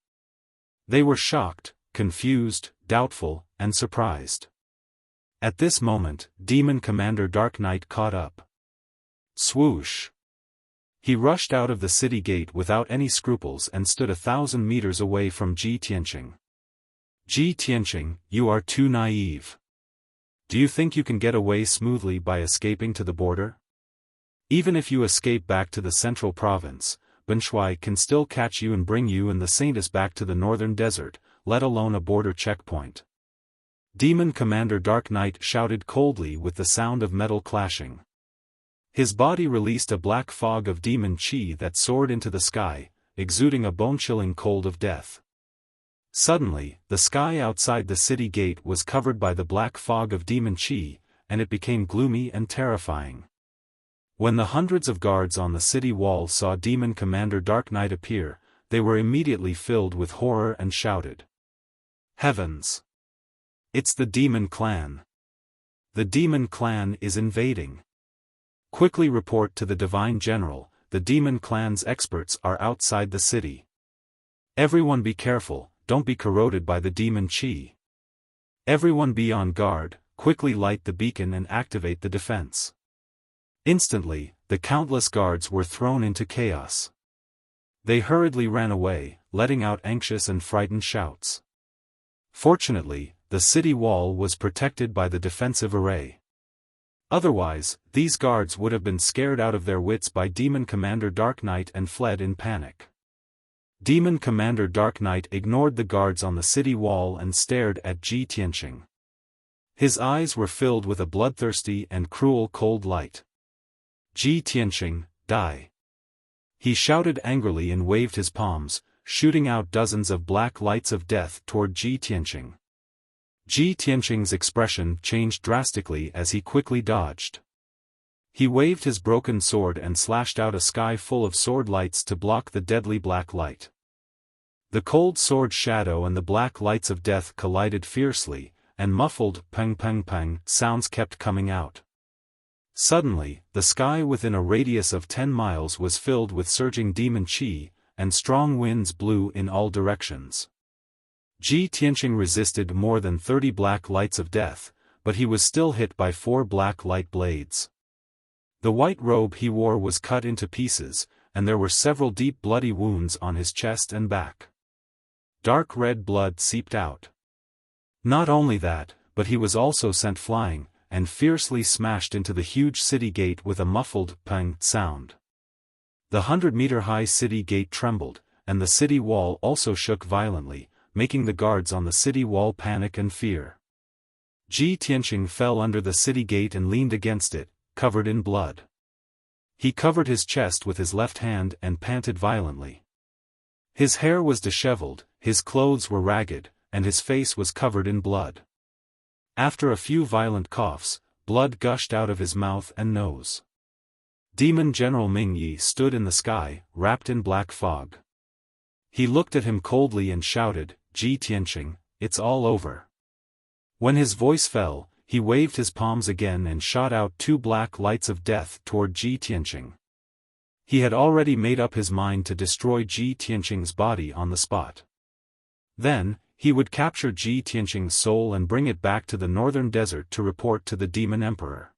They were shocked, confused, doubtful, and surprised. At this moment, Demon Commander Dark Knight caught up. Swoosh! He rushed out of the city gate without any scruples and stood 1,000 meters away from Ji Tianqing. Ji Tianqing, you are too naive. Do you think you can get away smoothly by escaping to the border? Even if you escape back to the central province, Banshui can still catch you and bring you and the Saintess back to the northern desert, let alone a border checkpoint. Demon Commander Dark Knight shouted coldly with the sound of metal clashing. His body released a black fog of demon chi that soared into the sky, exuding a bone-chilling cold of death. Suddenly, the sky outside the city gate was covered by the black fog of demon chi, and it became gloomy and terrifying. When the hundreds of guards on the city wall saw Demon Commander Dark Knight appear, they were immediately filled with horror and shouted, "Heavens! It's the Demon Clan! The Demon Clan is invading! Quickly report to the Divine General, the Demon Clan's experts are outside the city. Everyone be careful, don't be corroded by the demon chi. Everyone be on guard, quickly light the beacon and activate the defense." Instantly, the countless guards were thrown into chaos. They hurriedly ran away, letting out anxious and frightened shouts. Fortunately, the city wall was protected by the defensive array. Otherwise, these guards would have been scared out of their wits by Demon Commander Dark Knight and fled in panic. Demon Commander Dark Knight ignored the guards on the city wall and stared at Ji Tianqing. His eyes were filled with a bloodthirsty and cruel cold light. "Ji Tianqing, die!" He shouted angrily and waved his palms, shooting out dozens of black lights of death toward Ji Tianqing. Ji Tianqing's expression changed drastically as he quickly dodged. He waved his broken sword and slashed out a sky full of sword lights to block the deadly black light. The cold sword shadow and the black lights of death collided fiercely, and muffled pang pang pang sounds kept coming out. Suddenly, the sky within a radius of 10 miles was filled with surging demon chi, and strong winds blew in all directions. Ji Tianqing resisted more than 30 black lights of death, but he was still hit by 4 black light blades. The white robe he wore was cut into pieces, and there were several deep bloody wounds on his chest and back. Dark red blood seeped out. Not only that, but he was also sent flying, and fiercely smashed into the huge city gate with a muffled pang sound. The 100-meter-high city gate trembled, and the city wall also shook violently, making the guards on the city wall panic and fear. Ji Tianqing fell under the city gate and leaned against it, covered in blood. He covered his chest with his left hand and panted violently. His hair was disheveled, his clothes were ragged, and his face was covered in blood. After a few violent coughs, blood gushed out of his mouth and nose. Demon General Ming Yi stood in the sky, wrapped in black fog. He looked at him coldly and shouted, "Ji Tianqing, it's all over." When his voice fell, he waved his palms again and shot out 2 black lights of death toward Ji Tianqing. He had already made up his mind to destroy Ji Tianqing's body on the spot. Then, he would capture Ji Tianqing's soul and bring it back to the northern desert to report to the Demon Emperor.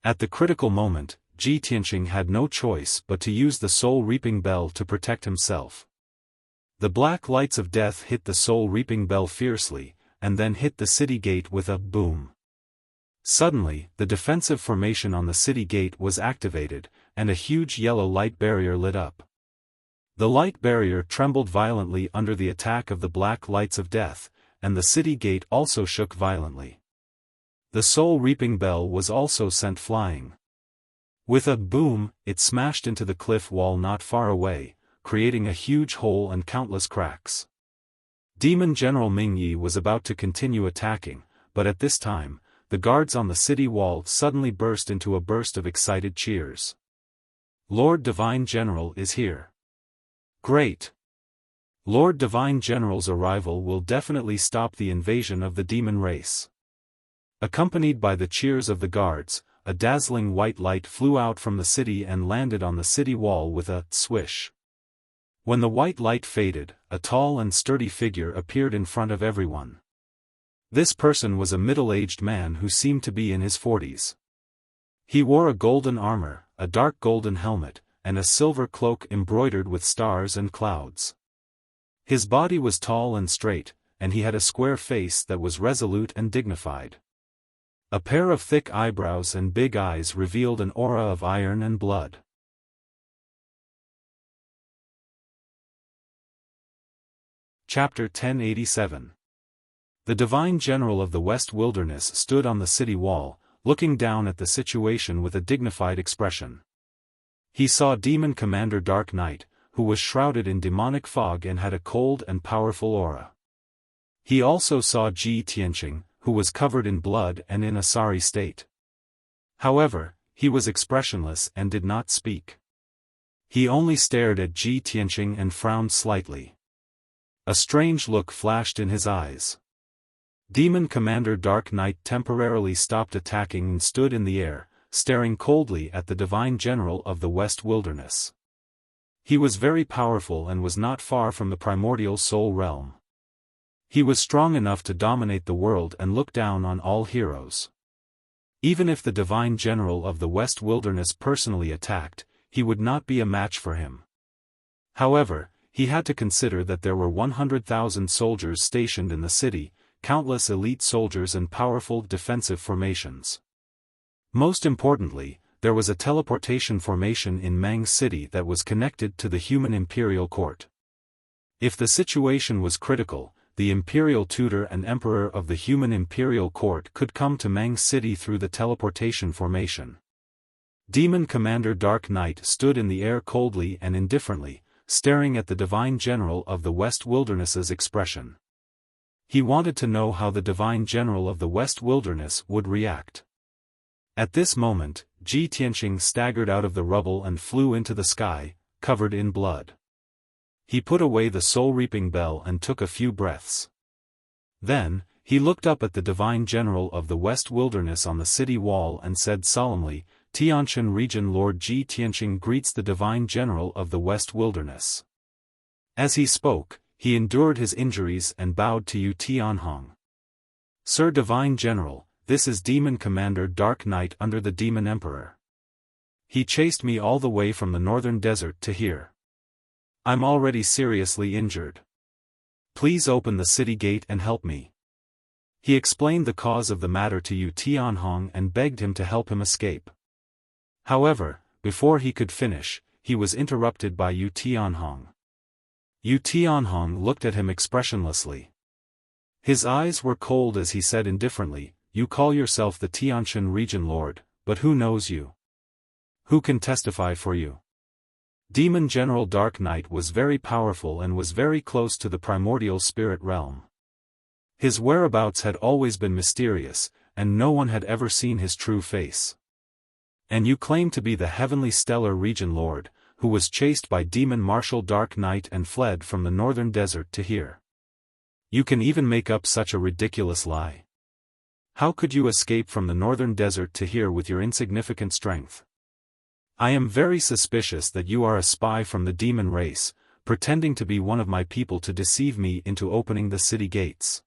At the critical moment, Ji Tianqing had no choice but to use the soul-reaping bell to protect himself. The black lights of death hit the soul-reaping bell fiercely, and then hit the city gate with a boom. Suddenly, the defensive formation on the city gate was activated, and a huge yellow light barrier lit up. The light barrier trembled violently under the attack of the black lights of death, and the city gate also shook violently. The soul-reaping bell was also sent flying. With a boom, it smashed into the cliff wall not far away, creating a huge hole and countless cracks. Demon General Ming Yi was about to continue attacking, but at this time, the guards on the city wall suddenly burst into a burst of excited cheers. "Lord Divine General is here. Great! Lord Divine General's arrival will definitely stop the invasion of the demon race." Accompanied by the cheers of the guards, a dazzling white light flew out from the city and landed on the city wall with a swish. When the white light faded, a tall and sturdy figure appeared in front of everyone. This person was a middle-aged man who seemed to be in his 40s. He wore a golden armor, a dark golden helmet, and a silver cloak embroidered with stars and clouds. His body was tall and straight, and he had a square face that was resolute and dignified. A pair of thick eyebrows and big eyes revealed an aura of iron and blood. Chapter 1087. The divine general of the West Wilderness stood on the city wall, looking down at the situation with a dignified expression. He saw Demon Commander Dark Knight, who was shrouded in demonic fog and had a cold and powerful aura. He also saw Ji Tianqing, who was covered in blood and in a sorry state. However, he was expressionless and did not speak. He only stared at Ji Tianqing and frowned slightly. A strange look flashed in his eyes. Demon Commander Dark Knight temporarily stopped attacking and stood in the air, staring coldly at the divine general of the West Wilderness. He was very powerful and was not far from the primordial soul realm. He was strong enough to dominate the world and look down on all heroes. Even if the divine general of the West Wilderness personally attacked, he would not be a match for him. However, he had to consider that there were 100,000 soldiers stationed in the city, countless elite soldiers and powerful defensive formations. Most importantly, there was a teleportation formation in Mang City that was connected to the human imperial court. If the situation was critical, the imperial tutor and emperor of the human imperial court could come to Mang City through the teleportation formation. Demon Commander Dark Knight stood in the air coldly and indifferently, staring at the divine general of the West Wilderness's expression. He wanted to know how the divine general of the West Wilderness would react. At this moment, Ji Tianqing staggered out of the rubble and flew into the sky, covered in blood. He put away the soul-reaping bell and took a few breaths. Then, he looked up at the divine general of the West Wilderness on the city wall and said solemnly, "Tianshan Region Lord Ji Tianqing greets the divine general of the West Wilderness." As he spoke, he endured his injuries and bowed to Yu Tianhong. "Sir Divine General, this is Demon Commander Dark Knight under the Demon Emperor. He chased me all the way from the northern desert to here. I'm already seriously injured. Please open the city gate and help me." He explained the cause of the matter to Yu Tianhong and begged him to help him escape. However, before he could finish, he was interrupted by Yu Tianhong. Yu Tianhong looked at him expressionlessly. His eyes were cold as he said indifferently, "You call yourself the Tianshan Region Lord, but who knows you? Who can testify for you?" Demon General Dark Knight was very powerful and was very close to the primordial spirit realm. His whereabouts had always been mysterious, and no one had ever seen his true face. "And you claim to be the Heavenly Stellar Region Lord, who was chased by Demon Marshal Dark Knight and fled from the northern desert to here. You can even make up such a ridiculous lie. How could you escape from the northern desert to here with your insignificant strength? I am very suspicious that you are a spy from the demon race, pretending to be one of my people to deceive me into opening the city gates.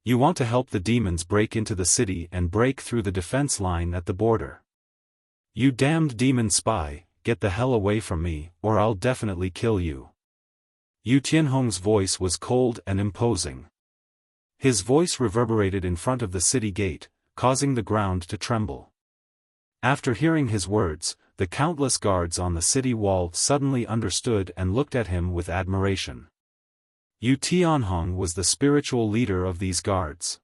You want to help the demons break into the city and break through the defense line at the border. You damned demon spy, get the hell away from me, or I'll definitely kill you." Yu Tianhong's voice was cold and imposing. His voice reverberated in front of the city gate, causing the ground to tremble. After hearing his words, the countless guards on the city wall suddenly understood and looked at him with admiration. Yu Tianhong was the spiritual leader of these guards.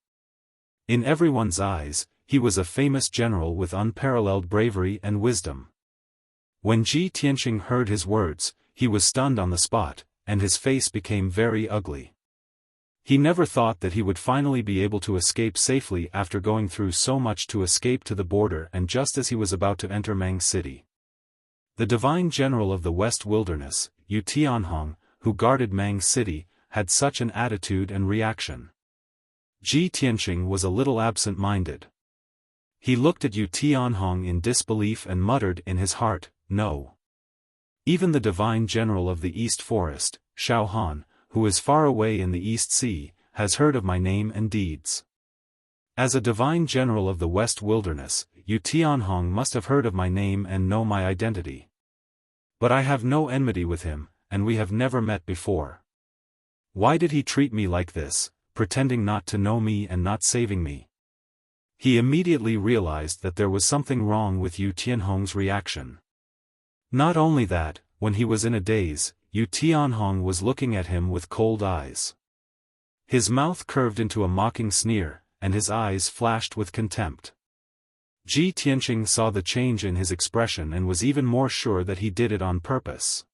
In everyone's eyes, he was a famous general with unparalleled bravery and wisdom. When Ji Tianqing heard his words, he was stunned on the spot, and his face became very ugly. He never thought that he would finally be able to escape safely after going through so much to escape to the border, and just as he was about to enter Mang City. The divine general of the West Wilderness, Yu Tianhong, who guarded Mang City, had such an attitude and reaction. Ji Tianqing was a little absent-minded. He looked at Yu Tianhong in disbelief and muttered in his heart, "No." Even the divine general of the East Forest, Xiaofan, who is far away in the East Sea, has heard of my name and deeds. As a divine general of the West Wilderness, Yu Tianhong must have heard of my name and know my identity. But I have no enmity with him, and we have never met before. Why did he treat me like this, pretending not to know me and not saving me? He immediately realized that there was something wrong with Yu Tianhong's reaction. Not only that, when he was in a daze, Yu Tianhong was looking at him with cold eyes. His mouth curved into a mocking sneer, and his eyes flashed with contempt. Ji Tianqing saw the change in his expression and was even more sure that he did it on purpose.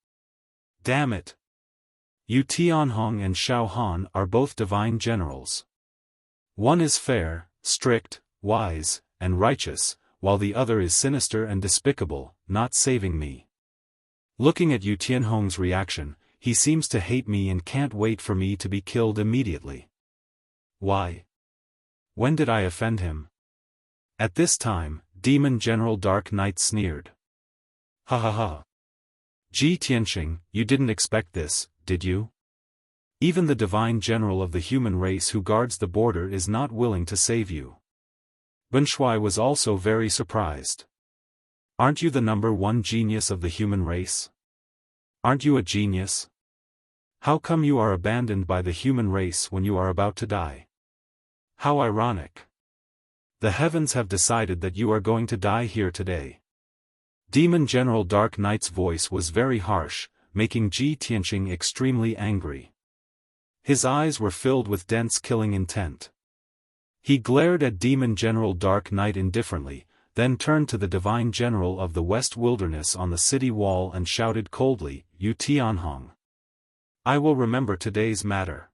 Damn it! Yu Tianhong and Xiaofan are both divine generals. One is fair, strict, wise, and righteous, while the other is sinister and despicable, not saving me. Looking at Yu Tianhong's reaction, he seems to hate me and can't wait for me to be killed immediately. Why? When did I offend him? At this time, Demon General Dark Knight sneered. Ha ha ha. Ji Tianqing, you didn't expect this, did you? Even the divine general of the human race who guards the border is not willing to save you. Ben Shui was also very surprised. Aren't you the #1 genius of the human race? Aren't you a genius? How come you are abandoned by the human race when you are about to die? How ironic. The heavens have decided that you are going to die here today. Demon General Dark Knight's voice was very harsh, making Ji Tianqing extremely angry. His eyes were filled with dense killing intent. He glared at Demon General Dark Knight indifferently, then turned to the Divine General of the West Wilderness on the city wall and shouted coldly, Yu Tianhong. I will remember today's matter.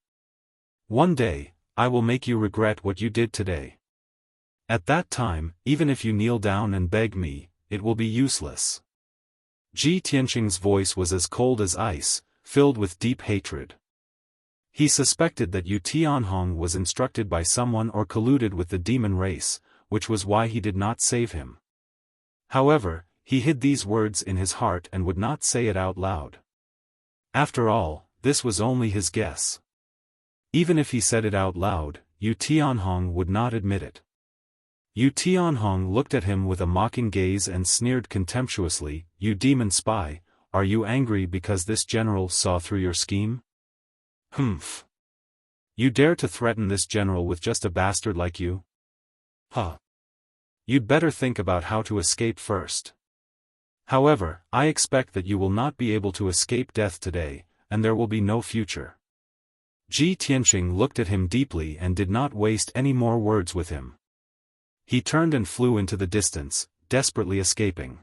One day, I will make you regret what you did today. At that time, even if you kneel down and beg me, it will be useless. Ji Tianqing's voice was as cold as ice, filled with deep hatred. He suspected that Yu Tianhong was instructed by someone or colluded with the demon race, which was why he did not save him. However, he hid these words in his heart and would not say it out loud. After all, this was only his guess. Even if he said it out loud, Yu Tianhong would not admit it. Yu Tianhong looked at him with a mocking gaze and sneered contemptuously, You demon spy, are you angry because this general saw through your scheme? Humph. You dare to threaten this general with just a bastard like you? Huh. You'd better think about how to escape first. However, I expect that you will not be able to escape death today, and there will be no future. Ji Tianqing looked at him deeply and did not waste any more words with him. He turned and flew into the distance, desperately escaping.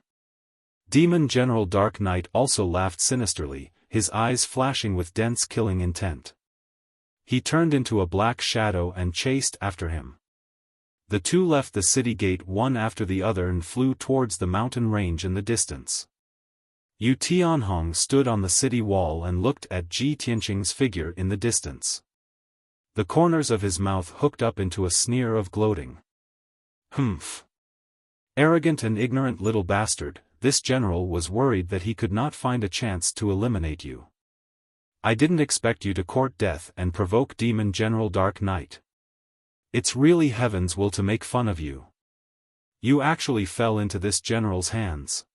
Demon General Dark Knight also laughed sinisterly, his eyes flashing with dense killing intent. He turned into a black shadow and chased after him. The two left the city gate one after the other and flew towards the mountain range in the distance. Yu Tianhong stood on the city wall and looked at Ji Tianqing's figure in the distance. The corners of his mouth hooked up into a sneer of gloating. Humph. Arrogant and ignorant little bastard, this general was worried that he could not find a chance to eliminate you. I didn't expect you to court death and provoke Demon General Dark Knight. It's really heaven's will to make fun of you. You actually fell into this general's hands.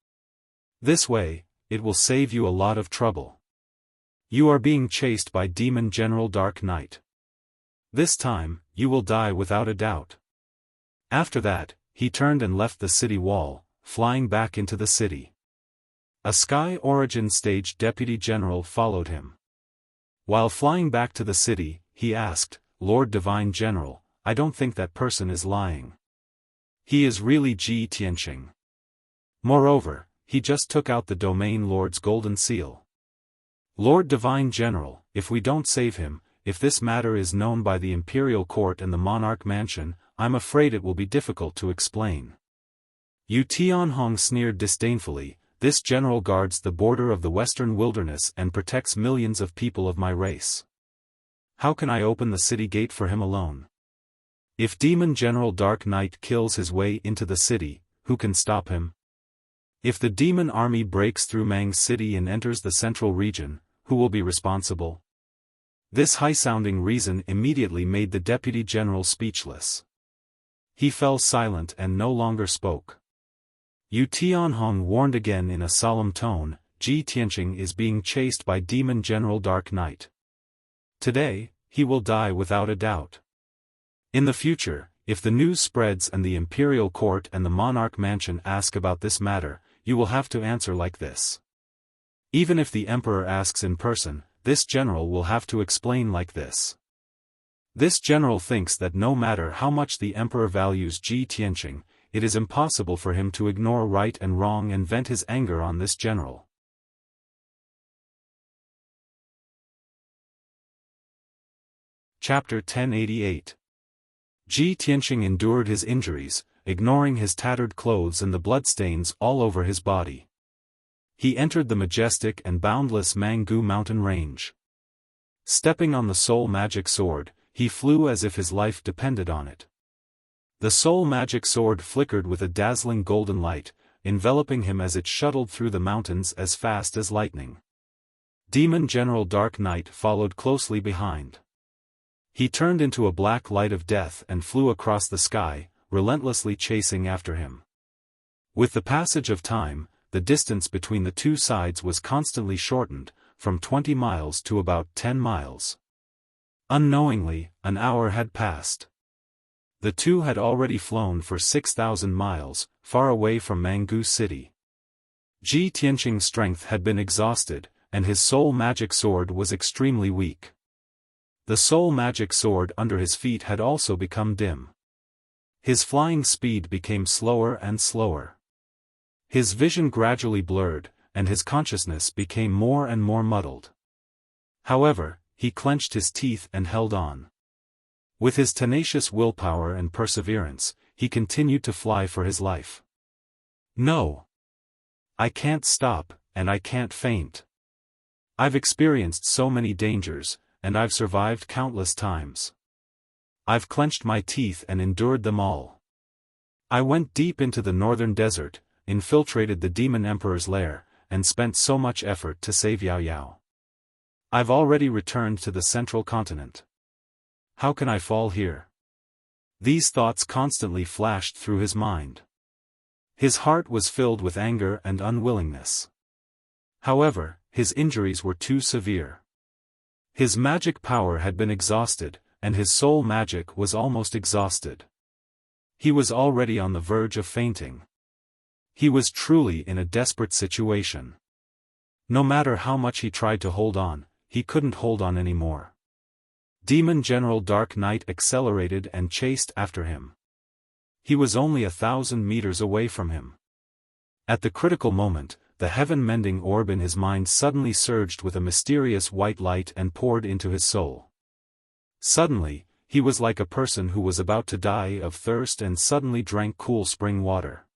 This way, it will save you a lot of trouble. You are being chased by Demon General Dark Knight. This time, you will die without a doubt. After that, he turned and left the city wall, flying back into the city. A Sky Origin Stage Deputy General followed him. While flying back to the city, he asked, Lord Divine General, I don't think that person is lying. He is really Ji Tianqing. Moreover, he just took out the Domain Lord's golden seal. Lord Divine General, if we don't save him, if this matter is known by the Imperial Court and the Monarch Mansion, I'm afraid it will be difficult to explain. Yu Tianhong sneered disdainfully, this general guards the border of the Western Wilderness and protects millions of people of my race. How can I open the city gate for him alone? If Demon General Dark Knight kills his way into the city, who can stop him? If the demon army breaks through Mang's city and enters the central region, who will be responsible? This high-sounding reason immediately made the deputy general speechless. He fell silent and no longer spoke. Yu Tianhong warned again in a solemn tone, Ji Tianqing is being chased by Demon General Dark Knight. Today, he will die without a doubt. In the future, if the news spreads and the Imperial Court and the Monarch Mansion ask about this matter, you will have to answer like this. Even if the emperor asks in person, this general will have to explain like this. This general thinks that no matter how much the emperor values Ji Tianqing, it is impossible for him to ignore right and wrong and vent his anger on this general. Chapter 1088. Ji Tianqing endured his injuries, ignoring his tattered clothes and the bloodstains all over his body. He entered the majestic and boundless Mangu mountain range. Stepping on the soul magic sword, he flew as if his life depended on it. The soul magic sword flickered with a dazzling golden light, enveloping him as it shuttled through the mountains as fast as lightning. Demon General Dark Knight followed closely behind. He turned into a black light of death and flew across the sky, relentlessly chasing after him. With the passage of time, the distance between the two sides was constantly shortened, from 20 miles to about 10 miles. Unknowingly, an hour had passed. The two had already flown for 6,000 miles, far away from Mangu City. Ji Tianqing's strength had been exhausted, and his soul magic sword was extremely weak. The soul magic sword under his feet had also become dim. His flying speed became slower and slower. His vision gradually blurred, and his consciousness became more and more muddled. However, he clenched his teeth and held on. With his tenacious willpower and perseverance, he continued to fly for his life. No! I can't stop, and I can't faint. I've experienced so many dangers, and I've survived countless times. I've clenched my teeth and endured them all. I went deep into the northern desert, infiltrated the demon emperor's lair, and spent so much effort to save Yao Yao. I've already returned to the central continent. How can I fall here? These thoughts constantly flashed through his mind. His heart was filled with anger and unwillingness. However, his injuries were too severe. His magic power had been exhausted, and his soul magic was almost exhausted. He was already on the verge of fainting. He was truly in a desperate situation. No matter how much he tried to hold on, he couldn't hold on anymore. Demon General Dark Knight accelerated and chased after him. He was only 1,000 meters away from him. At the critical moment, the heaven-mending orb in his mind suddenly surged with a mysterious white light and poured into his soul. Suddenly, he was like a person who was about to die of thirst and suddenly drank cool spring water.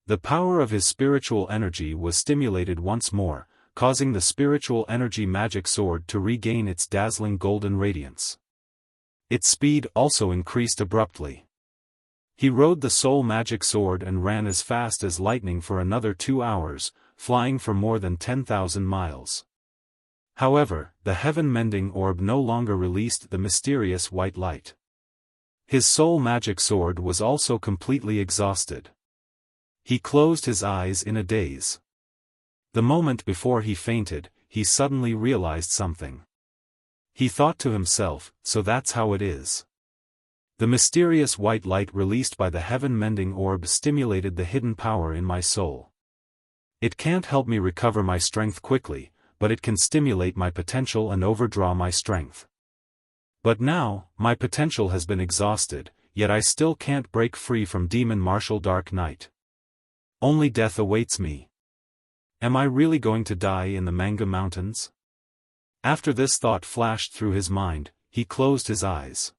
The power of his spiritual energy was stimulated once more, causing the spiritual energy magic sword to regain its dazzling golden radiance. Its speed also increased abruptly. He rode the soul magic sword and ran as fast as lightning for another 2 hours, flying for more than 10,000 miles. However, the heaven-mending orb no longer released the mysterious white light. His soul magic sword was also completely exhausted. He closed his eyes in a daze. The moment before he fainted, he suddenly realized something. He thought to himself, so that's how it is. The mysterious white light released by the heaven-mending orb stimulated the hidden power in my soul. It can't help me recover my strength quickly, but it can stimulate my potential and overdraw my strength. But now, my potential has been exhausted, yet I still can't break free from Demon Martial Dark Knight. Only death awaits me. Am I really going to die in the Manga Mountains? After this thought flashed through his mind, he closed his eyes.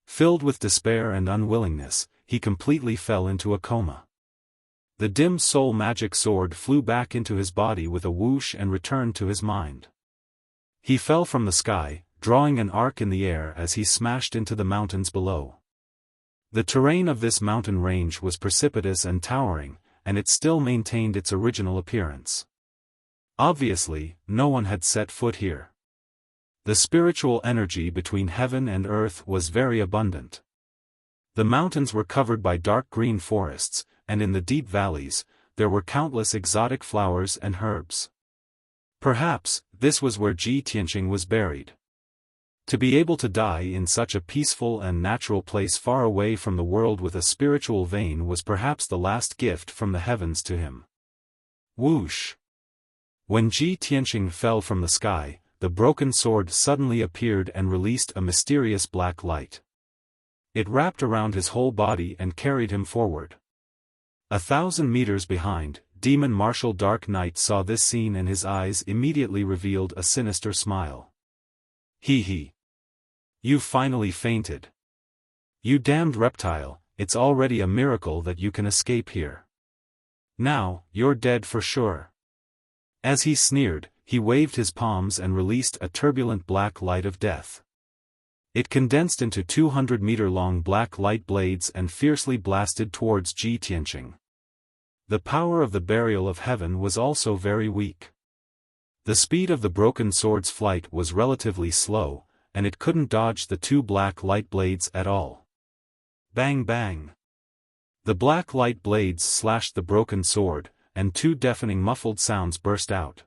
Filled with despair and unwillingness, he completely fell into a coma. The dim soul magic sword flew back into his body with a whoosh and returned to his mind. He fell from the sky, drawing an arc in the air as he smashed into the mountains below. The terrain of this mountain range was precipitous and towering, and it still maintained its original appearance. Obviously, no one had set foot here. The spiritual energy between heaven and earth was very abundant. The mountains were covered by dark green forests, and in the deep valleys, there were countless exotic flowers and herbs. Perhaps, this was where Ji Tianqing was buried. To be able to die in such a peaceful and natural place far away from the world with a spiritual vein was perhaps the last gift from the heavens to him. Whoosh! When Ji Tianqing fell from the sky, the broken sword suddenly appeared and released a mysterious black light. It wrapped around his whole body and carried him forward. 1,000 meters behind, Demon Martial Dark Knight saw this scene and his eyes immediately revealed a sinister smile. He. You finally fainted. You damned reptile, it's already a miracle that you can escape here. Now, you're dead for sure. As he sneered, he waved his palms and released a turbulent black light of death. It condensed into 200-meter-long black light blades and fiercely blasted towards Ji Tianqing. The power of the burial of heaven was also very weak. The speed of the broken sword's flight was relatively slow, and it couldn't dodge the two black light blades at all. Bang bang! The black light blades slashed the broken sword, and two deafening muffled sounds burst out.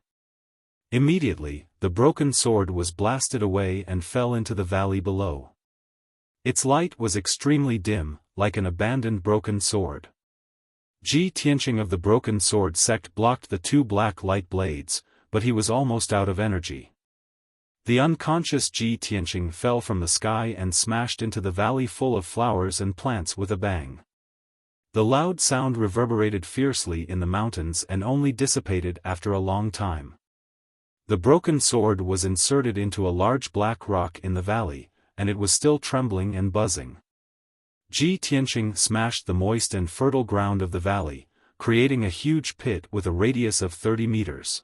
Immediately, the broken sword was blasted away and fell into the valley below. Its light was extremely dim, like an abandoned broken sword. Ji Tianqing of the broken sword sect blocked the two black light blades, but he was almost out of energy. The unconscious Ji Tianqing fell from the sky and smashed into the valley full of flowers and plants with a bang. The loud sound reverberated fiercely in the mountains and only dissipated after a long time. The broken sword was inserted into a large black rock in the valley, and it was still trembling and buzzing. Ji Tianqing smashed the moist and fertile ground of the valley, creating a huge pit with a radius of 30 meters.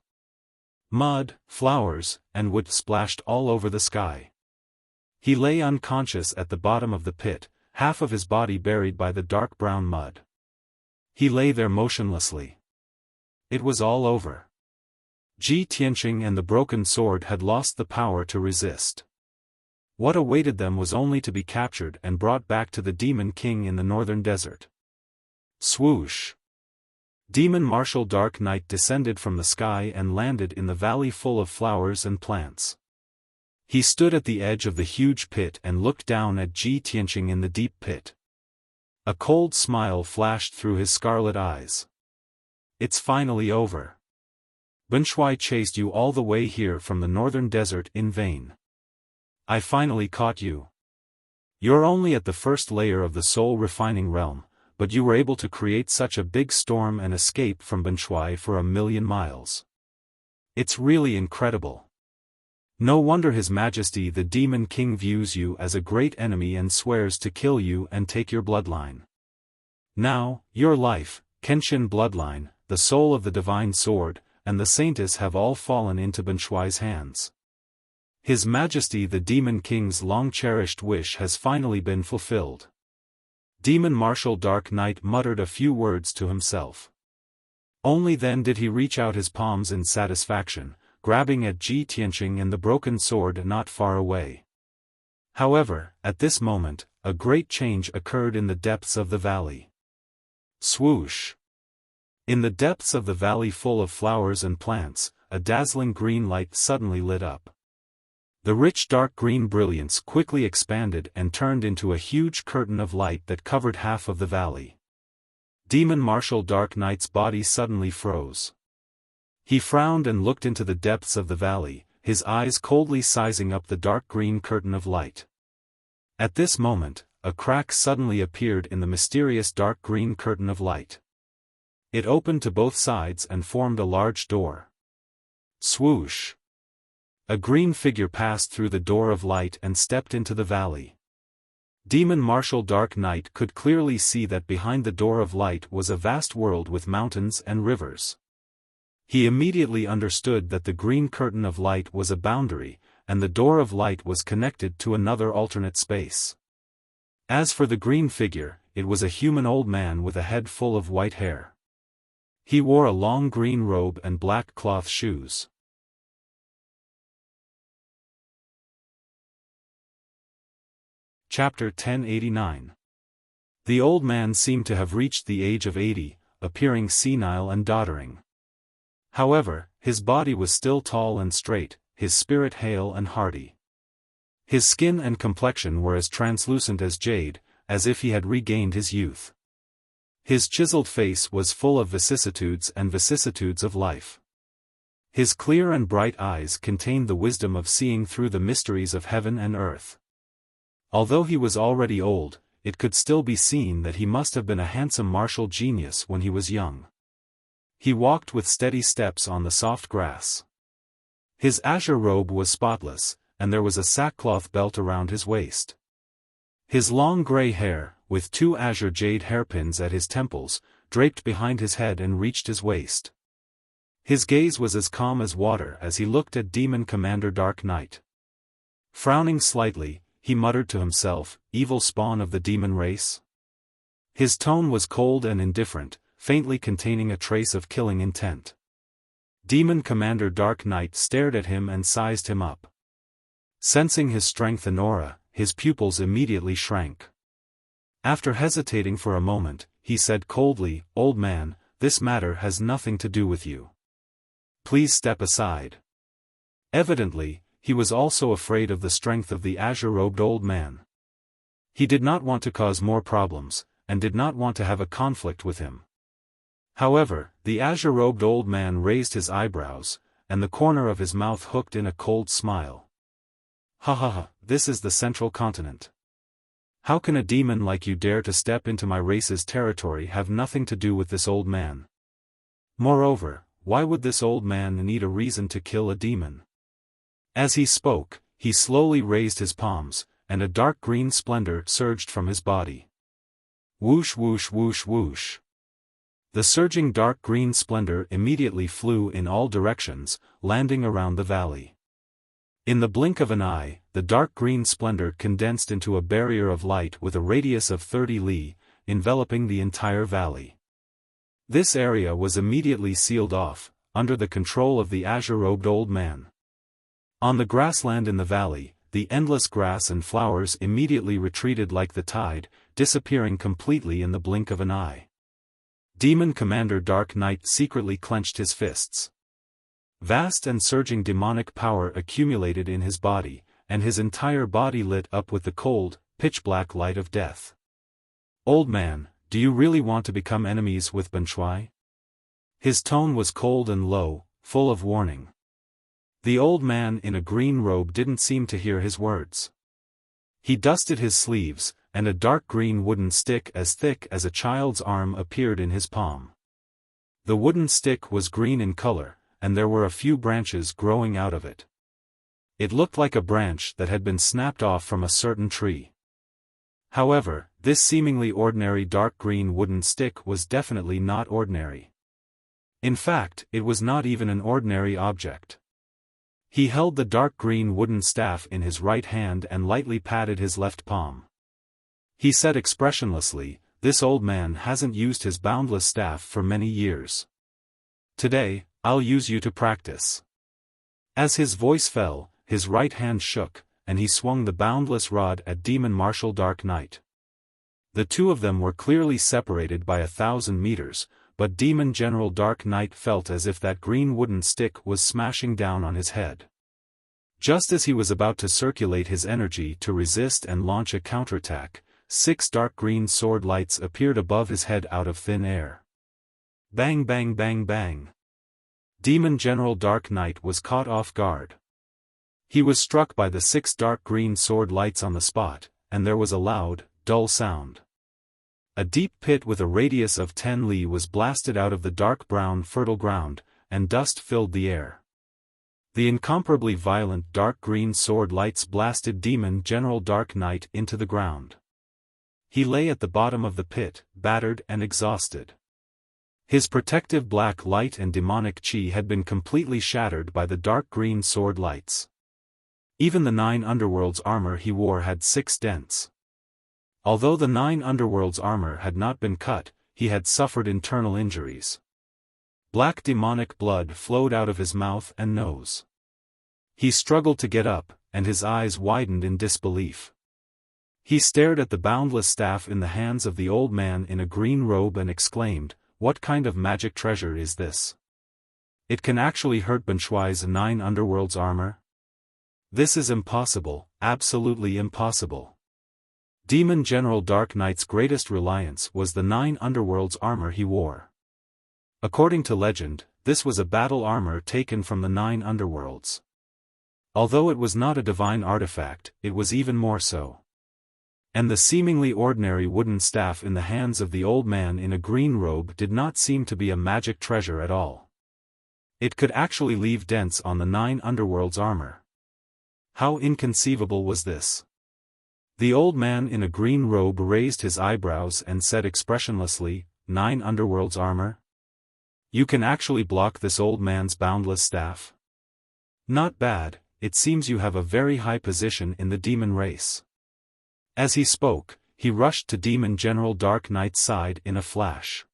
Mud, flowers, and wood splashed all over the sky. He lay unconscious at the bottom of the pit, half of his body buried by the dark brown mud. He lay there motionlessly. It was all over. Ji Tianqing and the broken sword had lost the power to resist. What awaited them was only to be captured and brought back to the Demon King in the northern desert. Swoosh! Demon Martial Dark Knight descended from the sky and landed in the valley full of flowers and plants. He stood at the edge of the huge pit and looked down at Ji Tianqing in the deep pit. A cold smile flashed through his scarlet eyes. It's finally over. Benshui chased you all the way here from the northern desert in vain. I finally caught you. You're only at the first layer of the soul refining realm, but you were able to create such a big storm and escape from Benshui for 1,000,000 miles. It's really incredible. No wonder His Majesty the Demon King views you as a great enemy and swears to kill you and take your bloodline. Now, your life, Kenshin bloodline, the soul of the divine sword, and the saintess have all fallen into Benshui's hands. His Majesty the Demon King's long-cherished wish has finally been fulfilled. Demon Martial Dark Knight muttered a few words to himself. Only then did he reach out his palms in satisfaction, grabbing at Ji Tianqing and the broken sword not far away. However, at this moment, a great change occurred in the depths of the valley. Swoosh! In the depths of the valley full of flowers and plants, a dazzling green light suddenly lit up. The rich dark green brilliance quickly expanded and turned into a huge curtain of light that covered half of the valley. Demon Martial Dark Knight's body suddenly froze. He frowned and looked into the depths of the valley, his eyes coldly sizing up the dark green curtain of light. At this moment, a crack suddenly appeared in the mysterious dark green curtain of light. It opened to both sides and formed a large door. Swoosh! A green figure passed through the door of light and stepped into the valley. Demon Martial Dark Knight could clearly see that behind the door of light was a vast world with mountains and rivers. He immediately understood that the green curtain of light was a boundary, and the door of light was connected to another alternate space. As for the green figure, it was a human old man with a head full of white hair. He wore a long green robe and black cloth shoes. Chapter 1089. The old man seemed to have reached the age of 80, appearing senile and doddering. However, his body was still tall and straight, his spirit hale and hearty. His skin and complexion were as translucent as jade, as if he had regained his youth. His chiseled face was full of vicissitudes and vicissitudes of life. His clear and bright eyes contained the wisdom of seeing through the mysteries of heaven and earth. Although he was already old, it could still be seen that he must have been a handsome martial genius when he was young. He walked with steady steps on the soft grass. His azure robe was spotless, and there was a sackcloth belt around his waist. His long gray hair, with 2 azure jade hairpins at his temples, draped behind his head and reached his waist. His gaze was as calm as water as he looked at Demon Commander Dark Knight. Frowning slightly, he muttered to himself, "Evil spawn of the demon race?" His tone was cold and indifferent, faintly containing a trace of killing intent. Demon Commander Dark Knight stared at him and sized him up. Sensing his strength and aura, his pupils immediately shrank. After hesitating for a moment, he said coldly, "Old man, this matter has nothing to do with you. Please step aside." Evidently, he was also afraid of the strength of the azure-robed old man. He did not want to cause more problems, and did not want to have a conflict with him. However, the azure-robed old man raised his eyebrows, and the corner of his mouth hooked in a cold smile. "Ha ha ha, this is the Central Continent. How can a demon like you dare to step into my race's territory have nothing to do with this old man? Moreover, why would this old man need a reason to kill a demon?" As he spoke, he slowly raised his palms, and a dark green splendor surged from his body. Whoosh whoosh whoosh whoosh. The surging dark green splendor immediately flew in all directions, landing around the valley. In the blink of an eye, the dark green splendor condensed into a barrier of light with a radius of 30 li, enveloping the entire valley. This area was immediately sealed off, under the control of the azure-robed old man. On the grassland in the valley, the endless grass and flowers immediately retreated like the tide, disappearing completely in the blink of an eye. Demon Commander Dark Knight secretly clenched his fists. Vast and surging demonic power accumulated in his body, and his entire body lit up with the cold, pitch-black light of death. "Old man, do you really want to become enemies with Ben Shui?" His tone was cold and low, full of warning. The old man in a green robe didn't seem to hear his words. He dusted his sleeves, and a dark green wooden stick as thick as a child's arm appeared in his palm. The wooden stick was green in color, and there were a few branches growing out of it. It looked like a branch that had been snapped off from a certain tree. However, this seemingly ordinary dark green wooden stick was definitely not ordinary. In fact, it was not even an ordinary object. He held the dark green wooden staff in his right hand and lightly patted his left palm. He said expressionlessly, "This old man hasn't used his boundless staff for many years. Today, I'll use you to practice." As his voice fell, his right hand shook, and he swung the boundless rod at Demon Martial Dark Knight. The two of them were clearly separated by 1,000 meters, but Demon General Dark Knight felt as if that green wooden stick was smashing down on his head. Just as he was about to circulate his energy to resist and launch a counterattack, 6 dark green sword lights appeared above his head out of thin air. Bang bang bang bang. Demon General Dark Knight was caught off guard. He was struck by the 6 dark green sword lights on the spot, and there was a loud, dull sound. A deep pit with a radius of 10 li was blasted out of the dark brown fertile ground, and dust filled the air. The incomparably violent dark green sword lights blasted Demon General Dark Knight into the ground. He lay at the bottom of the pit, battered and exhausted. His protective black light and demonic chi had been completely shattered by the dark green sword lights. Even the 9 underworlds armor he wore had 6 dents. Although the 9 underworlds armor had not been cut, he had suffered internal injuries. Black demonic blood flowed out of his mouth and nose. He struggled to get up, and his eyes widened in disbelief. He stared at the boundless staff in the hands of the old man in a green robe and exclaimed, "What kind of magic treasure is this? It can actually hurt Ben Shui's 9 underworlds armor? This is impossible, absolutely impossible." Demon General Dark Knight's greatest reliance was the 9 underworlds armor he wore. According to legend, this was a battle armor taken from the 9 underworlds. Although it was not a divine artifact, it was even more so. And the seemingly ordinary wooden staff in the hands of the old man in a green robe did not seem to be a magic treasure at all. It could actually leave dents on the 9 underworlds armor. How inconceivable was this? The old man in a green robe raised his eyebrows and said expressionlessly, 9 underworlds armor? You can actually block this old man's boundless staff? Not bad, it seems you have a very high position in the demon race. As he spoke, he rushed to Demon General Dark Knight's side in a flash.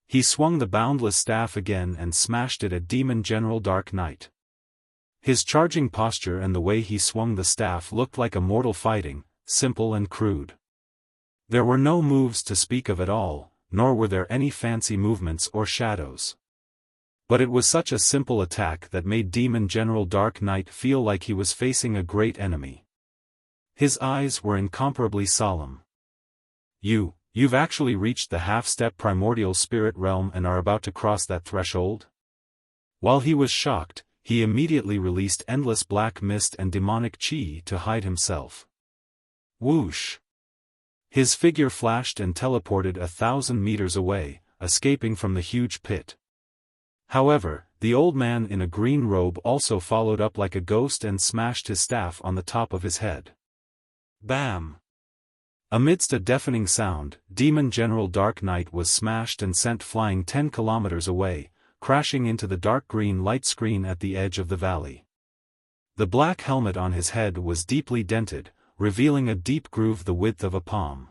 He swung the boundless staff again and smashed it at Demon General Dark Knight. His charging posture and the way he swung the staff looked like a mortal fighting, simple and crude. There were no moves to speak of at all, nor were there any fancy movements or shadows. But it was such a simple attack that made Demon General Dark Knight feel like he was facing a great enemy. His eyes were incomparably solemn. You've actually reached the half-step primordial spirit realm and are about to cross that threshold? While he was shocked, he immediately released endless black mist and demonic chi to hide himself. Whoosh! His figure flashed and teleported 1,000 meters away, escaping from the huge pit. However, the old man in a green robe also followed up like a ghost and smashed his staff on the top of his head. Bam! Amidst a deafening sound, Demon General Dark Knight was smashed and sent flying 10 kilometers away, crashing into the dark green light screen at the edge of the valley. The black helmet on his head was deeply dented, revealing a deep groove the width of a palm.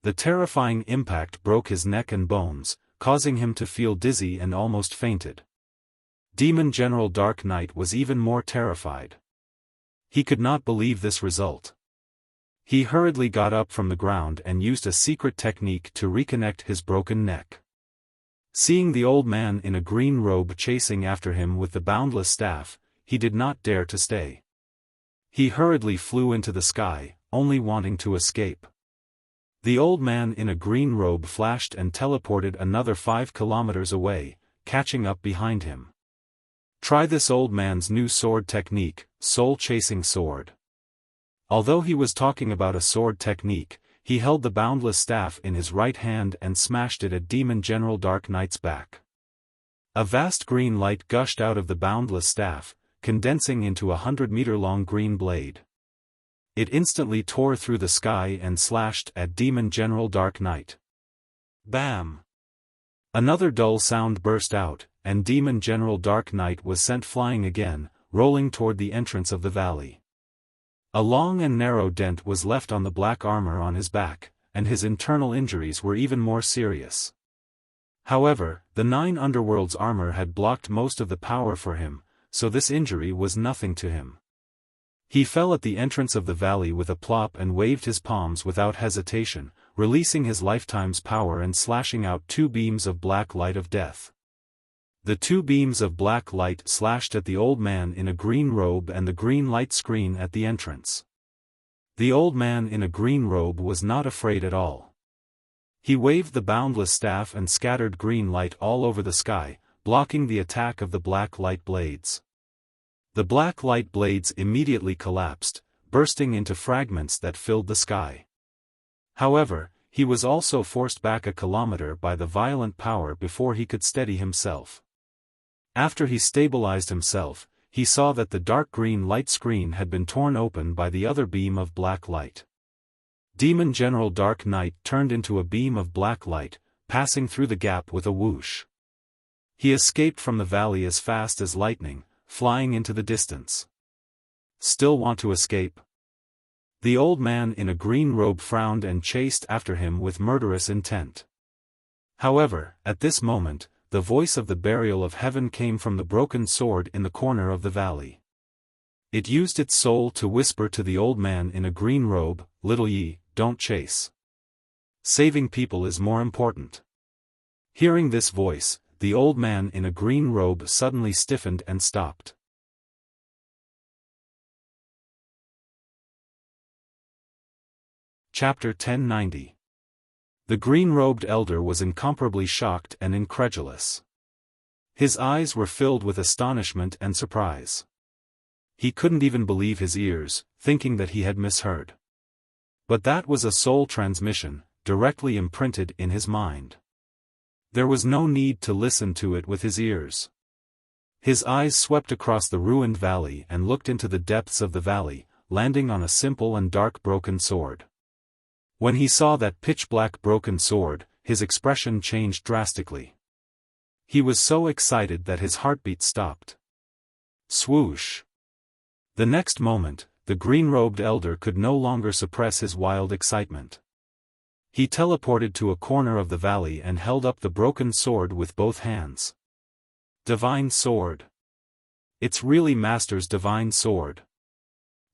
The terrifying impact broke his neck and bones, causing him to feel dizzy and almost fainted. Demon General Dark Knight was even more terrified. He could not believe this result. He hurriedly got up from the ground and used a secret technique to reconnect his broken neck. Seeing the old man in a green robe chasing after him with the boundless staff, he did not dare to stay. He hurriedly flew into the sky, only wanting to escape. The old man in a green robe flashed and teleported another 5 kilometers away, catching up behind him. Try this old man's new sword technique, soul-chasing sword. Although he was talking about a sword technique, he held the boundless staff in his right hand and smashed it at Demon General Dark Knight's back. A vast green light gushed out of the boundless staff, condensing into a 100-meter-long green blade. It instantly tore through the sky and slashed at Demon General Dark Knight. Bam! Another dull sound burst out, and Demon General Dark Knight was sent flying again, rolling toward the entrance of the valley. A long and narrow dent was left on the black armor on his back, and his internal injuries were even more serious. However, the 9 underworlds armor had blocked most of the power for him, so this injury was nothing to him. He fell at the entrance of the valley with a plop and waved his palms without hesitation, releasing his lifetime's power and slashing out 2 beams of black light of death. The 2 beams of black light slashed at the old man in a green robe and the green light screen at the entrance. The old man in a green robe was not afraid at all. He waved the boundless staff and scattered green light all over the sky, blocking the attack of the black light blades. The black light blades immediately collapsed, bursting into fragments that filled the sky. However, he was also forced back a kilometer by the violent power before he could steady himself. After he stabilized himself, he saw that the dark green light screen had been torn open by the other beam of black light. Demon General Dark Knight turned into a beam of black light, passing through the gap with a whoosh. He escaped from the valley as fast as lightning, flying into the distance. Still want to escape? The old man in a green robe frowned and chased after him with murderous intent. However, at this moment, the voice of the burial of heaven came from the broken sword in the corner of the valley. It used its soul to whisper to the old man in a green robe, "Little ye, don't chase. Saving people is more important." Hearing this voice, the old man in a green robe suddenly stiffened and stopped. Chapter 1090. The green-robed elder was incomparably shocked and incredulous. His eyes were filled with astonishment and surprise. He couldn't even believe his ears, thinking that he had misheard. But that was a soul transmission, directly imprinted in his mind. There was no need to listen to it with his ears. His eyes swept across the ruined valley and looked into the depths of the valley, landing on a simple and dark broken sword. When he saw that pitch-black broken sword, his expression changed drastically. He was so excited that his heartbeat stopped. Swoosh! The next moment, the green-robed elder could no longer suppress his wild excitement. He teleported to a corner of the valley and held up the broken sword with both hands. Divine sword. It's really Master's divine sword.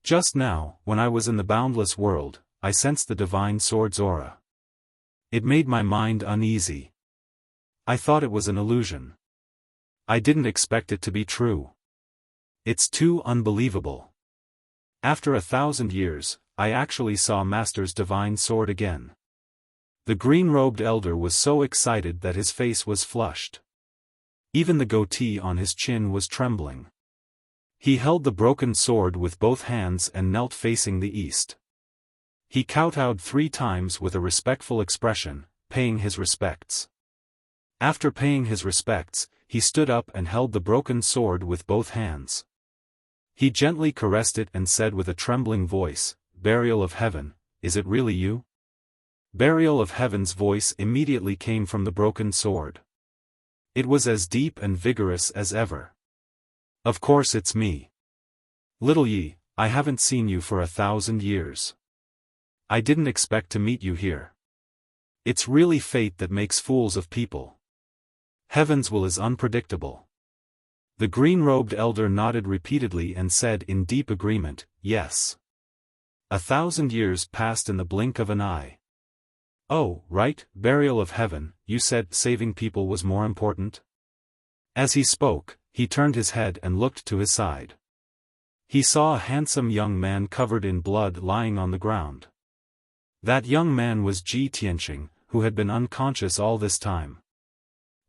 Just now, when I was in the boundless world, I sensed the divine sword's aura. It made my mind uneasy. I thought it was an illusion. I didn't expect it to be true. It's too unbelievable. After 1,000 years, I actually saw Master's divine sword again. The green-robed elder was so excited that his face was flushed. Even the goatee on his chin was trembling. He held the broken sword with both hands and knelt facing the east. He kowtowed 3 times with a respectful expression, paying his respects. After paying his respects, he stood up and held the broken sword with both hands. He gently caressed it and said with a trembling voice, "Burial of Heaven, is it really you?" Burial of Heaven's voice immediately came from the broken sword. It was as deep and vigorous as ever. "Of course it's me. Little Yi, I haven't seen you for 1,000 years. I didn't expect to meet you here. It's really fate that makes fools of people. Heaven's will is unpredictable." The green-robed elder nodded repeatedly and said in deep agreement, "Yes. 1,000 years passed in the blink of an eye." "Oh, right, Burial of Heaven, you said saving people was more important?" As he spoke, he turned his head and looked to his side. He saw a handsome young man covered in blood lying on the ground. That young man was Ji Tianqing, who had been unconscious all this time.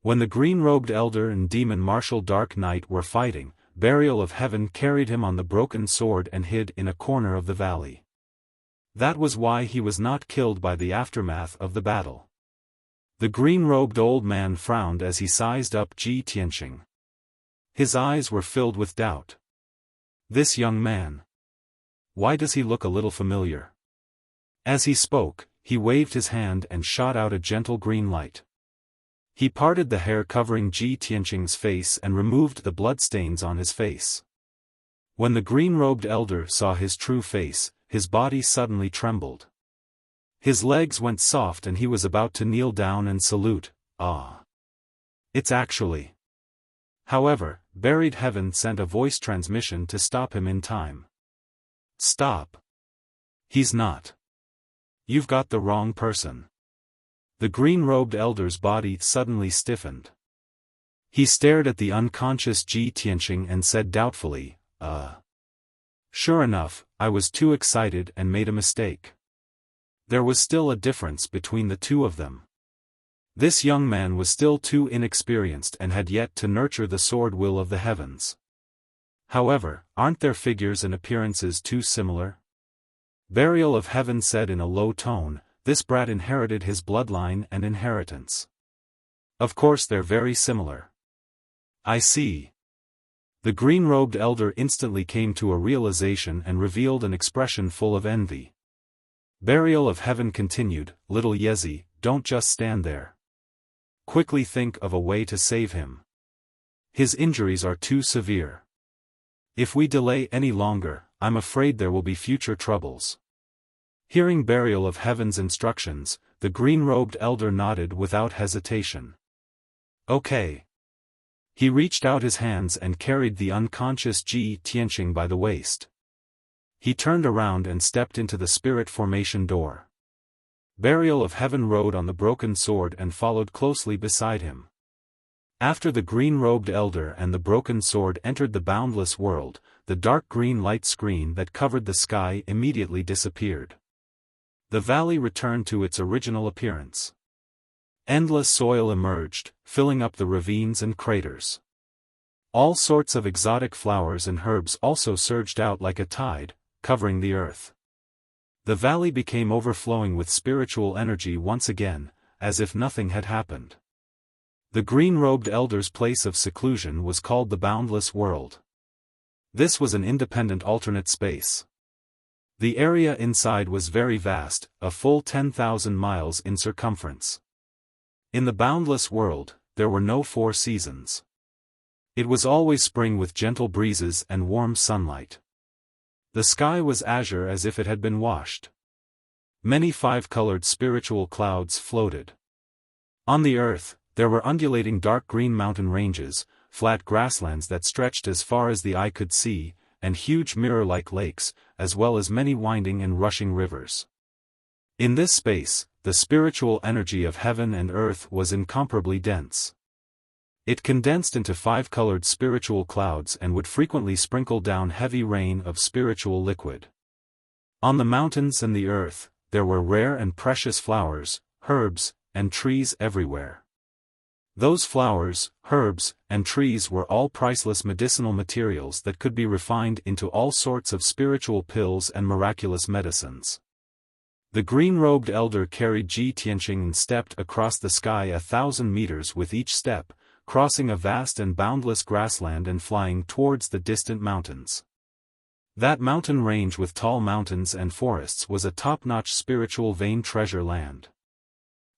When the green-robed elder and demon martial Dark Knight were fighting, Burial of Heaven carried him on the broken sword and hid in a corner of the valley. That was why he was not killed by the aftermath of the battle. The green-robed old man frowned as he sized up Ji Tianqing. His eyes were filled with doubt. This young man. Why does he look a little familiar? As he spoke, he waved his hand and shot out a gentle green light. He parted the hair covering Ji Tianqing's face and removed the bloodstains on his face. When the green-robed elder saw his true face, his body suddenly trembled. His legs went soft and he was about to kneel down and salute. "Ah. It's actually." However, Buried Heaven sent a voice transmission to stop him in time. "Stop. He's not. You've got the wrong person." The green-robed elder's body suddenly stiffened. He stared at the unconscious Ji Tianqing and said doubtfully, Sure enough, I was too excited and made a mistake." There was still a difference between the two of them. This young man was still too inexperienced and had yet to nurture the sword will of the heavens. However, aren't their figures and appearances too similar? Burial of Heaven said in a low tone, "This brat inherited his bloodline and inheritance. Of course they're very similar." "I see." The green-robed elder instantly came to a realization and revealed an expression full of envy. Burial of Heaven continued, "Little Yezi, don't just stand there. Quickly think of a way to save him. His injuries are too severe. If we delay any longer, I'm afraid there will be future troubles." Hearing Burial of Heaven's instructions, the green-robed elder nodded without hesitation. "Okay." He reached out his hands and carried the unconscious Ji Tianqing by the waist. He turned around and stepped into the spirit formation door. Burial of Heaven rode on the broken sword and followed closely beside him. After the green-robed elder and the broken sword entered the boundless world, the dark green light screen that covered the sky immediately disappeared. The valley returned to its original appearance. Endless soil emerged, filling up the ravines and craters. All sorts of exotic flowers and herbs also surged out like a tide, covering the earth. The valley became overflowing with spiritual energy once again, as if nothing had happened. The green-robed elder's place of seclusion was called the Boundless World. This was an independent alternate space. The area inside was very vast, a full 10,000 miles in circumference. In the Boundless World, there were no 4 seasons. It was always spring with gentle breezes and warm sunlight. The sky was azure as if it had been washed. Many 5-colored spiritual clouds floated. On the earth, there were undulating dark green mountain ranges, flat grasslands that stretched as far as the eye could see, and huge mirror-like lakes, as well as many winding and rushing rivers. In this space, the spiritual energy of heaven and earth was incomparably dense. It condensed into 5-colored spiritual clouds and would frequently sprinkle down heavy rain of spiritual liquid. On the mountains and the earth, there were rare and precious flowers, herbs, and trees everywhere. Those flowers, herbs, and trees were all priceless medicinal materials that could be refined into all sorts of spiritual pills and miraculous medicines. The green-robed elder carried Ji Tianqing and stepped across the sky 1,000 meters with each step, crossing a vast and boundless grassland and flying towards the distant mountains. That mountain range with tall mountains and forests was a top-notch spiritual vein treasure land.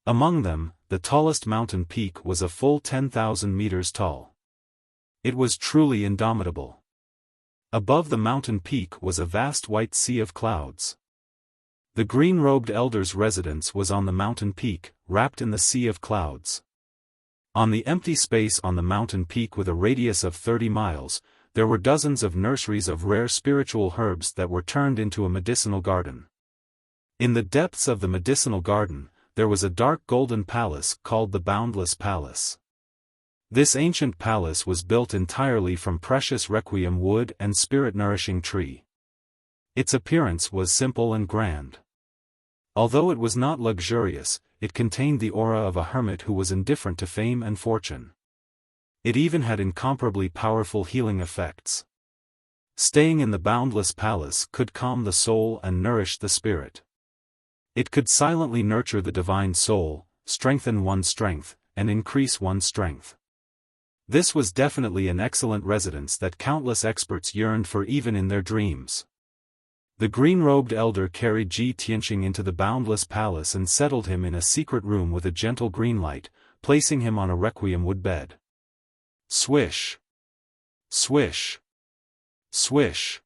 Among them, the tallest mountain peak was a full 10,000 meters tall. It was truly indomitable. Above the mountain peak was a vast white sea of clouds. The green-robed elder's residence was on the mountain peak, wrapped in the sea of clouds. On the empty space on the mountain peak with a radius of 30 miles, there were dozens of nurseries of rare spiritual herbs that were turned into a medicinal garden. In the depths of the medicinal garden, there was a dark golden palace called the Boundless Palace. This ancient palace was built entirely from precious requiem wood and spirit-nourishing tree. Its appearance was simple and grand. Although it was not luxurious, it contained the aura of a hermit who was indifferent to fame and fortune. It even had incomparably powerful healing effects. Staying in the Boundless Palace could calm the soul and nourish the spirit. It could silently nurture the divine soul, strengthen one's strength, and increase one's strength. This was definitely an excellent residence that countless experts yearned for even in their dreams. The green-robed elder carried Ji Tianqing into the Boundless Palace and settled him in a secret room with a gentle green light, placing him on a requiem wood bed. Swish! Swish! Swish!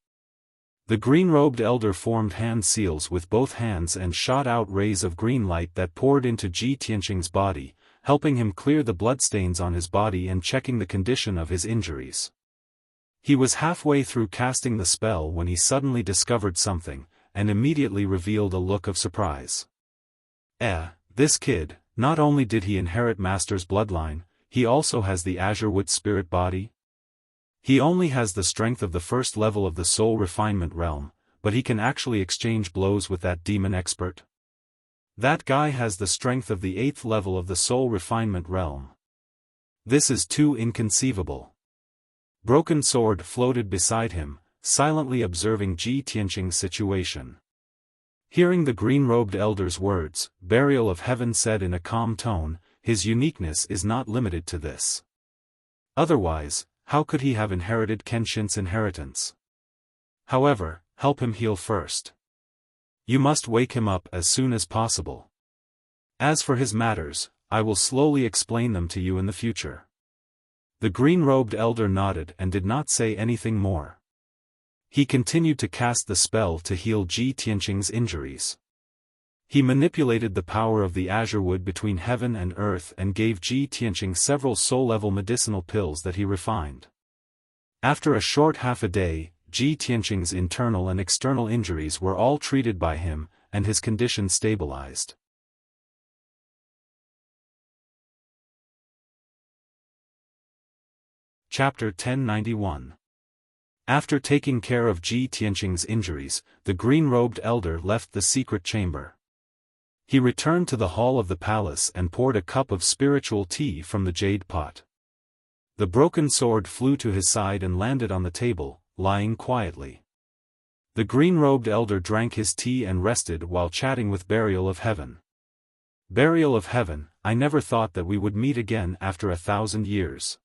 The green-robed elder formed hand seals with both hands and shot out rays of green light that poured into Ji Tianqing's body, helping him clear the bloodstains on his body and checking the condition of his injuries. He was halfway through casting the spell when he suddenly discovered something, and immediately revealed a look of surprise. This kid, not only did he inherit Master's bloodline, he also has the Azure Wood spirit body. He only has the strength of the first level of the soul refinement realm, but he can actually exchange blows with that demon expert. That guy has the strength of the 8th level of the soul refinement realm. This is too inconceivable. Broken Sword floated beside him, silently observing Ji Tianqing's situation. Hearing the green-robed elder's words, Burial of Heaven said in a calm tone, his uniqueness is not limited to this. Otherwise, how could he have inherited Kenshin's inheritance? However, help him heal first. You must wake him up as soon as possible. As for his matters, I will slowly explain them to you in the future. The green-robed elder nodded and did not say anything more. He continued to cast the spell to heal Ji Tianqing's injuries. He manipulated the power of the Azure Wood between heaven and earth and gave Ji Tianqing several soul-level medicinal pills that he refined. After a short half a day, Ji Tianqing's internal and external injuries were all treated by him, and his condition stabilized. Chapter 1091. After taking care of Ji Tianqing's injuries, the green-robed elder left the secret chamber. He returned to the hall of the palace and poured a cup of spiritual tea from the jade pot. The broken sword flew to his side and landed on the table, lying quietly. The green-robed elder drank his tea and rested while chatting with Burial of Heaven. Burial of Heaven, I never thought that we would meet again after 1,000 years.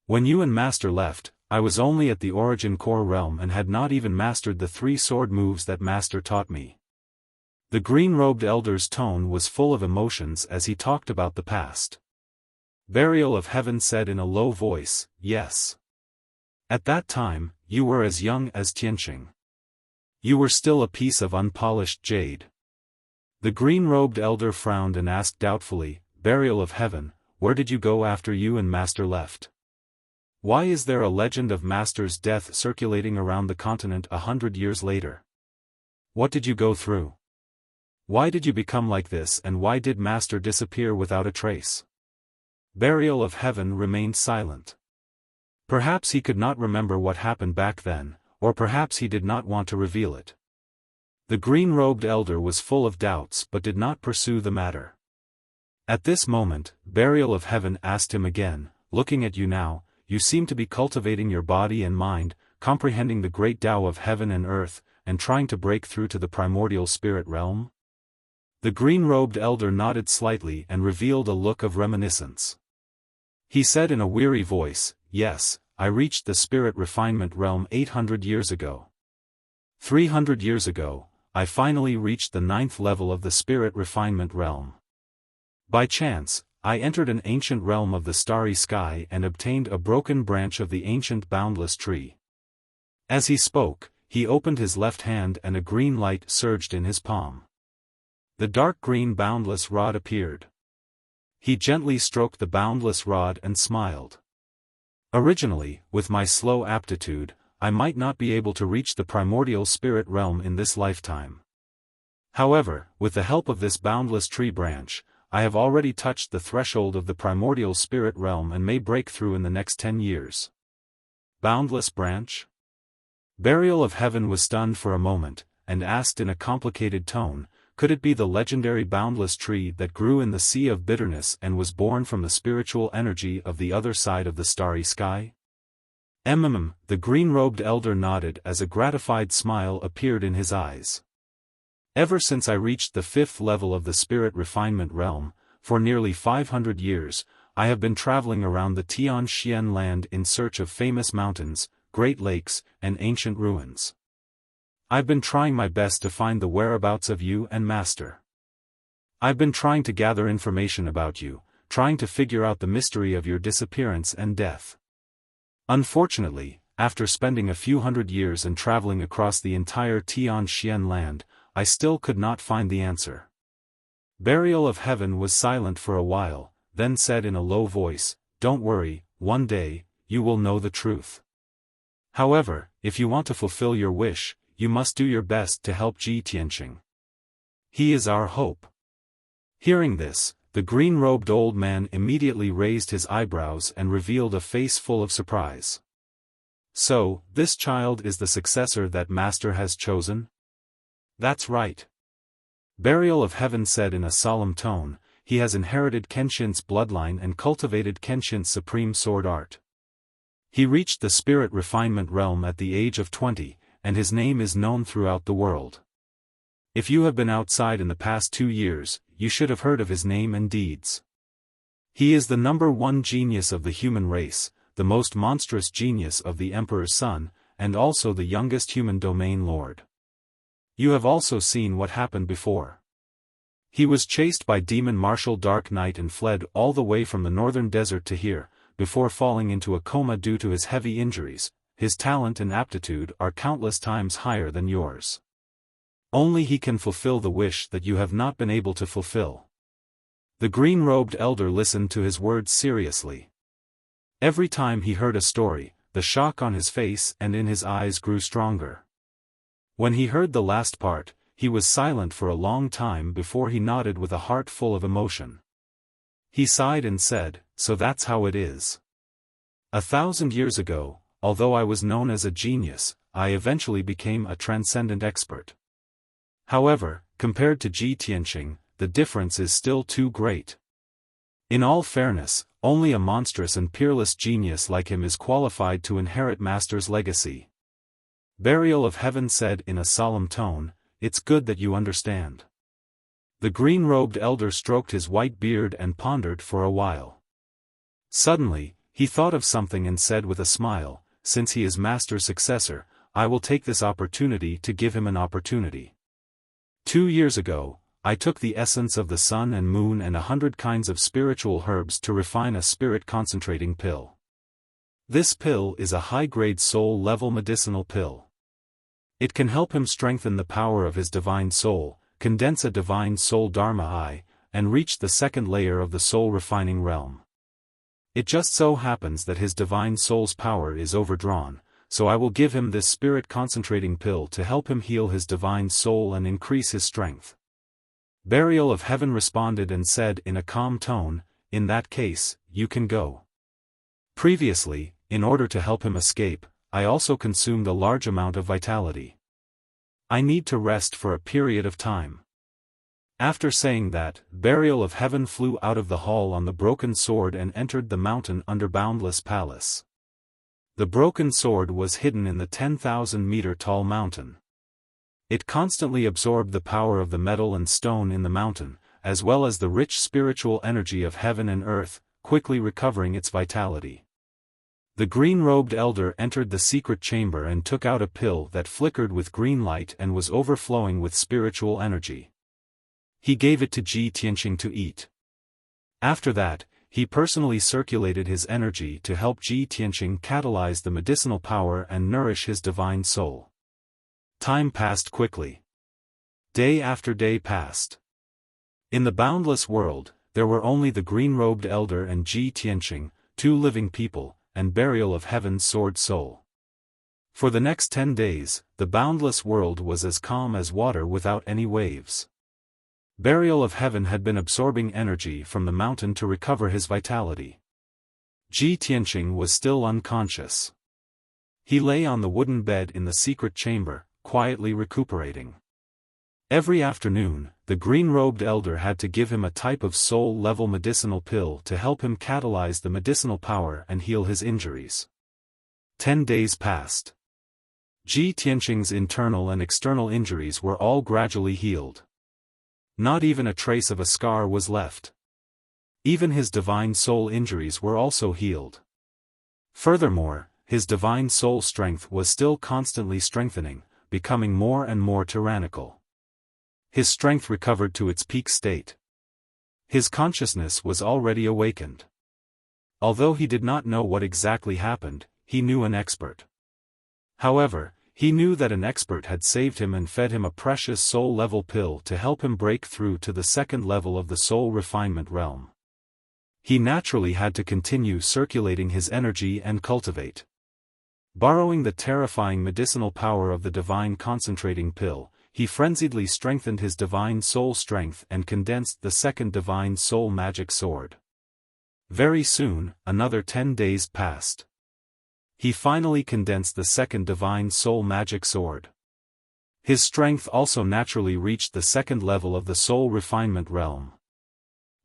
When you and Master left, I was only at the origin core realm and had not even mastered the 3 sword moves that Master taught me. The green-robed elder's tone was full of emotions as he talked about the past. Burial of Heaven said in a low voice, "Yes. At that time, you were as young as Tianqing. You were still a piece of unpolished jade." The green-robed elder frowned and asked doubtfully, "Burial of Heaven, where did you go after you and Master left? Why is there a legend of Master's death circulating around the continent 100 years later? What did you go through? Why did you become like this, and why did Master disappear without a trace?" Burial of Heaven remained silent. Perhaps he could not remember what happened back then, or perhaps he did not want to reveal it. The green-robed elder was full of doubts but did not pursue the matter. At this moment, Burial of Heaven asked him again, "Looking at you now, you seem to be cultivating your body and mind, comprehending the great Tao of heaven and earth, and trying to break through to the primordial spirit realm?" The green-robed elder nodded slightly and revealed a look of reminiscence. He said in a weary voice, "Yes, I reached the spirit refinement realm 800 years ago. 300 years ago, I finally reached the 9th level of the spirit refinement realm. By chance, I entered an ancient realm of the starry sky and obtained a broken branch of the ancient boundless tree." As he spoke, he opened his left hand and a green light surged in his palm. The dark green boundless rod appeared. He gently stroked the boundless rod and smiled. "Originally, with my slow aptitude, I might not be able to reach the primordial spirit realm in this lifetime. However, with the help of this boundless tree branch, I have already touched the threshold of the primordial spirit realm and may break through in the next 10 years. Boundless branch?" Burial of Heaven was stunned for a moment, and asked in a complicated tone, "Could it be the legendary boundless tree that grew in the sea of bitterness and was born from the spiritual energy of the other side of the starry sky?" The green-robed elder nodded as a gratified smile appeared in his eyes. "Ever since I reached the 5th level of the spirit refinement realm, for nearly 500 years, I have been traveling around the Tianxian land in search of famous mountains, great lakes, and ancient ruins. I've been trying my best to find the whereabouts of you and Master. I've been trying to gather information about you, trying to figure out the mystery of your disappearance and death. Unfortunately, after spending a few hundred years and traveling across the entire Tianxian land, I still could not find the answer." Burial of Heaven was silent for a while, then said in a low voice, "Don't worry, one day, you will know the truth. However, if you want to fulfill your wish, you must do your best to help Ji Tianqing. He is our hope." Hearing this, the green-robed old man immediately raised his eyebrows and revealed a face full of surprise. "So, this child is the successor that Master has chosen?" "That's right." Burial of Heaven said in a solemn tone, "He has inherited Kenshin's bloodline and cultivated Kenshin's supreme sword art. He reached the spirit refinement realm at the age of 20, and his name is known throughout the world. If you have been outside in the past 2 years, you should have heard of his name and deeds. He is the #1 genius of the human race, the most monstrous genius of the Emperor's son, and also the youngest human domain lord. You have also seen what happened before. He was chased by demon Marshal Dark Knight and fled all the way from the northern desert to here, before falling into a coma due to his heavy injuries. His talent and aptitude are countless times higher than yours. Only he can fulfill the wish that you have not been able to fulfill." The green-robed elder listened to his words seriously. Every time he heard a story, the shock on his face and in his eyes grew stronger. When he heard the last part, he was silent for a long time before he nodded with a heart full of emotion. He sighed and said, "So that's how it is. 1,000 years ago, although I was known as a genius, I eventually became a transcendent expert. However, compared to Ji Tianqing, the difference is still too great. In all fairness, only a monstrous and peerless genius like him is qualified to inherit Master's legacy. Burial of Heaven said in a solemn tone, "It's good that you understand." The green-robed elder stroked his white beard and pondered for a while. Suddenly, he thought of something and said with a smile, "Since he is Master's successor, I will take this opportunity to give him an opportunity. 2 years ago, I took the essence of the sun and moon and 100 kinds of spiritual herbs to refine a spirit-concentrating pill. This pill is a high-grade soul-level medicinal pill. It can help him strengthen the power of his divine soul, condense a divine soul Dharma I, and reach the second layer of the soul-refining realm. It just so happens that his divine soul's power is overdrawn, so I will give him this spirit-concentrating pill to help him heal his divine soul and increase his strength." Burial of Heaven responded and said in a calm tone, "In that case, you can go." Previously, in order to help him escape, I also consumed a large amount of vitality. I need to rest for a period of time. After saying that, Burial of Heaven flew out of the hall on the broken sword and entered the mountain under Boundless Palace. The broken sword was hidden in the 10,000-meter-tall mountain. It constantly absorbed the power of the metal and stone in the mountain, as well as the rich spiritual energy of heaven and earth, quickly recovering its vitality. The green-robed elder entered the secret chamber and took out a pill that flickered with green light and was overflowing with spiritual energy. He gave it to Ji Tianqing to eat. After that, he personally circulated his energy to help Ji Tianqing catalyze the medicinal power and nourish his divine soul. Time passed quickly. Day after day passed. In the boundless world, there were only the green-robed elder and Ji Tianqing, 2 living people, and Burial of Heaven's sword soul. For the next 10 days, the boundless world was as calm as water without any waves. Burial of Heaven had been absorbing energy from the mountain to recover his vitality. Ji Tianqing was still unconscious. He lay on the wooden bed in the secret chamber, quietly recuperating. Every afternoon, the green-robed elder had to give him a type of soul-level medicinal pill to help him catalyze the medicinal power and heal his injuries. 10 days passed. Ji Tianqing's internal and external injuries were all gradually healed. Not even a trace of a scar was left. Even his divine soul injuries were also healed. Furthermore, his divine soul strength was still constantly strengthening, becoming more and more tyrannical. His strength recovered to its peak state. His consciousness was already awakened. Although he did not know what exactly happened, he knew an expert. However, he knew that an expert had saved him and fed him a precious soul-level pill to help him break through to the second level of the soul refinement realm. He naturally had to continue circulating his energy and cultivate. Borrowing the terrifying medicinal power of the divine concentrating pill, he frenziedly strengthened his divine soul strength and condensed the second divine soul magic sword. Very soon, another 10 days passed. He finally condensed the second divine soul magic sword. His strength also naturally reached the second level of the soul refinement realm.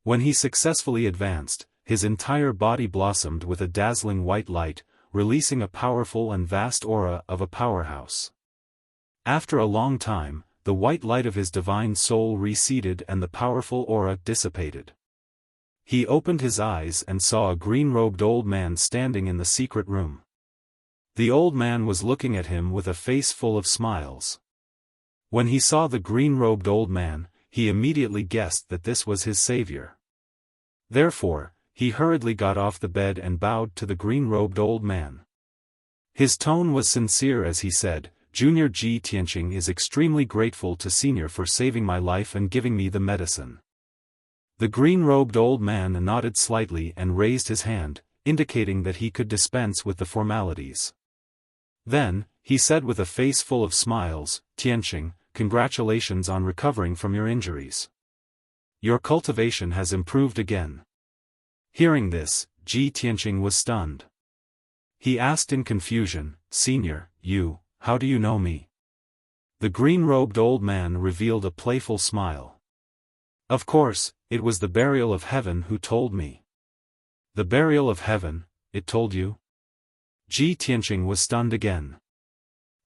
When he successfully advanced, his entire body blossomed with a dazzling white light, releasing a powerful and vast aura of a powerhouse. After a long time, the white light of his divine soul receded and the powerful aura dissipated. He opened his eyes and saw a green-robed old man standing in the secret room. The old man was looking at him with a face full of smiles. When he saw the green-robed old man, he immediately guessed that this was his savior. Therefore, he hurriedly got off the bed and bowed to the green-robed old man. His tone was sincere as he said, "Junior Ji Tianqing is extremely grateful to Senior for saving my life and giving me the medicine." The green-robed old man nodded slightly and raised his hand, indicating that he could dispense with the formalities. Then, he said with a face full of smiles, "Tianqing, congratulations on recovering from your injuries. Your cultivation has improved again." Hearing this, Ji Tianqing was stunned. He asked in confusion, "Senior, how do you know me?" The green-robed old man revealed a playful smile. Of course, it was the burial of heaven who told me. The burial of heaven, it told you? Ji Tianqing was stunned again.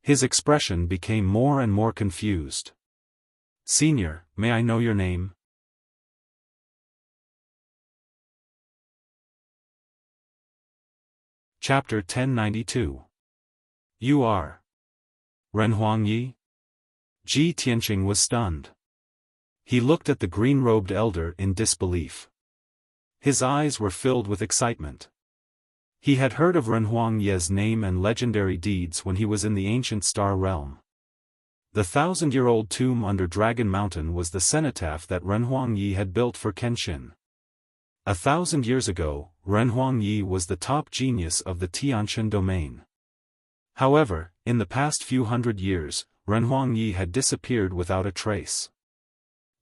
His expression became more and more confused. Senior, may I know your name? Chapter 1092. You are Ren Huangyi? Ji Tianqing was stunned. He looked at the green-robed elder in disbelief. His eyes were filled with excitement. He had heard of Ren Huangyi's name and legendary deeds when he was in the ancient star realm. The 1,000-year-old tomb under Dragon Mountain was the cenotaph that Ren Huangyi had built for Kenshin. 1,000 years ago, Ren Huangyi was the top genius of the Tianshan domain. However, in the past few hundred years, Ren Huangyi had disappeared without a trace.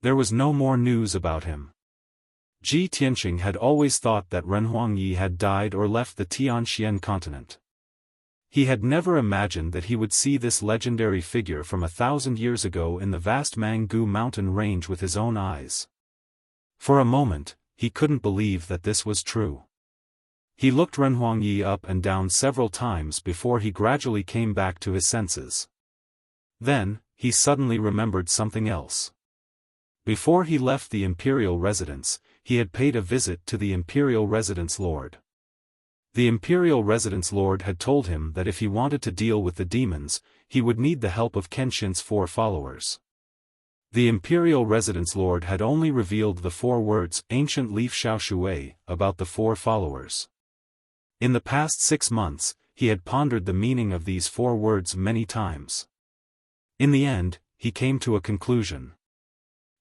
There was no more news about him. Ji Tianqing had always thought that Ren Huangyi had died or left the Tianxian continent. He had never imagined that he would see this legendary figure from 1,000 years ago in the vast Manggu mountain range with his own eyes. For a moment, he couldn't believe that this was true. He looked Ren Huangyi up and down several times before he gradually came back to his senses. Then, he suddenly remembered something else. Before he left the imperial residence, he had paid a visit to the imperial residence lord. The imperial residence lord had told him that if he wanted to deal with the demons, he would need the help of Kenshin's 4 followers. The imperial residence lord had only revealed the 4 words ancient leaf Xiaoshui about the 4 followers. In the past 6 months, he had pondered the meaning of these 4 words many times. In the end, he came to a conclusion.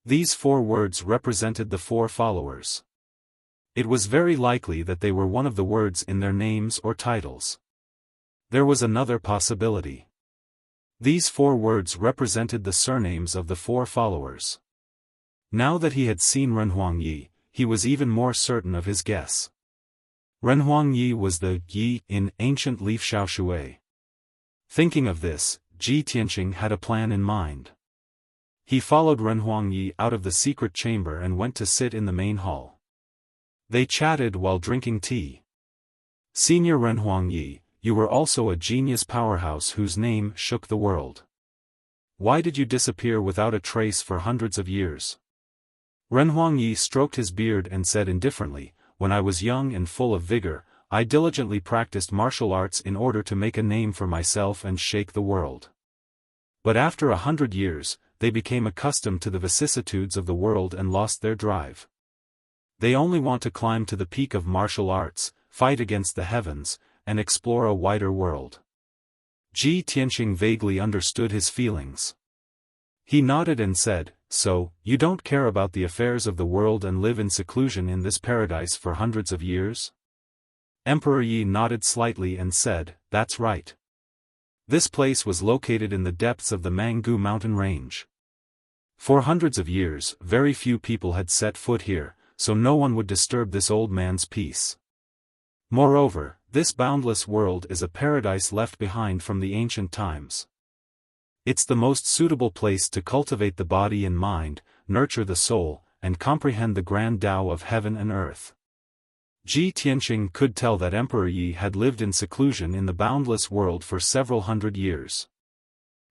These 4 words represented the 4 followers. It was very likely that they were one of the words in their names or titles. There was another possibility. These 4 words represented the surnames of the 4 followers. Now that he had seen Ren Huangyi, he was even more certain of his guess. Ren Huangyi was the Yi in ancient leaf Xiaoshui. Thinking of this, Ji Tianqing had a plan in mind. He followed Ren Huangyi out of the secret chamber and went to sit in the main hall. They chatted while drinking tea. Senior Ren Huangyi, you were also a genius powerhouse whose name shook the world. Why did you disappear without a trace for hundreds of years? Ren Huangyi stroked his beard and said indifferently, when I was young and full of vigor, I diligently practiced martial arts in order to make a name for myself and shake the world. But after 100 years, they became accustomed to the vicissitudes of the world and lost their drive. They only want to climb to the peak of martial arts, fight against the heavens, and explore a wider world. Ji Tianqing vaguely understood his feelings. He nodded and said, so, you don't care about the affairs of the world and live in seclusion in this paradise for hundreds of years? Emperor Yi nodded slightly and said, that's right. This place was located in the depths of the Manggu mountain range. For hundreds of years, very few people had set foot here, so no one would disturb this old man's peace. Moreover, this boundless world is a paradise left behind from the ancient times. It's the most suitable place to cultivate the body and mind, nurture the soul, and comprehend the grand Tao of heaven and earth. Ji Tianqing could tell that Emperor Yi had lived in seclusion in the boundless world for several hundred years.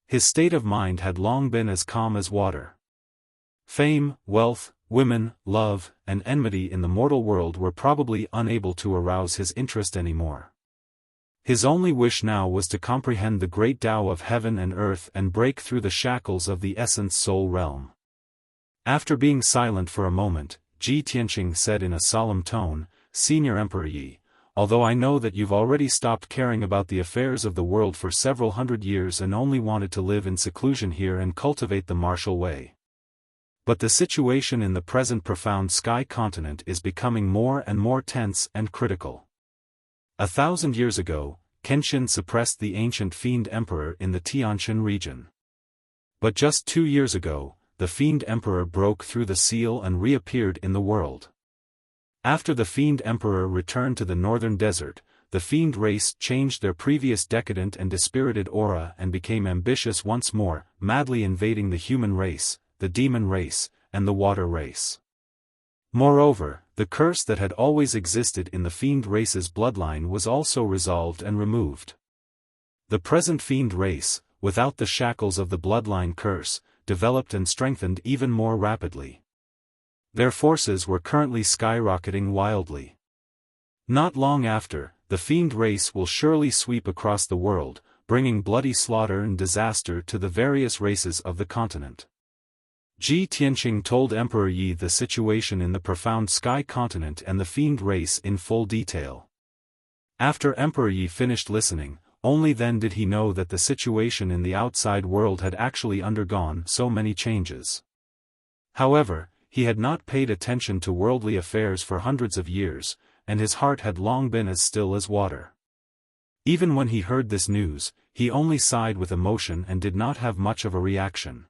His state of mind had long been as calm as water. Fame, wealth, women, love, and enmity in the mortal world were probably unable to arouse his interest anymore. His only wish now was to comprehend the great Tao of heaven and earth and break through the shackles of the essence soul realm. After being silent for a moment, Ji Tianqing said in a solemn tone, Senior Emperor Yi, although I know that you've already stopped caring about the affairs of the world for several hundred years and only wanted to live in seclusion here and cultivate the martial way. But the situation in the present profound sky continent is becoming more and more tense and critical. 1,000 years ago, Kenshin suppressed the ancient Fiend Emperor in the Tianshan region. But just 2 years ago, the Fiend Emperor broke through the seal and reappeared in the world. After the Fiend Emperor returned to the northern desert, the Fiend race changed their previous decadent and dispirited aura and became ambitious once more, madly invading the human race, the demon race, and the water race. Moreover, the curse that had always existed in the fiend race's bloodline was also resolved and removed. The present fiend race, without the shackles of the bloodline curse, developed and strengthened even more rapidly. Their forces were currently skyrocketing wildly. Not long after, the fiend race will surely sweep across the world, bringing bloody slaughter and disaster to the various races of the continent. Ji Tianqing told Emperor Yi the situation in the profound sky continent and the fiend race in full detail. After Emperor Yi finished listening, only then did he know that the situation in the outside world had actually undergone so many changes. However, he had not paid attention to worldly affairs for hundreds of years, and his heart had long been as still as water. Even when he heard this news, he only sighed with emotion and did not have much of a reaction.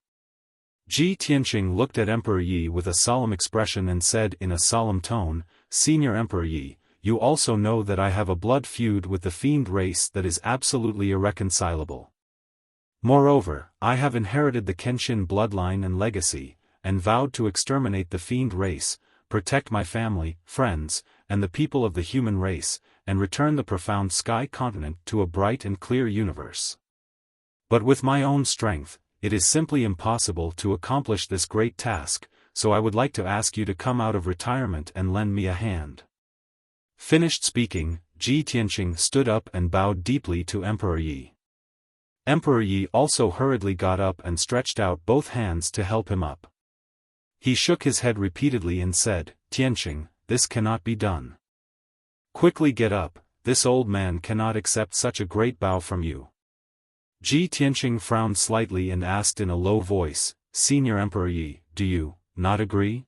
Ji Tianqing looked at Emperor Yi with a solemn expression and said in a solemn tone, "Senior Emperor Yi, you also know that I have a blood feud with the fiend race that is absolutely irreconcilable. Moreover, I have inherited the Kenshin bloodline and legacy, and vowed to exterminate the fiend race, protect my family, friends, and the people of the human race, and return the profound sky continent to a bright and clear universe. But with my own strength, it is simply impossible to accomplish this great task, so I would like to ask you to come out of retirement and lend me a hand." Finished speaking, Ji Tianqing stood up and bowed deeply to Emperor Yi. Emperor Yi also hurriedly got up and stretched out both hands to help him up. He shook his head repeatedly and said, "Tianqing, this cannot be done. Quickly get up, this old man cannot accept such a great bow from you." Ji Tianqing frowned slightly and asked in a low voice, "Senior Emperor Yi, do you not agree?"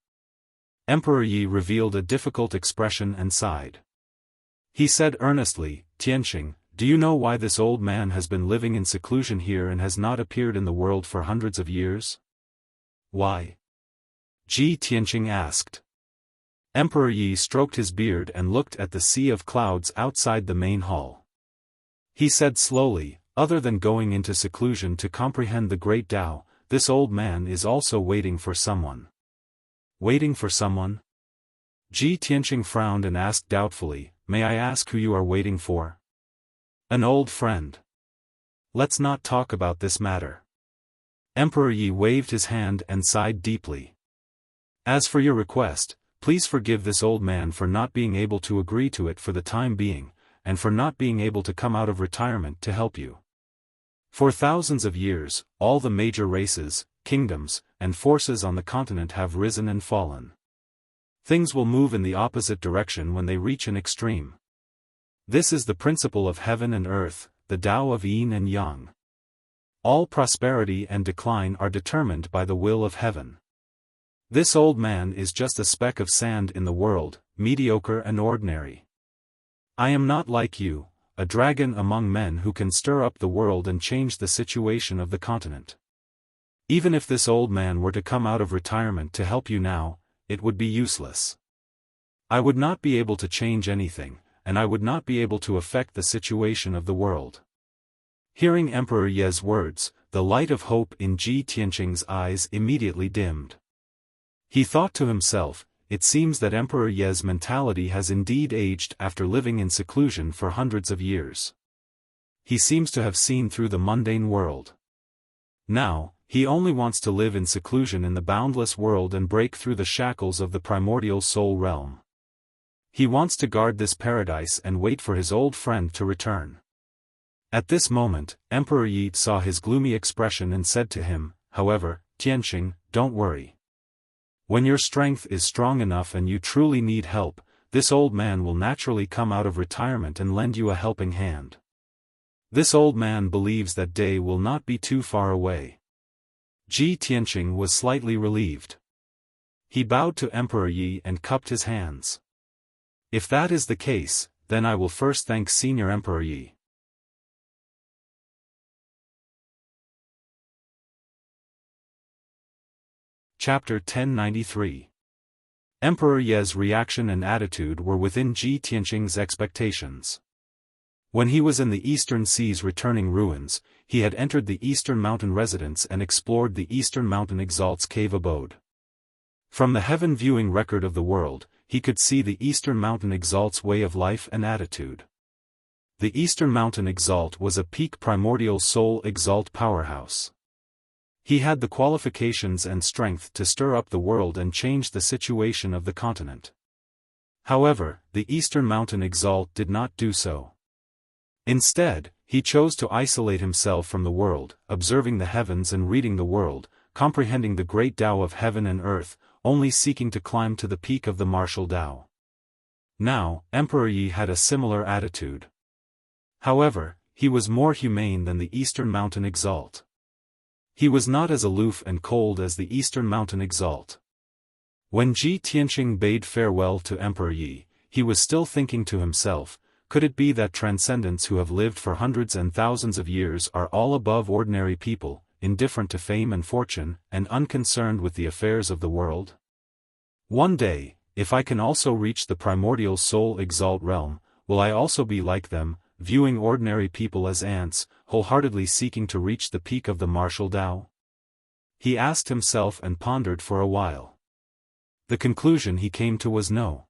Emperor Yi revealed a difficult expression and sighed. He said earnestly, "Tianqing, do you know why this old man has been living in seclusion here and has not appeared in the world for hundreds of years?" "Why?" Ji Tianqing asked. Emperor Yi stroked his beard and looked at the sea of clouds outside the main hall. He said slowly, "Other than going into seclusion to comprehend the great Tao, this old man is also waiting for someone." "Waiting for someone?" Ji Tianqing frowned and asked doubtfully, "May I ask who you are waiting for?" "An old friend. Let's not talk about this matter." Emperor Yi waved his hand and sighed deeply. "As for your request, please forgive this old man for not being able to agree to it for the time being, and for not being able to come out of retirement to help you. For thousands of years, all the major races, kingdoms, and forces on the continent have risen and fallen. Things will move in the opposite direction when they reach an extreme. This is the principle of heaven and earth, the Tao of yin and yang. All prosperity and decline are determined by the will of heaven. This old man is just a speck of sand in the world, mediocre and ordinary. I am not like you, a dragon among men who can stir up the world and change the situation of the continent. Even if this old man were to come out of retirement to help you now, it would be useless. I would not be able to change anything, and I would not be able to affect the situation of the world." Hearing Emperor Ye's words, the light of hope in Ji Tianqing's eyes immediately dimmed. He thought to himself, "It seems that Emperor Ye's mentality has indeed aged after living in seclusion for hundreds of years. He seems to have seen through the mundane world. Now, he only wants to live in seclusion in the boundless world and break through the shackles of the primordial soul realm. He wants to guard this paradise and wait for his old friend to return." At this moment, Emperor Yi saw his gloomy expression and said to him, "However, Tianqing, don't worry. When your strength is strong enough and you truly need help, this old man will naturally come out of retirement and lend you a helping hand. This old man believes that day will not be too far away." Ji Tianqing was slightly relieved. He bowed to Emperor Yi and cupped his hands. "If that is the case, then I will first thank Senior Emperor Yi." Chapter 1093. Emperor Ye's reaction and attitude were within Ji Tianqing's expectations. When he was in the Eastern Sea's returning ruins, he had entered the Eastern Mountain residence and explored the Eastern Mountain Exalt's cave abode. From the heaven viewing record of the world, he could see the Eastern Mountain Exalt's way of life and attitude. The Eastern Mountain Exalt was a peak primordial soul Exalt powerhouse. He had the qualifications and strength to stir up the world and change the situation of the continent. However, the Eastern Mountain Exalt did not do so. Instead, he chose to isolate himself from the world, observing the heavens and reading the world, comprehending the great Tao of heaven and earth, only seeking to climb to the peak of the martial Tao. Now, Emperor Yi had a similar attitude. However, he was more humane than the Eastern Mountain Exalt. He was not as aloof and cold as the Eastern Mountain Exalt. When Ji Tianqing bade farewell to Emperor Yi, he was still thinking to himself, could it be that transcendents who have lived for hundreds and thousands of years are all above ordinary people, indifferent to fame and fortune, and unconcerned with the affairs of the world? One day, if I can also reach the primordial soul Exalt realm, will I also be like them, viewing ordinary people as ants, wholeheartedly seeking to reach the peak of the martial Tao? He asked himself and pondered for a while. The conclusion he came to was no.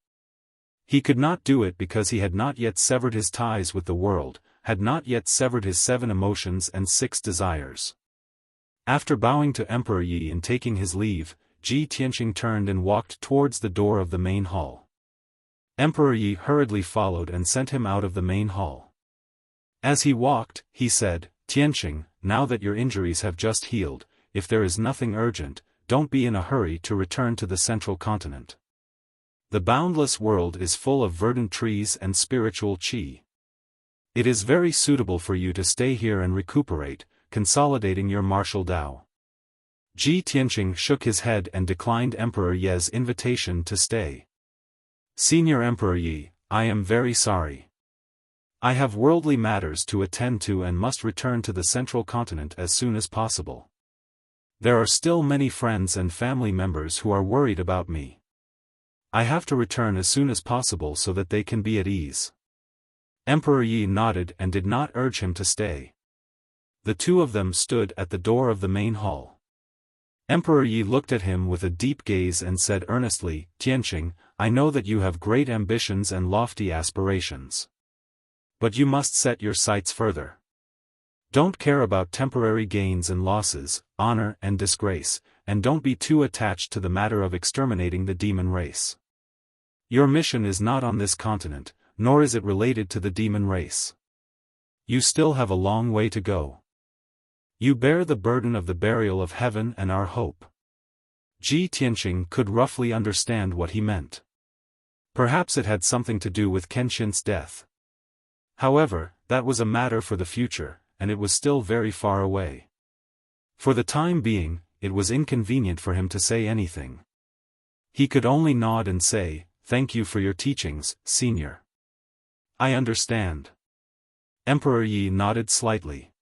He could not do it because he had not yet severed his ties with the world, had not yet severed his 7 emotions and 6 desires. After bowing to Emperor Yi and taking his leave, Ji Tianqing turned and walked towards the door of the main hall. Emperor Yi hurriedly followed and sent him out of the main hall. As he walked, he said, "Tianqing, now that your injuries have just healed, if there is nothing urgent, don't be in a hurry to return to the central continent. The boundless world is full of verdant trees and spiritual qi. It is very suitable for you to stay here and recuperate, consolidating your martial Tao." Ji Tianqing shook his head and declined Emperor Ye's invitation to stay. "Senior Emperor Yi, I am very sorry. I have worldly matters to attend to and must return to the central continent as soon as possible. There are still many friends and family members who are worried about me. I have to return as soon as possible so that they can be at ease." Emperor Yi nodded and did not urge him to stay. The two of them stood at the door of the main hall. Emperor Yi looked at him with a deep gaze and said earnestly, "Tianqing, I know that you have great ambitions and lofty aspirations. But you must set your sights further. Don't care about temporary gains and losses, honor and disgrace, and don't be too attached to the matter of exterminating the demon race. Your mission is not on this continent, nor is it related to the demon race. You still have a long way to go. You bear the burden of the burial of heaven and our hope." Ji Tianqing could roughly understand what he meant. Perhaps it had something to do with Kenshin's death. However, that was a matter for the future, and it was still very far away. For the time being, it was inconvenient for him to say anything. He could only nod and say, "Thank you for your teachings, Senior. I understand." Emperor Yi nodded slightly.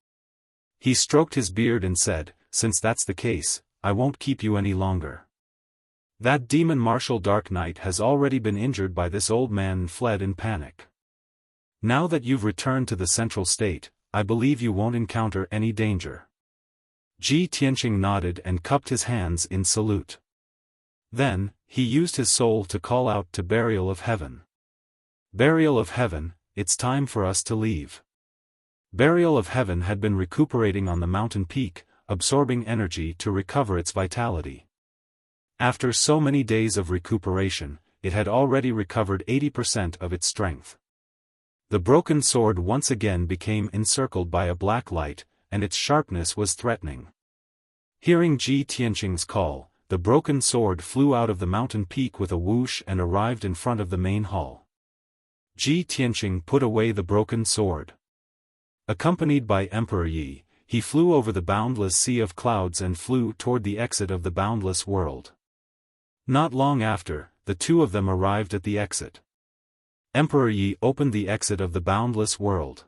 He stroked his beard and said, "Since that's the case, I won't keep you any longer. That demon martial Dark Knight has already been injured by this old man and fled in panic. Now that you've returned to the central state, I believe you won't encounter any danger." Ji Tianqing nodded and cupped his hands in salute. Then, he used his soul to call out to Burial of Heaven. "Burial of Heaven, it's time for us to leave." Burial of Heaven had been recuperating on the mountain peak, absorbing energy to recover its vitality. After so many days of recuperation, it had already recovered 80% of its strength. The broken sword once again became encircled by a black light, and its sharpness was threatening. Hearing Ji Tianqing's call, the broken sword flew out of the mountain peak with a whoosh and arrived in front of the main hall. Ji Tianqing put away the broken sword. Accompanied by Emperor Yi, he flew over the boundless sea of clouds and flew toward the exit of the boundless world. Not long after, the two of them arrived at the exit. Emperor Yi opened the exit of the boundless world.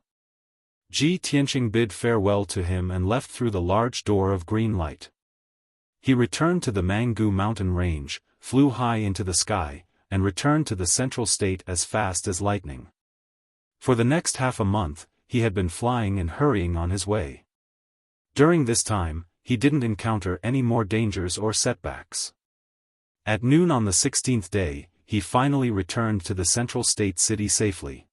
Ji Tianqing bid farewell to him and left through the large door of green light. He returned to the Mangu mountain range, flew high into the sky, and returned to the central state as fast as lightning. For the next half a month, he had been flying and hurrying on his way. During this time, he didn't encounter any more dangers or setbacks. At noon on the 16th day, he finally returned to the central state city safely.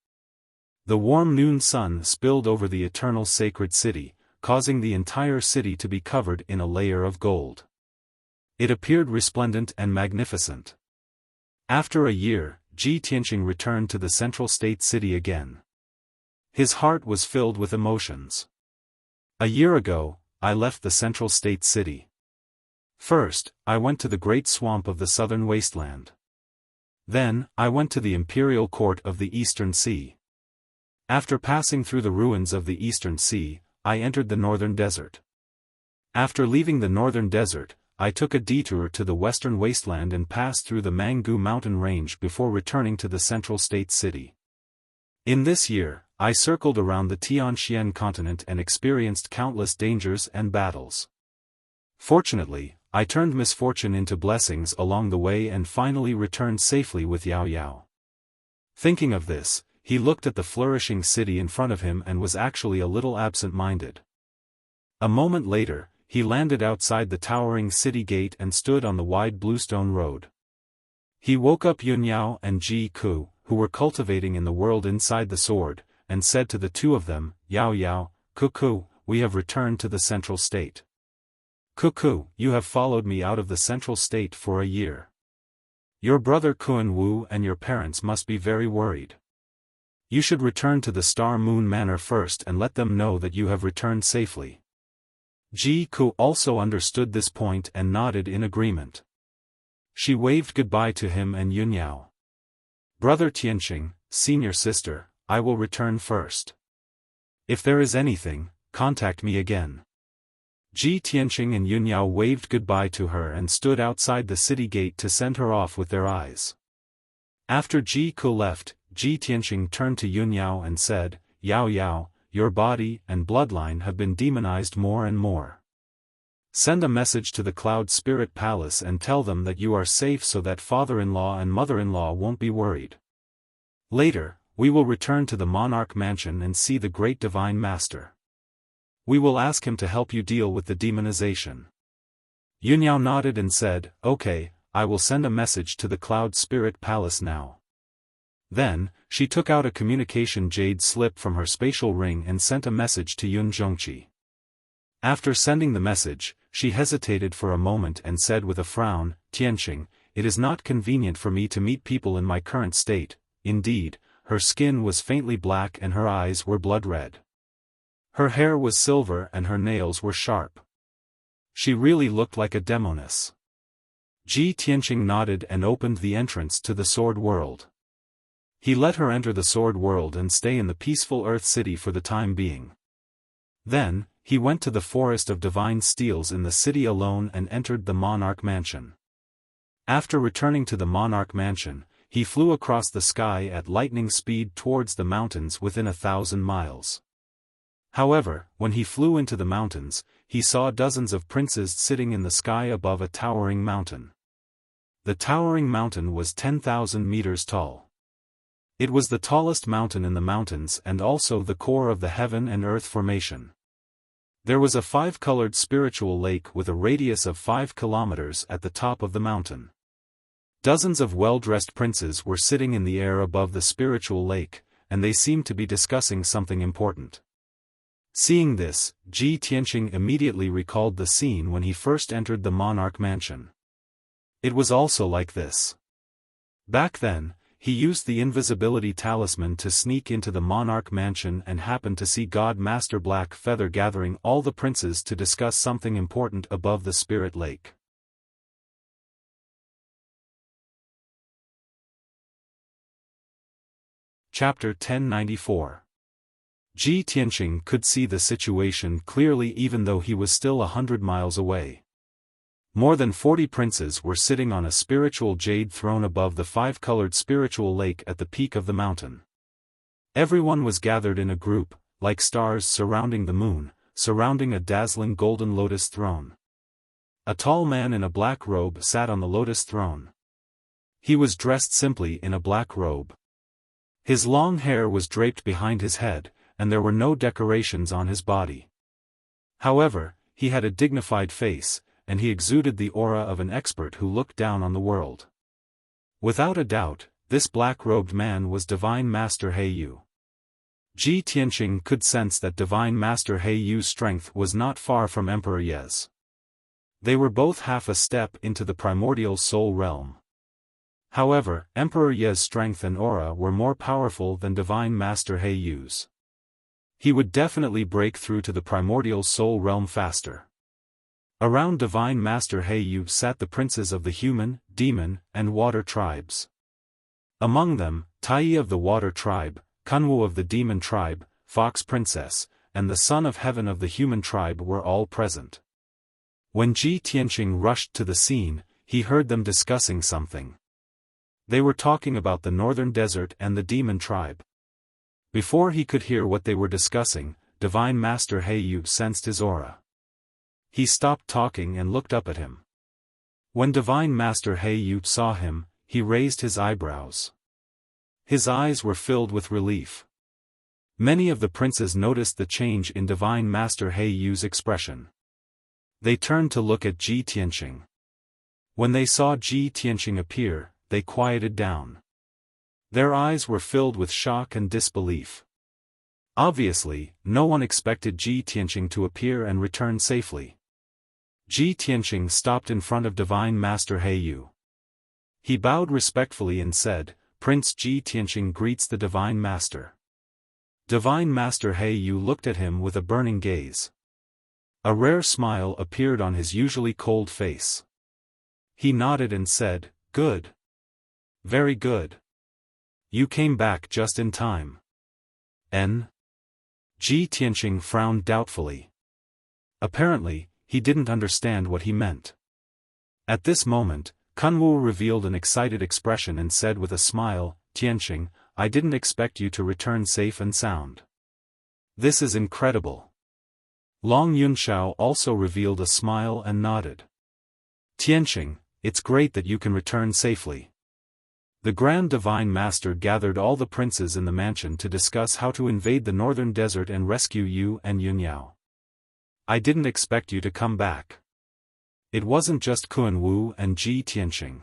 The warm noon sun spilled over the eternal sacred city, causing the entire city to be covered in a layer of gold. It appeared resplendent and magnificent. After a year, Ji Tianqing returned to the central state city again. His heart was filled with emotions. A year ago, I left the central state city. First, I went to the great swamp of the southern wasteland. Then, I went to the imperial court of the Eastern Sea. After passing through the ruins of the Eastern Sea, I entered the northern desert. After leaving the northern desert, I took a detour to the western wasteland and passed through the Mangu mountain range before returning to the central state city. In this year, I circled around the Tianxian continent and experienced countless dangers and battles. Fortunately, I turned misfortune into blessings along the way and finally returned safely with Yao Yao. Thinking of this, he looked at the flourishing city in front of him and was actually a little absent-minded. A moment later, he landed outside the towering city gate and stood on the wide bluestone road. He woke up Yun Yao and Ji Ku, who were cultivating in the world inside the sword, and said to the two of them, Yao Yao, Ku, we have returned to the central state. Ku, you have followed me out of the central state for a year. Your brother Kun Wu and your parents must be very worried. You should return to the Star Moon Manor first and let them know that you have returned safely. Ji Ku also understood this point and nodded in agreement. She waved goodbye to him and Yun Yao. Brother Tianqing, senior sister, I will return first. If there is anything, contact me again. Ji Tianqing and Yun Yao waved goodbye to her and stood outside the city gate to send her off with their eyes. After Ji Ku left, Ji Tianqing turned to Yun Yao and said, Yao Yao, your body and bloodline have been demonized more and more. Send a message to the Cloud Spirit Palace and tell them that you are safe so that father-in-law and mother-in-law won't be worried. Later, we will return to the Monarch Mansion and see the great Divine Master. We will ask him to help you deal with the demonization. Yun Yao nodded and said, Okay, I will send a message to the Cloud Spirit Palace now. Then, she took out a communication jade slip from her spatial ring and sent a message to Yun Zhongqi. After sending the message, she hesitated for a moment and said with a frown, Tianqing, it is not convenient for me to meet people in my current state. Indeed, her skin was faintly black and her eyes were blood red. Her hair was silver and her nails were sharp. She really looked like a demoness. Ji Tianqing nodded and opened the entrance to the Sword World. He let her enter the Sword World and stay in the peaceful Earth City for the time being. Then, he went to the Forest of Divine Steels in the city alone and entered the Monarch Mansion. After returning to the Monarch Mansion, he flew across the sky at lightning speed towards the mountains within 1,000 miles. However, when he flew into the mountains, he saw dozens of princes sitting in the sky above a towering mountain. The towering mountain was 10,000 meters tall. It was the tallest mountain in the mountains and also the core of the heaven and earth formation. There was a 5-colored spiritual lake with a radius of 5 kilometers at the top of the mountain. Dozens of well-dressed princes were sitting in the air above the spiritual lake, and they seemed to be discussing something important. Seeing this, Ji Tianqing immediately recalled the scene when he first entered the Monarch Mansion. It was also like this. Back then, he used the invisibility talisman to sneak into the Monarch Mansion and happened to see God Master Black Feather gathering all the princes to discuss something important above the Spirit Lake. Chapter 1094. Ji Tianqing could see the situation clearly even though he was still 100 miles away. More than 40 princes were sitting on a spiritual jade throne above the 5-colored spiritual lake at the peak of the mountain. Everyone was gathered in a group, like stars surrounding the moon, surrounding a dazzling golden lotus throne. A tall man in a black robe sat on the lotus throne. He was dressed simply in a black robe. His long hair was draped behind his head, and there were no decorations on his body. However, he had a dignified face, and he exuded the aura of an expert who looked down on the world. Without a doubt, this black-robed man was Divine Master He Yu. Ji Tianqing could sense that Divine Master He Yu's strength was not far from Emperor Ye's. They were both half a step into the primordial soul realm. However, Emperor Ye's strength and aura were more powerful than Divine Master He Yu's. He would definitely break through to the primordial soul realm faster. Around Divine Master He Yu sat the princes of the human, demon, and water tribes. Among them, Tai of the water tribe, Kunwu of the demon tribe, Fox Princess, and the Son of Heaven of the human tribe were all present. When Ji Tianqing rushed to the scene, he heard them discussing something. They were talking about the northern desert and the demon tribe. Before he could hear what they were discussing, Divine Master He Yu sensed his aura. He stopped talking and looked up at him. When Divine Master He Yu saw him, he raised his eyebrows. His eyes were filled with relief. Many of the princes noticed the change in Divine Master He Yu's expression. They turned to look at Ji Tianqing. When they saw Ji Tianqing appear, they quieted down. Their eyes were filled with shock and disbelief. Obviously, no one expected Ji Tianqing to appear and return safely. Ji Tianqing stopped in front of Divine Master He Yu. He bowed respectfully and said, "Prince Ji Tianqing greets the Divine Master." Divine Master He Yu looked at him with a burning gaze. A rare smile appeared on his usually cold face. He nodded and said, "Good. Very good. You came back just in time." Ji Tianqing frowned doubtfully. Apparently, he didn't understand what he meant. At this moment, Kunwu revealed an excited expression and said with a smile, "Tianqing, I didn't expect you to return safe and sound. This is incredible." Long Yunxiao also revealed a smile and nodded. "Tianqing, it's great that you can return safely." The Grand Divine Master gathered all the princes in the mansion to discuss how to invade the northern desert and rescue you and Yunyao. "I didn't expect you to come back." It wasn't just Kunwu and Ji Tianqing.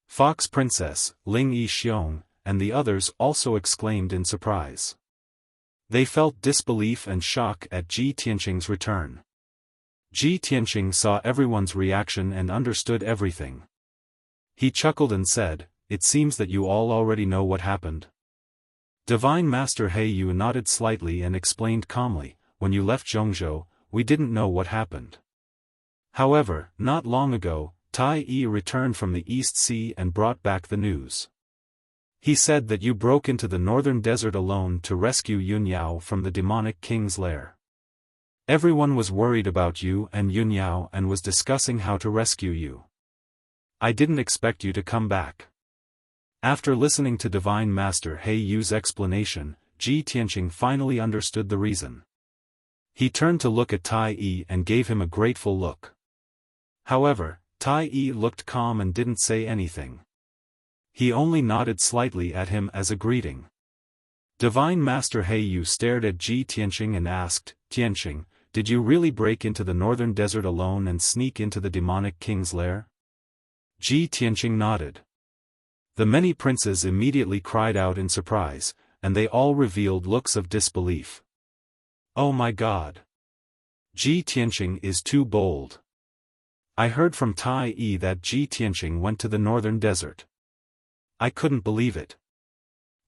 Fox Princess, Ling Yixiong, and the others also exclaimed in surprise. They felt disbelief and shock at Ji Tianqing's return. Ji Tianqing saw everyone's reaction and understood everything. He chuckled and said, "It seems that you all already know what happened." Divine Master He Yu nodded slightly and explained calmly, "When you left Zhongzhou, we didn't know what happened. However, not long ago, Tai Yi returned from the East Sea and brought back the news. He said that you broke into the northern desert alone to rescue Yunyao from the demonic king's lair. Everyone was worried about you and Yunyao and was discussing how to rescue you. I didn't expect you to come back." After listening to Divine Master He Yu's explanation, Ji Tianqing finally understood the reason. He turned to look at Tai Yi and gave him a grateful look. However, Tai Yi looked calm and didn't say anything. He only nodded slightly at him as a greeting. Divine Master He Yu stared at Ji Tianqing and asked, "Tianqing, did you really break into the northern desert alone and sneak into the demonic king's lair?" Ji Tianqing nodded. The many princes immediately cried out in surprise, and they all revealed looks of disbelief. "Oh my God! Ji Tianqing is too bold. I heard from Tai Yi that Ji Tianqing went to the northern desert. I couldn't believe it.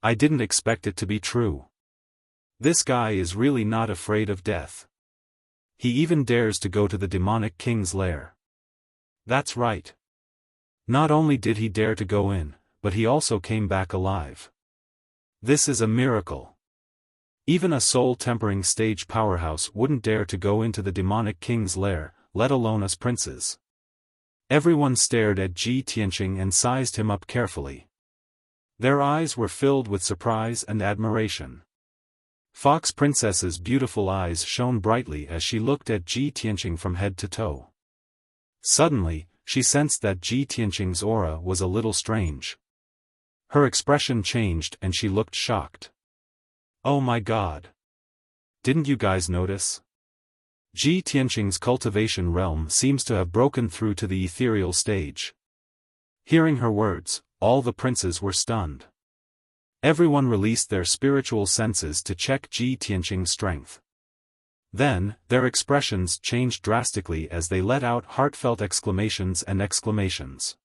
I didn't expect it to be true. This guy is really not afraid of death. He even dares to go to the demonic king's lair. That's right. Not only did he dare to go in, but he also came back alive. This is a miracle. Even a soul-tempering stage powerhouse wouldn't dare to go into the demonic king's lair, let alone us princes." Everyone stared at Ji Tianqing and sized him up carefully. Their eyes were filled with surprise and admiration. Fox Princess's beautiful eyes shone brightly as she looked at Ji Tianqing from head to toe. Suddenly, she sensed that Ji Tianqing's aura was a little strange. Her expression changed and she looked shocked. "Oh my God! Didn't you guys notice? Ji Tianqing's cultivation realm seems to have broken through to the ethereal stage. Hearing her words, all the princes were stunned. Everyone released their spiritual senses to check Ji Tianqing's strength. Then, their expressions changed drastically as they let out heartfelt exclamations and exclamations.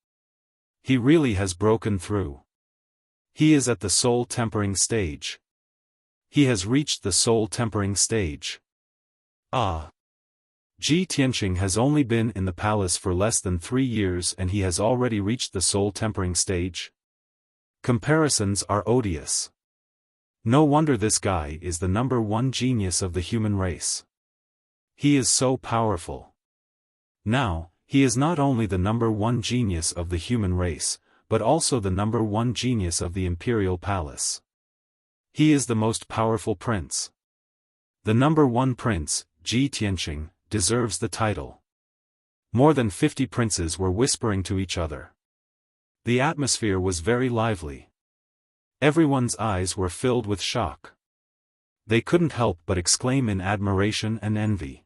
He really has broken through. He is at the soul tempering stage. He has reached the soul tempering stage. Ah! Ji Tianqing has only been in the palace for less than 3 years and he has already reached the soul tempering stage. Comparisons are odious. No wonder this guy is the #1 genius of the human race. He is so powerful. Now, he is not only the #1 genius of the human race, but also the #1 genius of the imperial palace. He is the most powerful prince. The #1 prince, Ji Tianqing, deserves the title. More than 50 princes were whispering to each other. The atmosphere was very lively. Everyone's eyes were filled with shock. They couldn't help but exclaim in admiration and envy.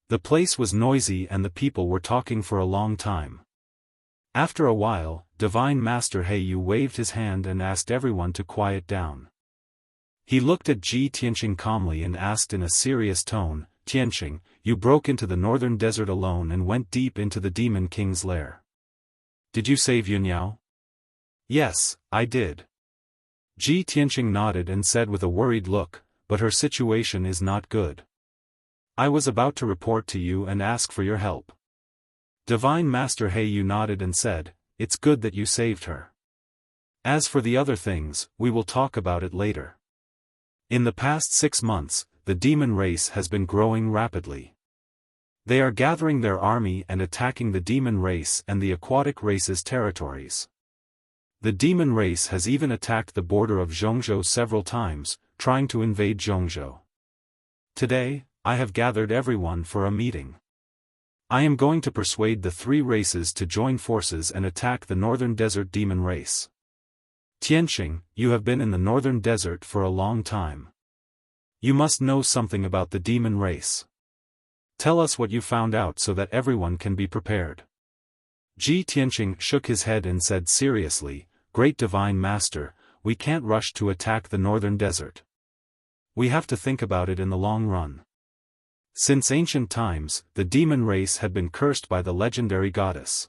The place was noisy and the people were talking for a long time. After a while, Divine Master Heyu waved his hand and asked everyone to quiet down. He looked at Ji Tianqing calmly and asked in a serious tone, "Tianqing, you broke into the northern desert alone and went deep into the Demon King's lair. Did you save Yunyao?" "Yes, I did." Ji Tianqing nodded and said with a worried look, "But her situation is not good. I was about to report to you and ask for your help." Divine Master Heyu nodded and said, "It's good that you saved her. As for the other things, we will talk about it later." In the past 6 months, the demon race has been growing rapidly. They are gathering their army and attacking the demon race and the aquatic race's territories. The demon race has even attacked the border of Zhongzhou several times, trying to invade Zhongzhou. Today, I have gathered everyone for a meeting. I am going to persuade the 3 races to join forces and attack the northern desert demon race. Tianqing, you have been in the northern desert for a long time. You must know something about the demon race. Tell us what you found out so that everyone can be prepared. Ji Tianqing shook his head and said seriously, "Great Divine Master, we can't rush to attack the northern desert. We have to think about it in the long run. Since ancient times, the demon race had been cursed by the legendary goddess.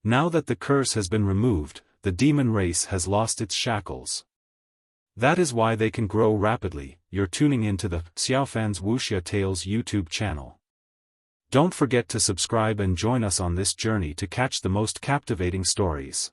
Now that the curse has been removed, the demon race has lost its shackles. That is why they can grow rapidly." You're tuning into the Xiaofan's Wuxia Tales YouTube channel. Don't forget to subscribe and join us on this journey to catch the most captivating stories.